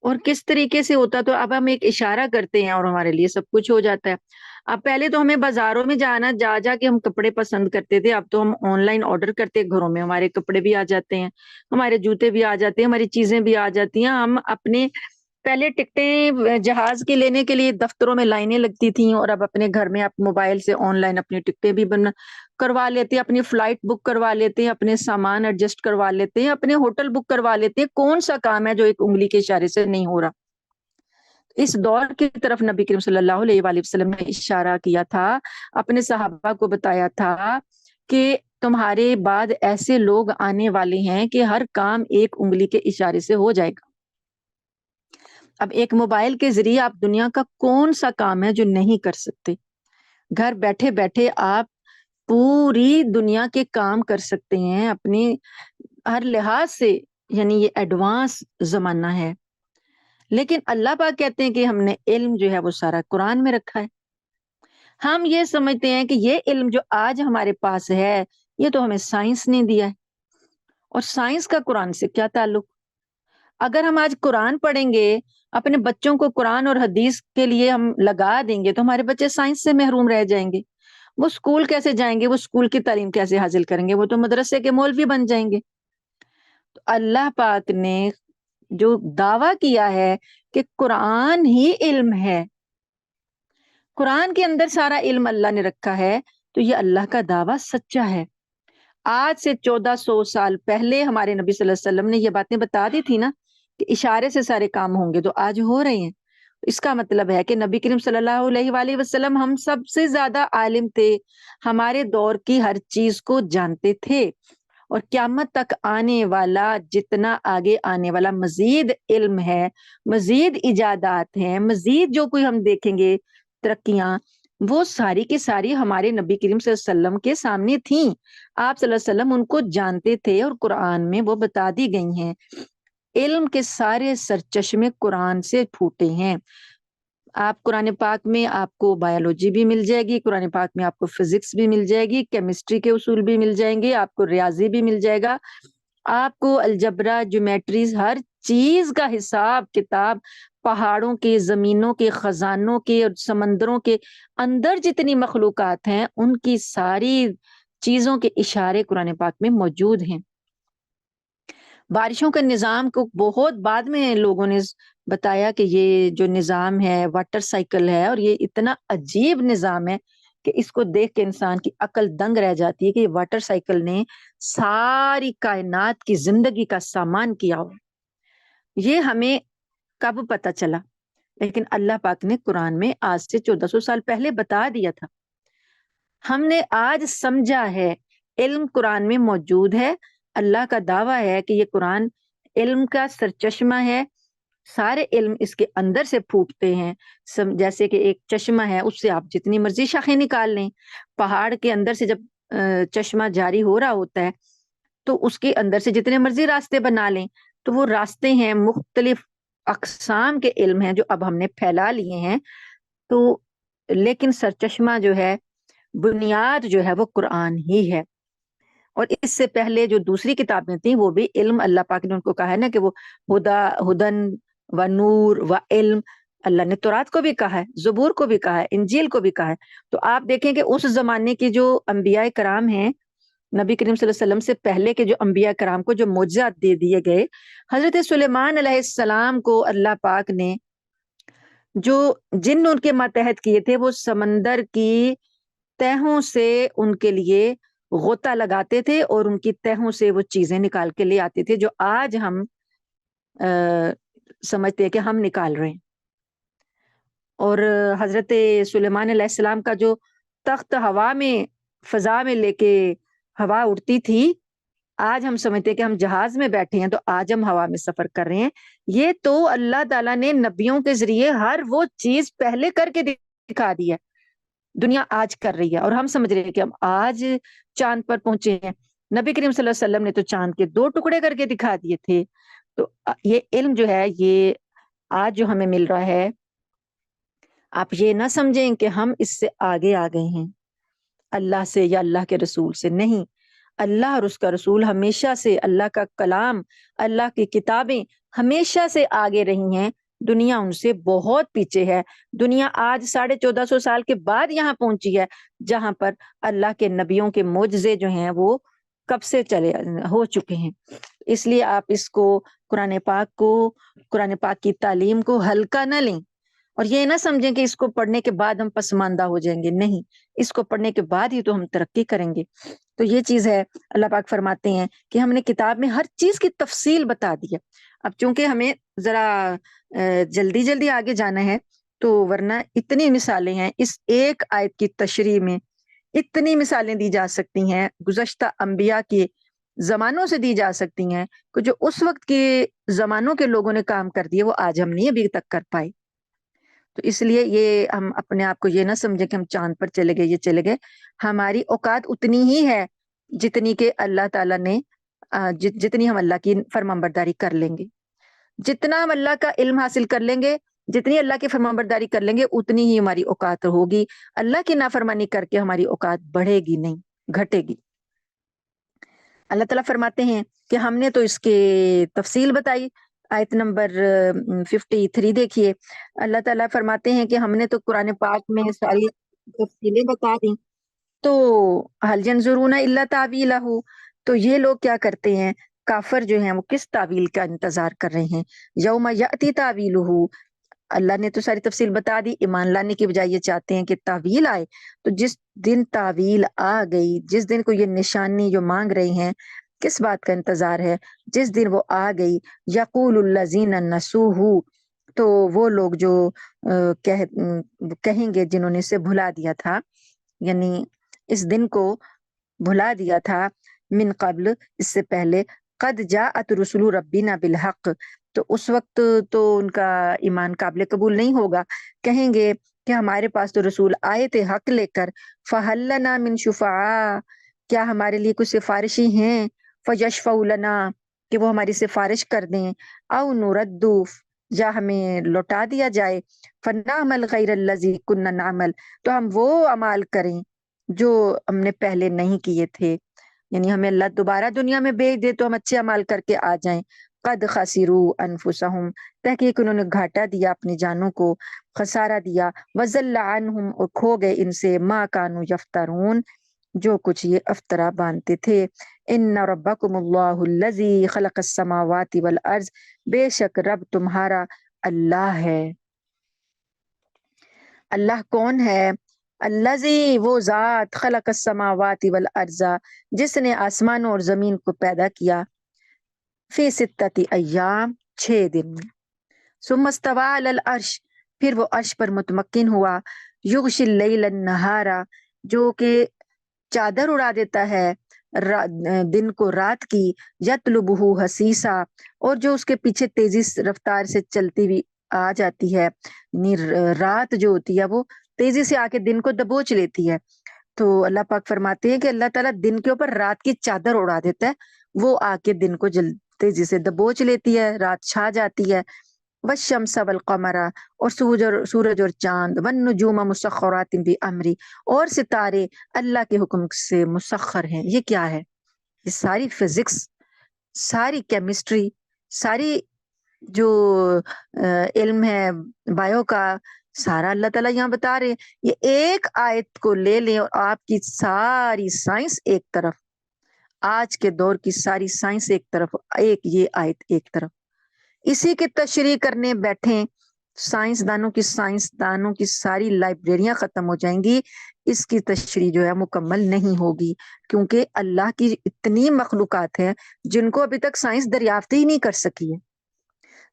A: اور کس طریقے سے ہوتا. تو اب ہم ایک اشارہ کرتے ہیں اور ہمارے لیے سب کچھ ہو جاتا ہے. اب پہلے تو ہمیں بازاروں میں جا جا کے ہم کپڑے پسند کرتے تھے، اب تو ہم آن لائن آرڈر کرتے ہیں، گھروں میں ہمارے کپڑے بھی آ جاتے ہیں، ہمارے جوتے بھی آ جاتے ہیں، ہماری چیزیں بھی آ جاتی ہیں. ہم اپنے پہلے ٹکٹیں جہاز کی لینے کے لیے دفتروں میں لائنیں لگتی تھیں، اور اب اپنے گھر میں آپ موبائل سے آن لائن اپنی ٹکٹیں بھی کروا لیتے ہیں، اپنی فلائٹ بک کروا لیتے ہیں، اپنے سامان ایڈجسٹ کروا لیتے ہیں، اپنے ہوٹل بک کروا لیتے ہیں. کون سا کام ہے جو ایک انگلی کے اشارے سے نہیں ہو رہا؟ اس دور کی طرف نبی کریم صلی اللہ علیہ وآلہ وسلم نے اشارہ کیا تھا، اپنے صحابہ کو بتایا تھا کہ تمہارے بعد ایسے لوگ آنے والے ہیں کہ ہر کام ایک انگلی کے اشارے سے ہو جائے گا. اب ایک موبائل کے ذریعے آپ دنیا کا کون سا کام ہے جو نہیں کر سکتے؟ گھر بیٹھے بیٹھے آپ پوری دنیا کے کام کر سکتے ہیں اپنی ہر لحاظ سے. یعنی یہ ایڈوانس زمانہ ہے. لیکن اللہ پاک کہتے ہیں کہ ہم نے علم جو ہے وہ سارا قرآن میں رکھا ہے. ہم یہ سمجھتے ہیں کہ یہ علم جو آج ہمارے پاس ہے یہ تو ہمیں سائنس نے دیا ہے، اور سائنس کا قرآن سے کیا تعلق؟ اگر ہم آج قرآن پڑھیں گے، اپنے بچوں کو قرآن اور حدیث کے لیے ہم لگا دیں گے، تو ہمارے بچے سائنس سے محروم رہ جائیں گے. وہ اسکول کیسے جائیں گے؟ وہ اسکول کی تعلیم کیسے حاصل کریں گے؟ وہ تو مدرسے کے مولوی بن جائیں گے. تو اللہ پاک نے جو دعویٰ کیا ہے کہ قرآن ہی علم ہے، قرآن کے اندر سارا علم اللہ نے رکھا ہے، تو یہ اللہ کا دعویٰ سچا ہے. آج سے 1400 سال پہلے ہمارے نبی صلی اللہ علیہ وسلم نے یہ باتیں بتا دی تھی نا کہ اشارے سے سارے کام ہوں گے، تو آج ہو رہے ہیں. اس کا مطلب ہے کہ نبی کریم صلی اللہ علیہ وآلہ وسلم ہم سب سے زیادہ عالم تھے، ہمارے دور کی ہر چیز کو جانتے تھے، اور قیامت تک آنے والا جتنا آگے آنے والا مزید علم ہے، مزید ایجادات ہیں، مزید جو کوئی ہم دیکھیں گے ترقیاں، وہ ساری کی ساری ہمارے نبی کریم صلی اللہ علیہ وسلم کے سامنے تھیں. آپ صلی اللہ علیہ وسلم ان کو جانتے تھے، اور قرآن میں وہ بتا دی گئی ہیں. علم کے سارے سرچشمے قرآن سے پھوٹے ہیں. آپ قرآن پاک میں آپ کو بایولوجی بھی مل جائے گی، قرآن پاک میں آپ کو فزکس بھی مل جائے گی، کیمسٹری کے اصول بھی مل جائیں گے، آپ کو ریاضی بھی مل جائے گا، آپ کو الجبرا، جیومیٹریز، ہر چیز کا حساب کتاب، پہاڑوں کے، زمینوں کے، خزانوں کے اور سمندروں کے اندر جتنی مخلوقات ہیں ان کی ساری چیزوں کے اشارے قرآن پاک میں موجود ہیں. بارشوں کے نظام کو بہت بعد میں لوگوں نے بتایا کہ یہ جو نظام ہے واٹر سائیکل ہے، اور یہ اتنا عجیب نظام ہے کہ اس کو دیکھ کے انسان کی عقل دنگ رہ جاتی ہے کہ یہ واٹر سائیکل نے ساری کائنات کی زندگی کا سامان کیا ہو. یہ ہمیں کب پتا چلا؟ لیکن اللہ پاک نے قرآن میں آج سے 1400 سال پہلے بتا دیا تھا. ہم نے آج سمجھا ہے، علم قرآن میں موجود ہے. اللہ کا دعویٰ ہے کہ یہ قرآن علم کا سرچشمہ ہے، سارے علم اس کے اندر سے پھوٹتے ہیں. جیسے کہ ایک چشمہ ہے، اس سے آپ جتنی مرضی شاخیں نکال لیں. پہاڑ کے اندر سے جب چشمہ جاری ہو رہا ہوتا ہے تو اس کے اندر سے جتنے مرضی راستے بنا لیں، تو وہ راستے ہیں، مختلف اقسام کے علم ہیں جو اب ہم نے پھیلا لیے ہیں. تو لیکن سرچشمہ جو ہے، بنیاد جو ہے وہ قرآن ہی ہے. اور اس سے پہلے جو دوسری کتابیں تھیں وہ بھی علم، اللہ پاک نے ان کو کہا ہے نا کہ وہ ہدن و نور و علم. اللہ نے تورات کو بھی کہا ہے، زبور کو بھی کہا ہے، انجیل کو بھی کہا ہے. تو آپ دیکھیں کہ اس زمانے کے جو انبیاء کرام ہیں، نبی کریم صلی اللہ علیہ وسلم سے پہلے کے جو انبیاء کرام کو جو معجزات دے دیے گئے، حضرت سلیمان علیہ السلام کو اللہ پاک نے جو جن ان کے ماتحت کیے تھے، وہ سمندر کی تہوں سے ان کے لیے غوطہ لگاتے تھے، اور ان کی تہوں سے وہ چیزیں نکال کے لے آتے تھے جو آج ہم سمجھتے ہیں کہ ہم نکال رہے ہیں. اور حضرت سلیمان علیہ السلام کا جو تخت ہوا میں، فضا میں لے کے ہوا اڑتی تھی، آج ہم سمجھتے ہیں کہ ہم جہاز میں بیٹھے ہیں تو آج ہم ہوا میں سفر کر رہے ہیں. یہ تو اللہ تعالیٰ نے نبیوں کے ذریعے ہر وہ چیز پہلے کر کے دکھا دی ہے، دنیا آج کر رہی ہے، اور ہم سمجھ رہے ہیں کہ ہم آج چاند پر پہنچے ہیں. نبی کریم صلی اللہ علیہ وسلم نے تو چاند کے 2 ٹکڑے کر کے دکھا دیے تھے. تو یہ علم جو ہے، یہ آج جو ہمیں مل رہا ہے، آپ یہ نہ سمجھیں کہ ہم اس سے آگے آ گئے ہیں اللہ سے یا اللہ کے رسول سے، نہیں، اللہ اور اس کا رسول ہمیشہ سے، اللہ کا کلام، اللہ کی کتابیں ہمیشہ سے آگے رہی ہیں، دنیا ان سے بہت پیچھے ہے۔ دنیا آج 1450 سال کے بعد یہاں پہنچی ہے جہاں پر اللہ کے نبیوں کے معجزے جو ہیں وہ کب سے چلے ہو چکے ہیں۔ اس لیے آپ اس کو قرآن پاک کی تعلیم کو ہلکا نہ لیں، اور یہ نہ سمجھیں کہ اس کو پڑھنے کے بعد ہم پسماندہ ہو جائیں گے، نہیں، اس کو پڑھنے کے بعد ہی تو ہم ترقی کریں گے۔ تو یہ چیز ہے، اللہ پاک فرماتے ہیں کہ ہم نے کتاب میں ہر چیز کی تفصیل بتا دی ہے۔ اب چونکہ ہمیں ذرا جلدی جلدی آگے جانا ہے، تو ورنہ اتنی مثالیں ہیں اس ایک آیت کی تشریح میں، اتنی مثالیں دی جا سکتی ہیں گزشتہ انبیاء کے زمانوں سے دی جا سکتی ہیں کہ جو اس وقت کے زمانوں کے لوگوں نے کام کر دیے وہ آج ہم نہیں ابھی تک کر پائے۔ تو اس لیے یہ ہم اپنے آپ کو یہ نہ سمجھے کہ ہم چاند پر چلے گئے، یہ چلے گئے، ہماری اوقات اتنی ہی ہے جتنی کہ اللہ تعالیٰ نے جتنی ہم اللہ کی فرمانبرداری کر لیں گے، جتنا ہم اللہ کا علم حاصل کر لیں گے، جتنی اللہ کی فرمانبرداری کر لیں گے، اتنی ہی ہماری اوقات ہوگی۔ اللہ کی نافرمانی کر کے ہماری اوقات بڑھے گی نہیں، گھٹے گی۔ اللہ تعالیٰ فرماتے ہیں کہ ہم نے تو اس کے تفصیل بتائی، آیت نمبر 53 دیکھیے، اللہ تعالیٰ فرماتے ہیں کہ ہم نے تو قرآن پاک میں ساری تفصیلیں بتا دی، تو حل ینظرون الا تعویلہ، تو یہ لوگ کیا کرتے ہیں، کافر جو ہیں وہ کس تعویل کا انتظار کر رہے ہیں، یوم یأتی تعویلہ، اللہ نے تو ساری تفصیل بتا دی، ایمان لانے کی بجائے یہ چاہتے ہیں کہ تعویل آئے۔ تو جس دن تعویل آ گئی، جس دن کو یہ نشانی جو مانگ رہے ہیں، کس بات کا انتظار ہے، جس دن وہ آ گئی، یقول الذین نسوہ، تو وہ لوگ جو کہیں گے جنہوں نے اسے بھلا دیا تھا، یعنی اس دن کو بھلا دیا تھا، من قبل، اس سے پہلے، قد جاءت رسول ربنا بالحق، تو اس وقت تو ان کا ایمان قابل قبول نہیں ہوگا، کہیں گے کہ ہمارے پاس تو رسول آئے تھے حق لے کر، فہل لنا من شفعاء، کیا ہمارے لیے کچھ سفارشی ہیں، فیشفعوا لنا، کہ وہ ہماری سفارش کر دیں، او نردو، یا ہمیں لوٹا دیا جائے، فنعمل غیر الذی کنا نعمل، تو ہم وہ عمال کریں جو ہم نے پہلے نہیں کیے تھے، یعنی ہمیں اللہ دوبارہ دنیا میں بھیج دے تو ہم اچھے عمال کر کے آ جائیں۔ قد خسروا انفسهم، تحقیق انہوں نے گھاٹا دیا اپنی جانوں کو، خسارہ دیا، وضل عنہم، اور کھو گئے ان سے، ما کانوا یفترون، جو کچھ یہ افطرا باندھتے تھے۔ ان ربکم اللہ الذی خلق السماوات والارض، بے شک رب تمہارا اللہ ہے۔ اللہ کون ہے؟ الذی، وہ ذات، خلق السماوات والارض، جس نے آسمانوں اور زمین کو پیدا کیا، فی ستۃ ایام، 6 دن میں، ثم استوی علی العرش، پھر وہ عرش پر متمکن ہوا، یغشی اللیل النہار، جو کہ چادر اڑا دیتا ہے دن کو رات کی، یطلبہ حسیسا، اور جو اس کے پیچھے تیزی رفتار سے چلتی ہوئی آ جاتی ہے، یعنی رات جو ہوتی ہے وہ تیزی سے آ کے دن کو دبوچ لیتی ہے۔ تو اللہ پاک فرماتے ہیں کہ اللہ تعالیٰ دن کے اوپر رات کی چادر اڑا دیتا ہے، وہ آ کے دن کو تیزی سے دبوچ لیتی ہے، رات چھا جاتی ہے۔ والشمس والقمر، اور سورج اور چاند، والنجوم مسخرات بامری، اور ستارے اللہ کے حکم سے مسخر ہیں۔ یہ کیا ہے؟ یہ ساری فزکس، ساری کیمسٹری، ساری جو علم ہے بایو کا، سارا اللہ تعالیٰ یہاں بتا رہے ہیں۔ یہ ایک آیت کو لے لیں اور آپ کی ساری سائنس ایک طرف، آج کے دور کی ساری سائنس ایک طرف، ایک یہ آیت ایک طرف، اسی کی تشریح کرنے بیٹھیں، سائنسدانوں کی ساری لائبریریاں ختم ہو جائیں گی، اس کی تشریح جو ہے مکمل نہیں ہوگی، کیونکہ اللہ کی اتنی مخلوقات ہیں جن کو ابھی تک سائنس دریافت ہی نہیں کر سکی ہے،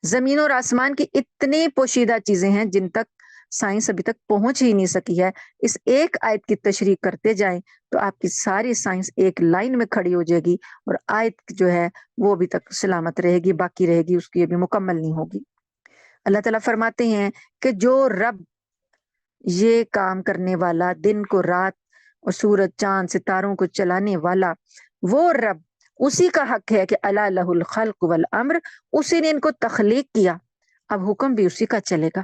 A: زمین اور آسمان کی اتنی پوشیدہ چیزیں ہیں جن تک سائنس ابھی تک پہنچ ہی نہیں سکی ہے۔ اس ایک آیت کی تشریح کرتے جائیں تو آپ کی ساری سائنس ایک لائن میں کھڑی ہو جائے گی، اور آیت جو ہے وہ ابھی تک سلامت رہے گی، باقی رہے گی، اس کی ابھی مکمل نہیں ہوگی۔ اللہ تعالیٰ فرماتے ہیں کہ جو رب یہ کام کرنے والا، دن کو رات اور سورج چاند ستاروں کو چلانے والا، وہ رب، اسی کا حق ہے کہ الا لہ الخلق والامر، اسی نے ان کو تخلیق کیا، اب حکم بھی اسی کا چلے گا۔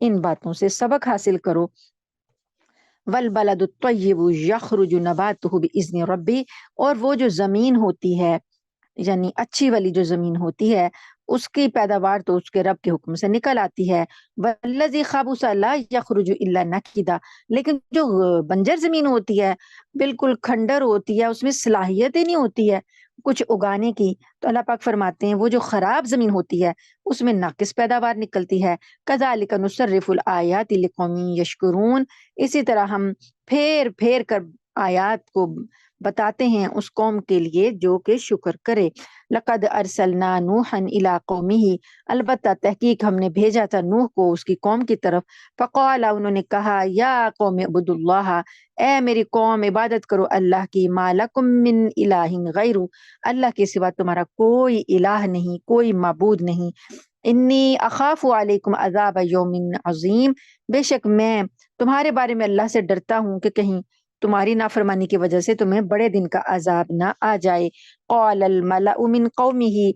A: ان باتوں سے سبق حاصل کرو۔ والبلد الطیب یخرج نباتہ بإذن ربی، اور وہ جو زمین ہوتی ہے یعنی اچھی والی جو زمین ہوتی ہے اس کی پیداوار تو اس کے رب کے حکم سے نکل آتی ہے۔ والذی خبث لا یخرج الا نکدا، لیکن جو بنجر زمین ہوتی ہے بالکل کھنڈر ہوتی ہے، اس میں صلاحیت ہی نہیں ہوتی ہے کچھ اگانے کی، تو اللہ پاک فرماتے ہیں وہ جو خراب زمین ہوتی ہے اس میں ناقص پیداوار نکلتی ہے۔ کذالک نصرف الآیات لقوم یشکرون، اسی طرح ہم پھیر پھیر کر آیات کو بتاتے ہیں اس قوم کے لیے جو کہ شکر کرے۔ لقد ارسلنا نوحا الی قومہ، البتہ تحقیق ہم نے بھیجا تھا نوح کو اس کی قوم کی طرف۔ فقال، انہوں نے کہا، یا قوم اعبدوا اللہ، اے میری قوم عبادت کرو اللہ کی، ما لکم من الہ غیر، اللہ کے سوا تمہارا کوئی الہ نہیں، کوئی معبود نہیں۔ انی اخاف علیکم عذاب یوم عظیم، بے شک میں تمہارے بارے میں اللہ سے ڈرتا ہوں کہ کہیں تمہاری نافرمانی کی وجہ سے تمہیں بڑے دن کا عذاب نہ آ جائے۔ قال الملأ من قومه،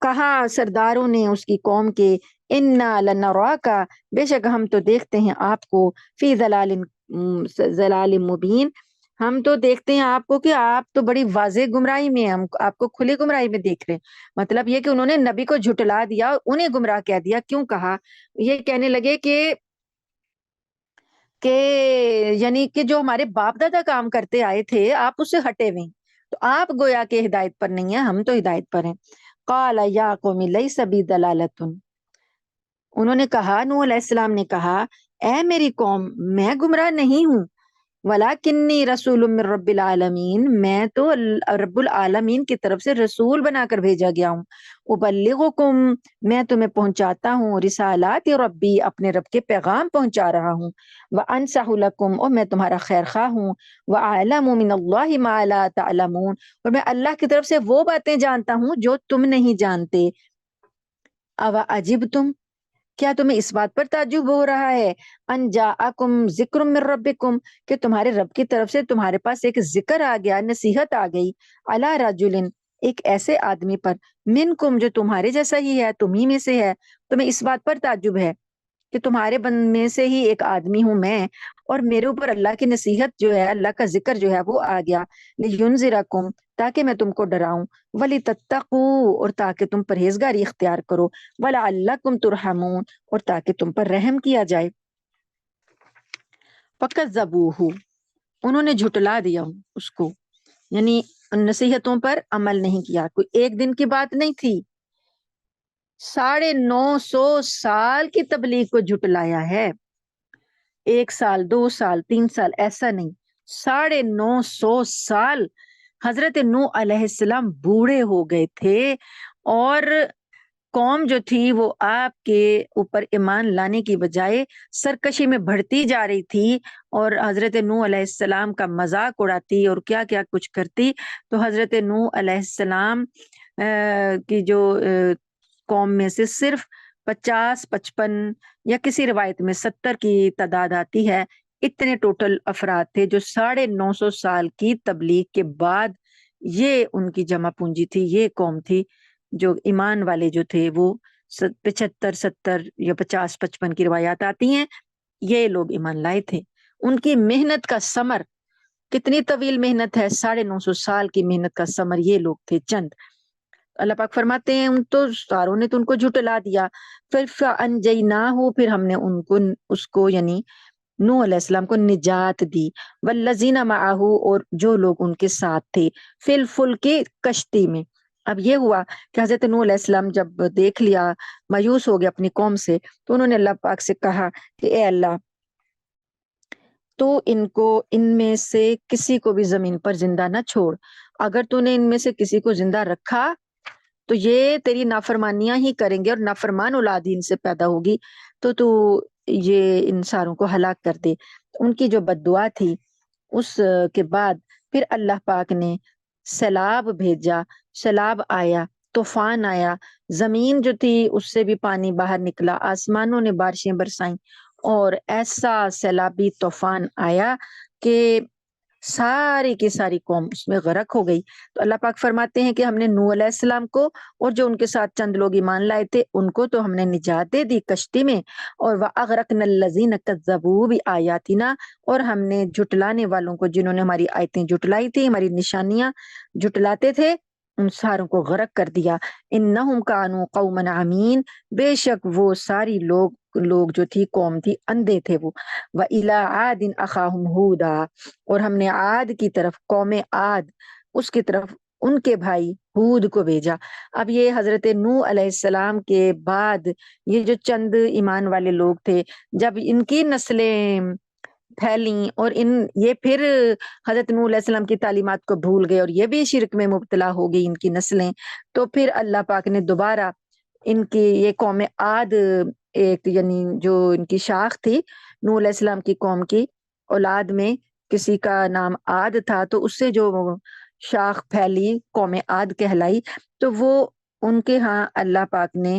A: کہا سرداروں نے اس کی قوم کے، انا لنراک، بے شک ہم تو دیکھتے ہیں آپ کو، فی ضلال مبین، ہم تو دیکھتے ہیں آپ کو کہ آپ تو بڑی واضح گمراہی میں ہیں، ہم آپ کو کھلی گمراہی میں دیکھ رہے ہیں۔ مطلب یہ کہ انہوں نے نبی کو جھٹلا دیا اور انہیں گمراہ کہہ دیا۔ کیوں کہا؟ یہ کہنے لگے کہ یعنی کہ جو ہمارے باپ دادا کام کرتے آئے تھے آپ اس سے ہٹے ہوئے، تو آپ گویا کہ ہدایت پر نہیں ہیں، ہم تو ہدایت پر ہیں۔ قال یا قوم لیس بی ضلالۃ، انہوں نے کہا، نوح علیہ السلام نے کہا، اے میری قوم میں گمراہ نہیں ہوں، ولیکنی رسول من رب العالمین، میں تو رب العالمین کی طرف سے رسول بنا کر بھیجا گیا ہوں۔ ابلغکم، میں تمہیں پہنچاتا ہوں، رسالات ربی، اپنے رب کے پیغام پہنچا رہا ہوں، وانصح لکم، اور میں تمہارا خیر خواہ ہوں، واعلم من اللہ ما لا تعلمون، اور میں اللہ کی طرف سے وہ باتیں جانتا ہوں جو تم نہیں جانتے۔ اوا عجبتم، کیا تمہیں اس بات پر تعجب ہو رہا ہے، ان جاءکم ذکر من ربکم، کہ تمہارے رب کی طرف سے تمہارے پاس ایک ذکر آ گیا، نصیحت آ گئی، علی رجل، ایک ایسے آدمی پر، منکم، جو تمہارے جیسا ہی ہے، تم ہی میں سے ہے، تمہیں اس بات پر تعجب ہے کہ تمہارے بند میں سے ہی ایک آدمی ہوں میں، اور میرے اوپر اللہ کی نصیحت جو ہے، اللہ کا ذکر جو ہے وہ آ گیا، لینذرکم، تاکہ میں تم کو ڈراؤں، ولتتقوا، اور تاکہ تم پرہیزگاری اختیار کرو، ولعلکم ترحمون، اور تاکہ تم پر رحم کیا جائے۔ فکذبوہ، انہوں نے جھٹلا دیا اس کو، یعنی نصیحتوں پر عمل نہیں کیا، کوئی ایک دن کی بات نہیں تھی، 950 سال کی تبلیغ کو جھٹلایا ہے، 1 سال 2 سال 3 سال ایسا نہیں، 950 سال۔ حضرت نوح علیہ السلام بوڑھے ہو گئے تھے اور قوم جو تھی وہ آپ کے اوپر ایمان لانے کی بجائے سرکشی میں بڑھتی جا رہی تھی، اور حضرت نوح علیہ السلام کا مذاق اڑاتی اور کیا کیا کچھ کرتی۔ تو حضرت نوح علیہ السلام کی جو قوم میں سے صرف 50-55 یا کسی روایت میں 70 کی تعداد آتی ہے، اتنے ٹوٹل افراد تھے جو 950 سال کی تبلیغ کے بعد یہ ان کی جمع پونجی تھی، یہ قوم تھی جو ایمان والے جو تھے وہ 75-70 یا 50-55 کی روایات آتی ہیں، یہ لوگ ایمان لائے تھے۔ ان کی محنت کا ثمر، کتنی طویل محنت ہے، 950 سال کی محنت کا ثمر یہ لوگ تھے چند۔ اللہ پاک فرماتے ہیں ان تو ساروں نے تو ان کو جھٹلا دیا، پھر فانجیناہ، پھر ہم نے ان کو اس کو یعنی نوح علیہ السلام کو نجات دی، والذین معہ، اور جو لوگ ان کے ساتھ تھے، فی الفلک، کشتی میں۔ اب یہ ہوا کہ حضرت نوح علیہ السلام جب دیکھ لیا، مایوس ہو گیا اپنی قوم سے، تو انہوں نے اللہ پاک سے کہا کہ اے اللہ، تو ان میں سے کسی کو بھی زمین پر زندہ نہ چھوڑ، اگر تو نے ان میں سے کسی کو زندہ رکھا تو یہ تیری نافرمانیاں ہی کریں گے، اور نافرمان اولاد ان سے پیدا ہوگی، تو یہ ان ساروں کو ہلاک کر دے۔ ان کی جو بد دعا تھی، اس کے بعد پھر اللہ پاک نے سیلاب بھیجا، سیلاب آیا، طوفان آیا، زمین جو تھی اس سے بھی پانی باہر نکلا، آسمانوں نے بارشیں برسائیں، اور ایسا سیلابی طوفان آیا کہ ساری کی ساری قوم اس میں غرق ہو گئی۔ تو اللہ پاک فرماتے ہیں کہ ہم نے نوح علیہ السلام کو اور جو ان کے ساتھ چند لوگ ایمان لائے تھے ان کو تو ہم نے نجات دے دی کشتی میں، اور وَأَغْرَقْنَا الَّذِينَ كَذَّبُوا بِآيَاتِنَا، اور ہم نے جھٹلانے والوں کو، جنہوں نے ہماری آیتیں جھٹلائی تھی، ہماری نشانیاں جھٹلاتے تھے، ان ساروں کو غرق کر دیا۔ انہم کانوا قوما عمین، بے شک وہ ساری لوگ جو تھی قوم تھی، اندھے تھے وہ۔ وَإِلَىٰ عَادٍ أَخَاهُمْ هُودًا، اور ہم نے عاد کی طرف، قوم عاد، اس کی طرف ان کے بھائی ہود کو بھیجا۔ اب یہ حضرت نوح علیہ السلام کے بعد یہ جو چند ایمان والے لوگ تھے، جب ان کی نسلیں پھیلیں اور یہ پھر حضرت نوح علیہ السلام کی تعلیمات کو بھول گئے اور یہ بھی شرک میں مبتلا ہو گئی ان کی نسلیں، تو پھر اللہ پاک نے دوبارہ ان کی یہ قوم عاد، ایک یعنی جو ان کی شاخ تھی نوح علیہ السلام کی قوم کی اولاد میں کسی کا نام عاد تھا، تو اس سے جو شاخ پھیلی قوم عاد کہلائی، تو وہ ان کے ہاں اللہ پاک نے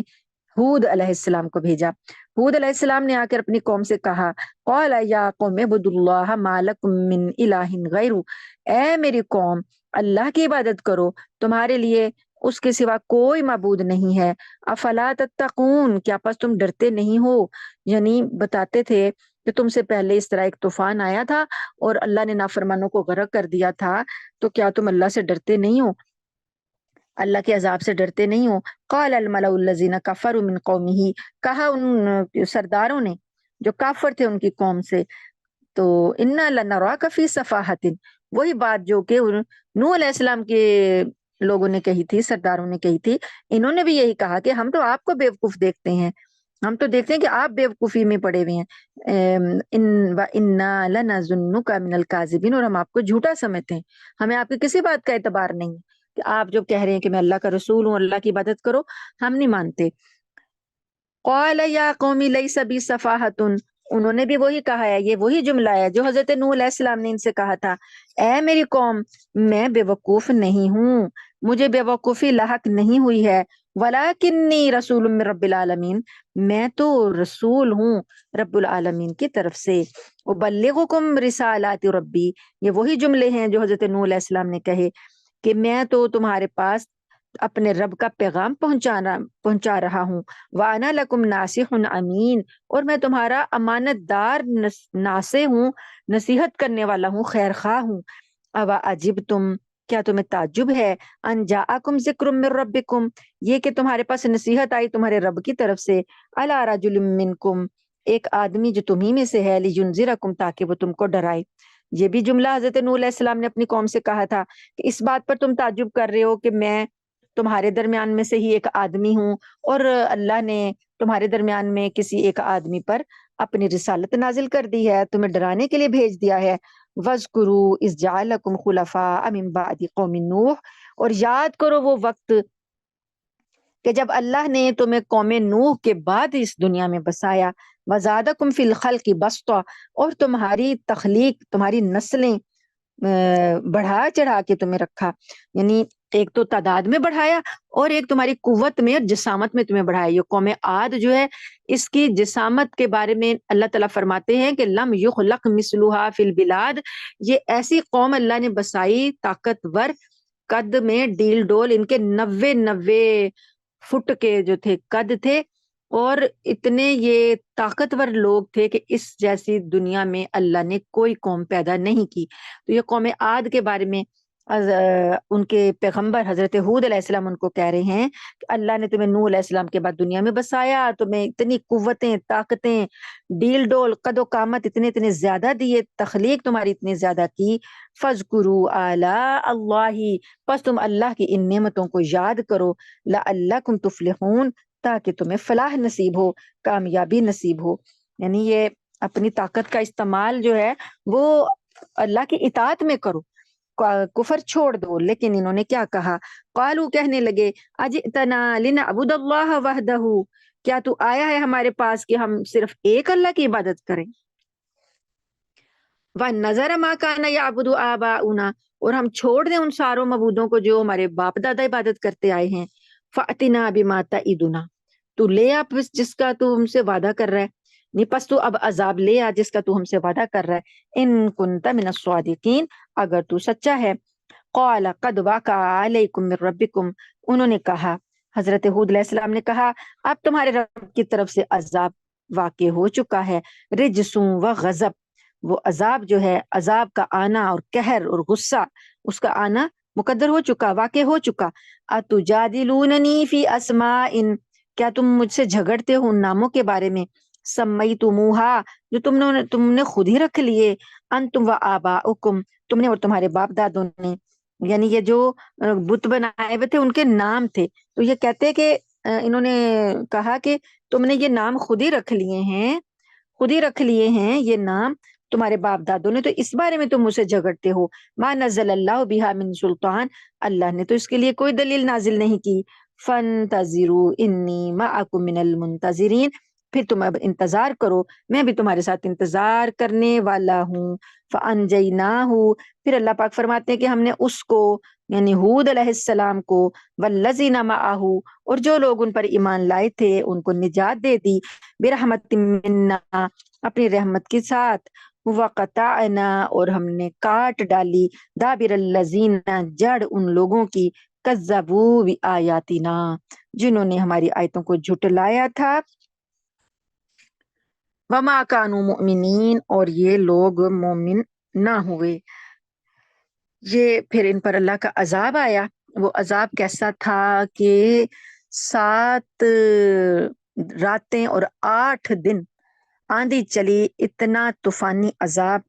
A: ہود علیہ السلام کو بھیجا۔ ہود علیہ السلام نے آ کر اپنی قوم سے کہا، قال یا قوم اعبدوا اللہ ما لکم من الہ غیرہ، اے میری قوم اللہ کی عبادت کرو، تمہارے لیے اس کے سوا کوئی معبود نہیں ہے۔ افلا تتقون، کیا پس تم ڈرتے نہیں ہو؟ یعنی بتاتے تھے کہ تم سے پہلے اس طرح ایک طوفان آیا تھا اور اللہ نے نافرمانوں کو غرق کر دیا تھا، تو کیا تم اللہ سے ڈرتے نہیں ہو، اللہ کے عذاب سے ڈرتے نہیں ہو؟ قال الملأ الذین کفروا من قومہ، کہا ان سرداروں نے جو کافر تھے ان کی قوم سے، تو انا لنراک فی صفاحت، وہی بات جو کہ نوح علیہ السلام کے لوگوں نے کہی تھی، سرداروں نے کہی تھی، انہوں نے بھی یہی کہا کہ ہم تو آپ کو بیوقوف دیکھتے ہیں، ہم تو دیکھتے ہیں کہ آپ بیوقوفی میں پڑے ہوئے ہیں۔ وَإِنَّا لَنَظُنُّكَ مِنَ الْكَاذِبِينَ، اور ہم آپ کو جھوٹا سمجھتے ہیں، ہمیں آپ کی کسی بات کا اعتبار نہیں کہ آپ جو کہہ رہے ہیں کہ میں اللہ کا رسول ہوں، اللہ کی عبادت کرو، ہم نہیں مانتے۔ قال یا قومی لیس بی صفاحت، انہوں نے بھی وہی کہا ہے، یہ وہی جملہ ہے جو حضرت نوح علیہ السلام نے ان سے کہا تھا، اے میری قوم میں بے وقوف نہیں ہوں، مجھے بے وقوفی لاحق نہیں ہوئی ہے، ولکنی رسول من رب العالمین، میں تو رسول ہوں رب العالمین کی طرف سے، ابلغکم رسالات ربی، یہ وہی جملے ہیں جو حضرت نوح علیہ السلام نے کہے کہ میں تو تمہارے پاس اپنے رب کا پیغام پہنچا رہا ہوں، وَأَنَا لَكُمْ نَاصِحٌ امین، اور میں تمہارا امانت دار ناصح ہوں، نصیحت کرنے والا ہوں، خیر خواہ ہوں۔ اَوَ أَجِبْتُمْ، کیا تمہیں تعجب ہے، ان جاءکم ذکر من ربکم، یہ کہ تمہارے پاس نصیحت آئی تمہارے رب کی طرف سے، علی رجل منکم، ایک آدمی جو تمہیں میں سے ہے، لینذرکم، تاکہ وہ تم کو ڈرائے۔ یہ بھی جملہ حضرت نوح علیہ السلام نے اپنی قوم سے کہا تھا کہ اس بات پر تم تعجب کر رہے ہو کہ میں تمہارے درمیان میں سے ہی ایک آدمی ہوں، اور اللہ نے تمہارے درمیان میں کسی ایک آدمی پر اپنی رسالت نازل کر دی ہے، تمہیں ڈرانے کے لیے بھیج دیا ہے۔ وَاذْكُرُوا إِذْ جَعَلَكُمْ خُلَفَاءَ مِن بَعْدِ قَوْمِ نوح، اور یاد کرو وہ وقت کہ جب اللہ نے تمہیں قوم نوح کے بعد اس دنیا میں بسایا، وَزَادَكُمْ فِي الْخَلْقِ بَسْطًا، اور تمہاری تخلیق، تمہاری نسلیں بڑھا چڑھا کے تمہیں رکھا، یعنی ایک تو تعداد میں بڑھایا اور ایک تمہاری قوت میں اور جسامت میں تمہیں بڑھایا۔ یہ قوم عاد جو ہے، اس کی جسامت کے بارے میں اللہ تعالیٰ فرماتے ہیں کہ لم یخلق مثلها فی البلاد، یہ ایسی قوم اللہ نے بسائی، طاقتور، قد میں ڈیل ڈول، ان کے 90 فٹ کے جو تھے قد تھے، اور اتنے یہ طاقتور لوگ تھے کہ اس جیسی دنیا میں اللہ نے کوئی قوم پیدا نہیں کی۔ تو یہ قوم عاد کے بارے میں ان کے پیغمبر حضرت ہود علیہ السلام ان کو کہہ رہے ہیں کہ اللہ نے تمہیں نوح علیہ السلام کے بعد دنیا میں بسایا، تمہیں اتنی قوتیں، طاقتیں، ڈیل ڈول، قد و قامت اتنے زیادہ دیے، تخلیق تمہاری اتنی زیادہ کی۔ فَاذْكُرُوا آلَاءَ اللَّهِ، پس تم اللہ کی ان نعمتوں کو یاد کرو، لَعَلَّكُمْ تُفْلِحُونَ، تاکہ تمہیں فلاح نصیب ہو، کامیابی نصیب ہو۔ یعنی یہ اپنی طاقت کا استعمال جو ہے وہ اللہ کی اطاعت میں کرو، کفر چھوڑ دو۔ لیکن انہوں نے کیا کہا، قالو، کہنے لگے، اجئتنا لنعبد اللہ وحدہ، کیا تو آیا ہے ہمارے پاس کہ ہم صرف ایک اللہ کی عبادت کریں، وَنَذَرَ مَا كَانَ يَعْبُدُ آبَاؤُنَا، اور ہم چھوڑ دیں ان ساروں معبودوں کو جو ہمارے باپ دادا عبادت کرتے آئے ہیں، فَأْتِنَا بِمَا تَعِدُنَا، تو لے آپ جس کا تو ہم سے وعدہ کر رہا ہے، پس تو اب عذاب لے آ جس کا تو ہم سے وعدہ کر رہا ہے، ان کنت من الصادقین، اگر تو سچا ہے۔ قال قد وقع علیکم من ربکم، انہوں نے کہا، حضرت ہود علیہ السلام نے کہا اب تمہارے رب کی طرف سے عذاب واقع ہو چکا ہے، رجسوں و غضب، وہ عذاب جو ہے، عذاب کا آنا اور قہر اور غصہ، اس کا آنا مقدر ہو چکا، واقع ہو چکا۔ اتجادلوننی فی اسماء، کیا تم مجھ سے جھگڑتے ہو ان ناموں کے بارے میں، سمیتموہا، جو تم نے خود ہی رکھ لیے، انتم و آباؤکم، تم نے اور تمہارے باپ دادوں نے، یعنی یہ جو بت بنائے ہوئے تھے ان کے نام تھے، تو یہ کہتے کہ انہوں نے کہا کہ تم نے یہ نام خود ہی رکھ لیے ہیں، خود ہی رکھ لیے ہیں یہ نام تمہارے باپ دادوں نے، تو اس بارے میں تم مجھ سے جھگڑتے ہو۔ ما نزل اللہ بہا من سلطان، اللہ نے تو اس کے لیے کوئی دلیل نازل نہیں کی۔ فانتظروا انی معکم من المنتظرین، پھر تم اب انتظار کرو، میں بھی تمہارے ساتھ انتظار کرنے والا ہوں۔ فانجیناہ، پھر اللہ پاک فرماتے ہیں کہ ہم نے اس کو، یعنی ہود علیہ السلام کو، والذین معہ، اور جو لوگ ان پر ایمان لائے تھے ان کو نجات دے دی، برحمت منا، اپنی رحمت کے ساتھ، وقطعنا، اور ہم نے کاٹ ڈالی، دابر الذین، جڑ ان لوگوں کی، کذبوا بآیاتنا، جنہوں نے ہماری آیتوں کو جھٹلایا تھا، وما کانوا مؤمنین، اور یہ لوگ مومن نہ ہوئے۔ یہ پھر ان پر اللہ کا عذاب آیا۔ وہ عذاب کیسا تھا کہ 7 راتیں اور 8 دن آندھی چلی، اتنا طوفانی عذاب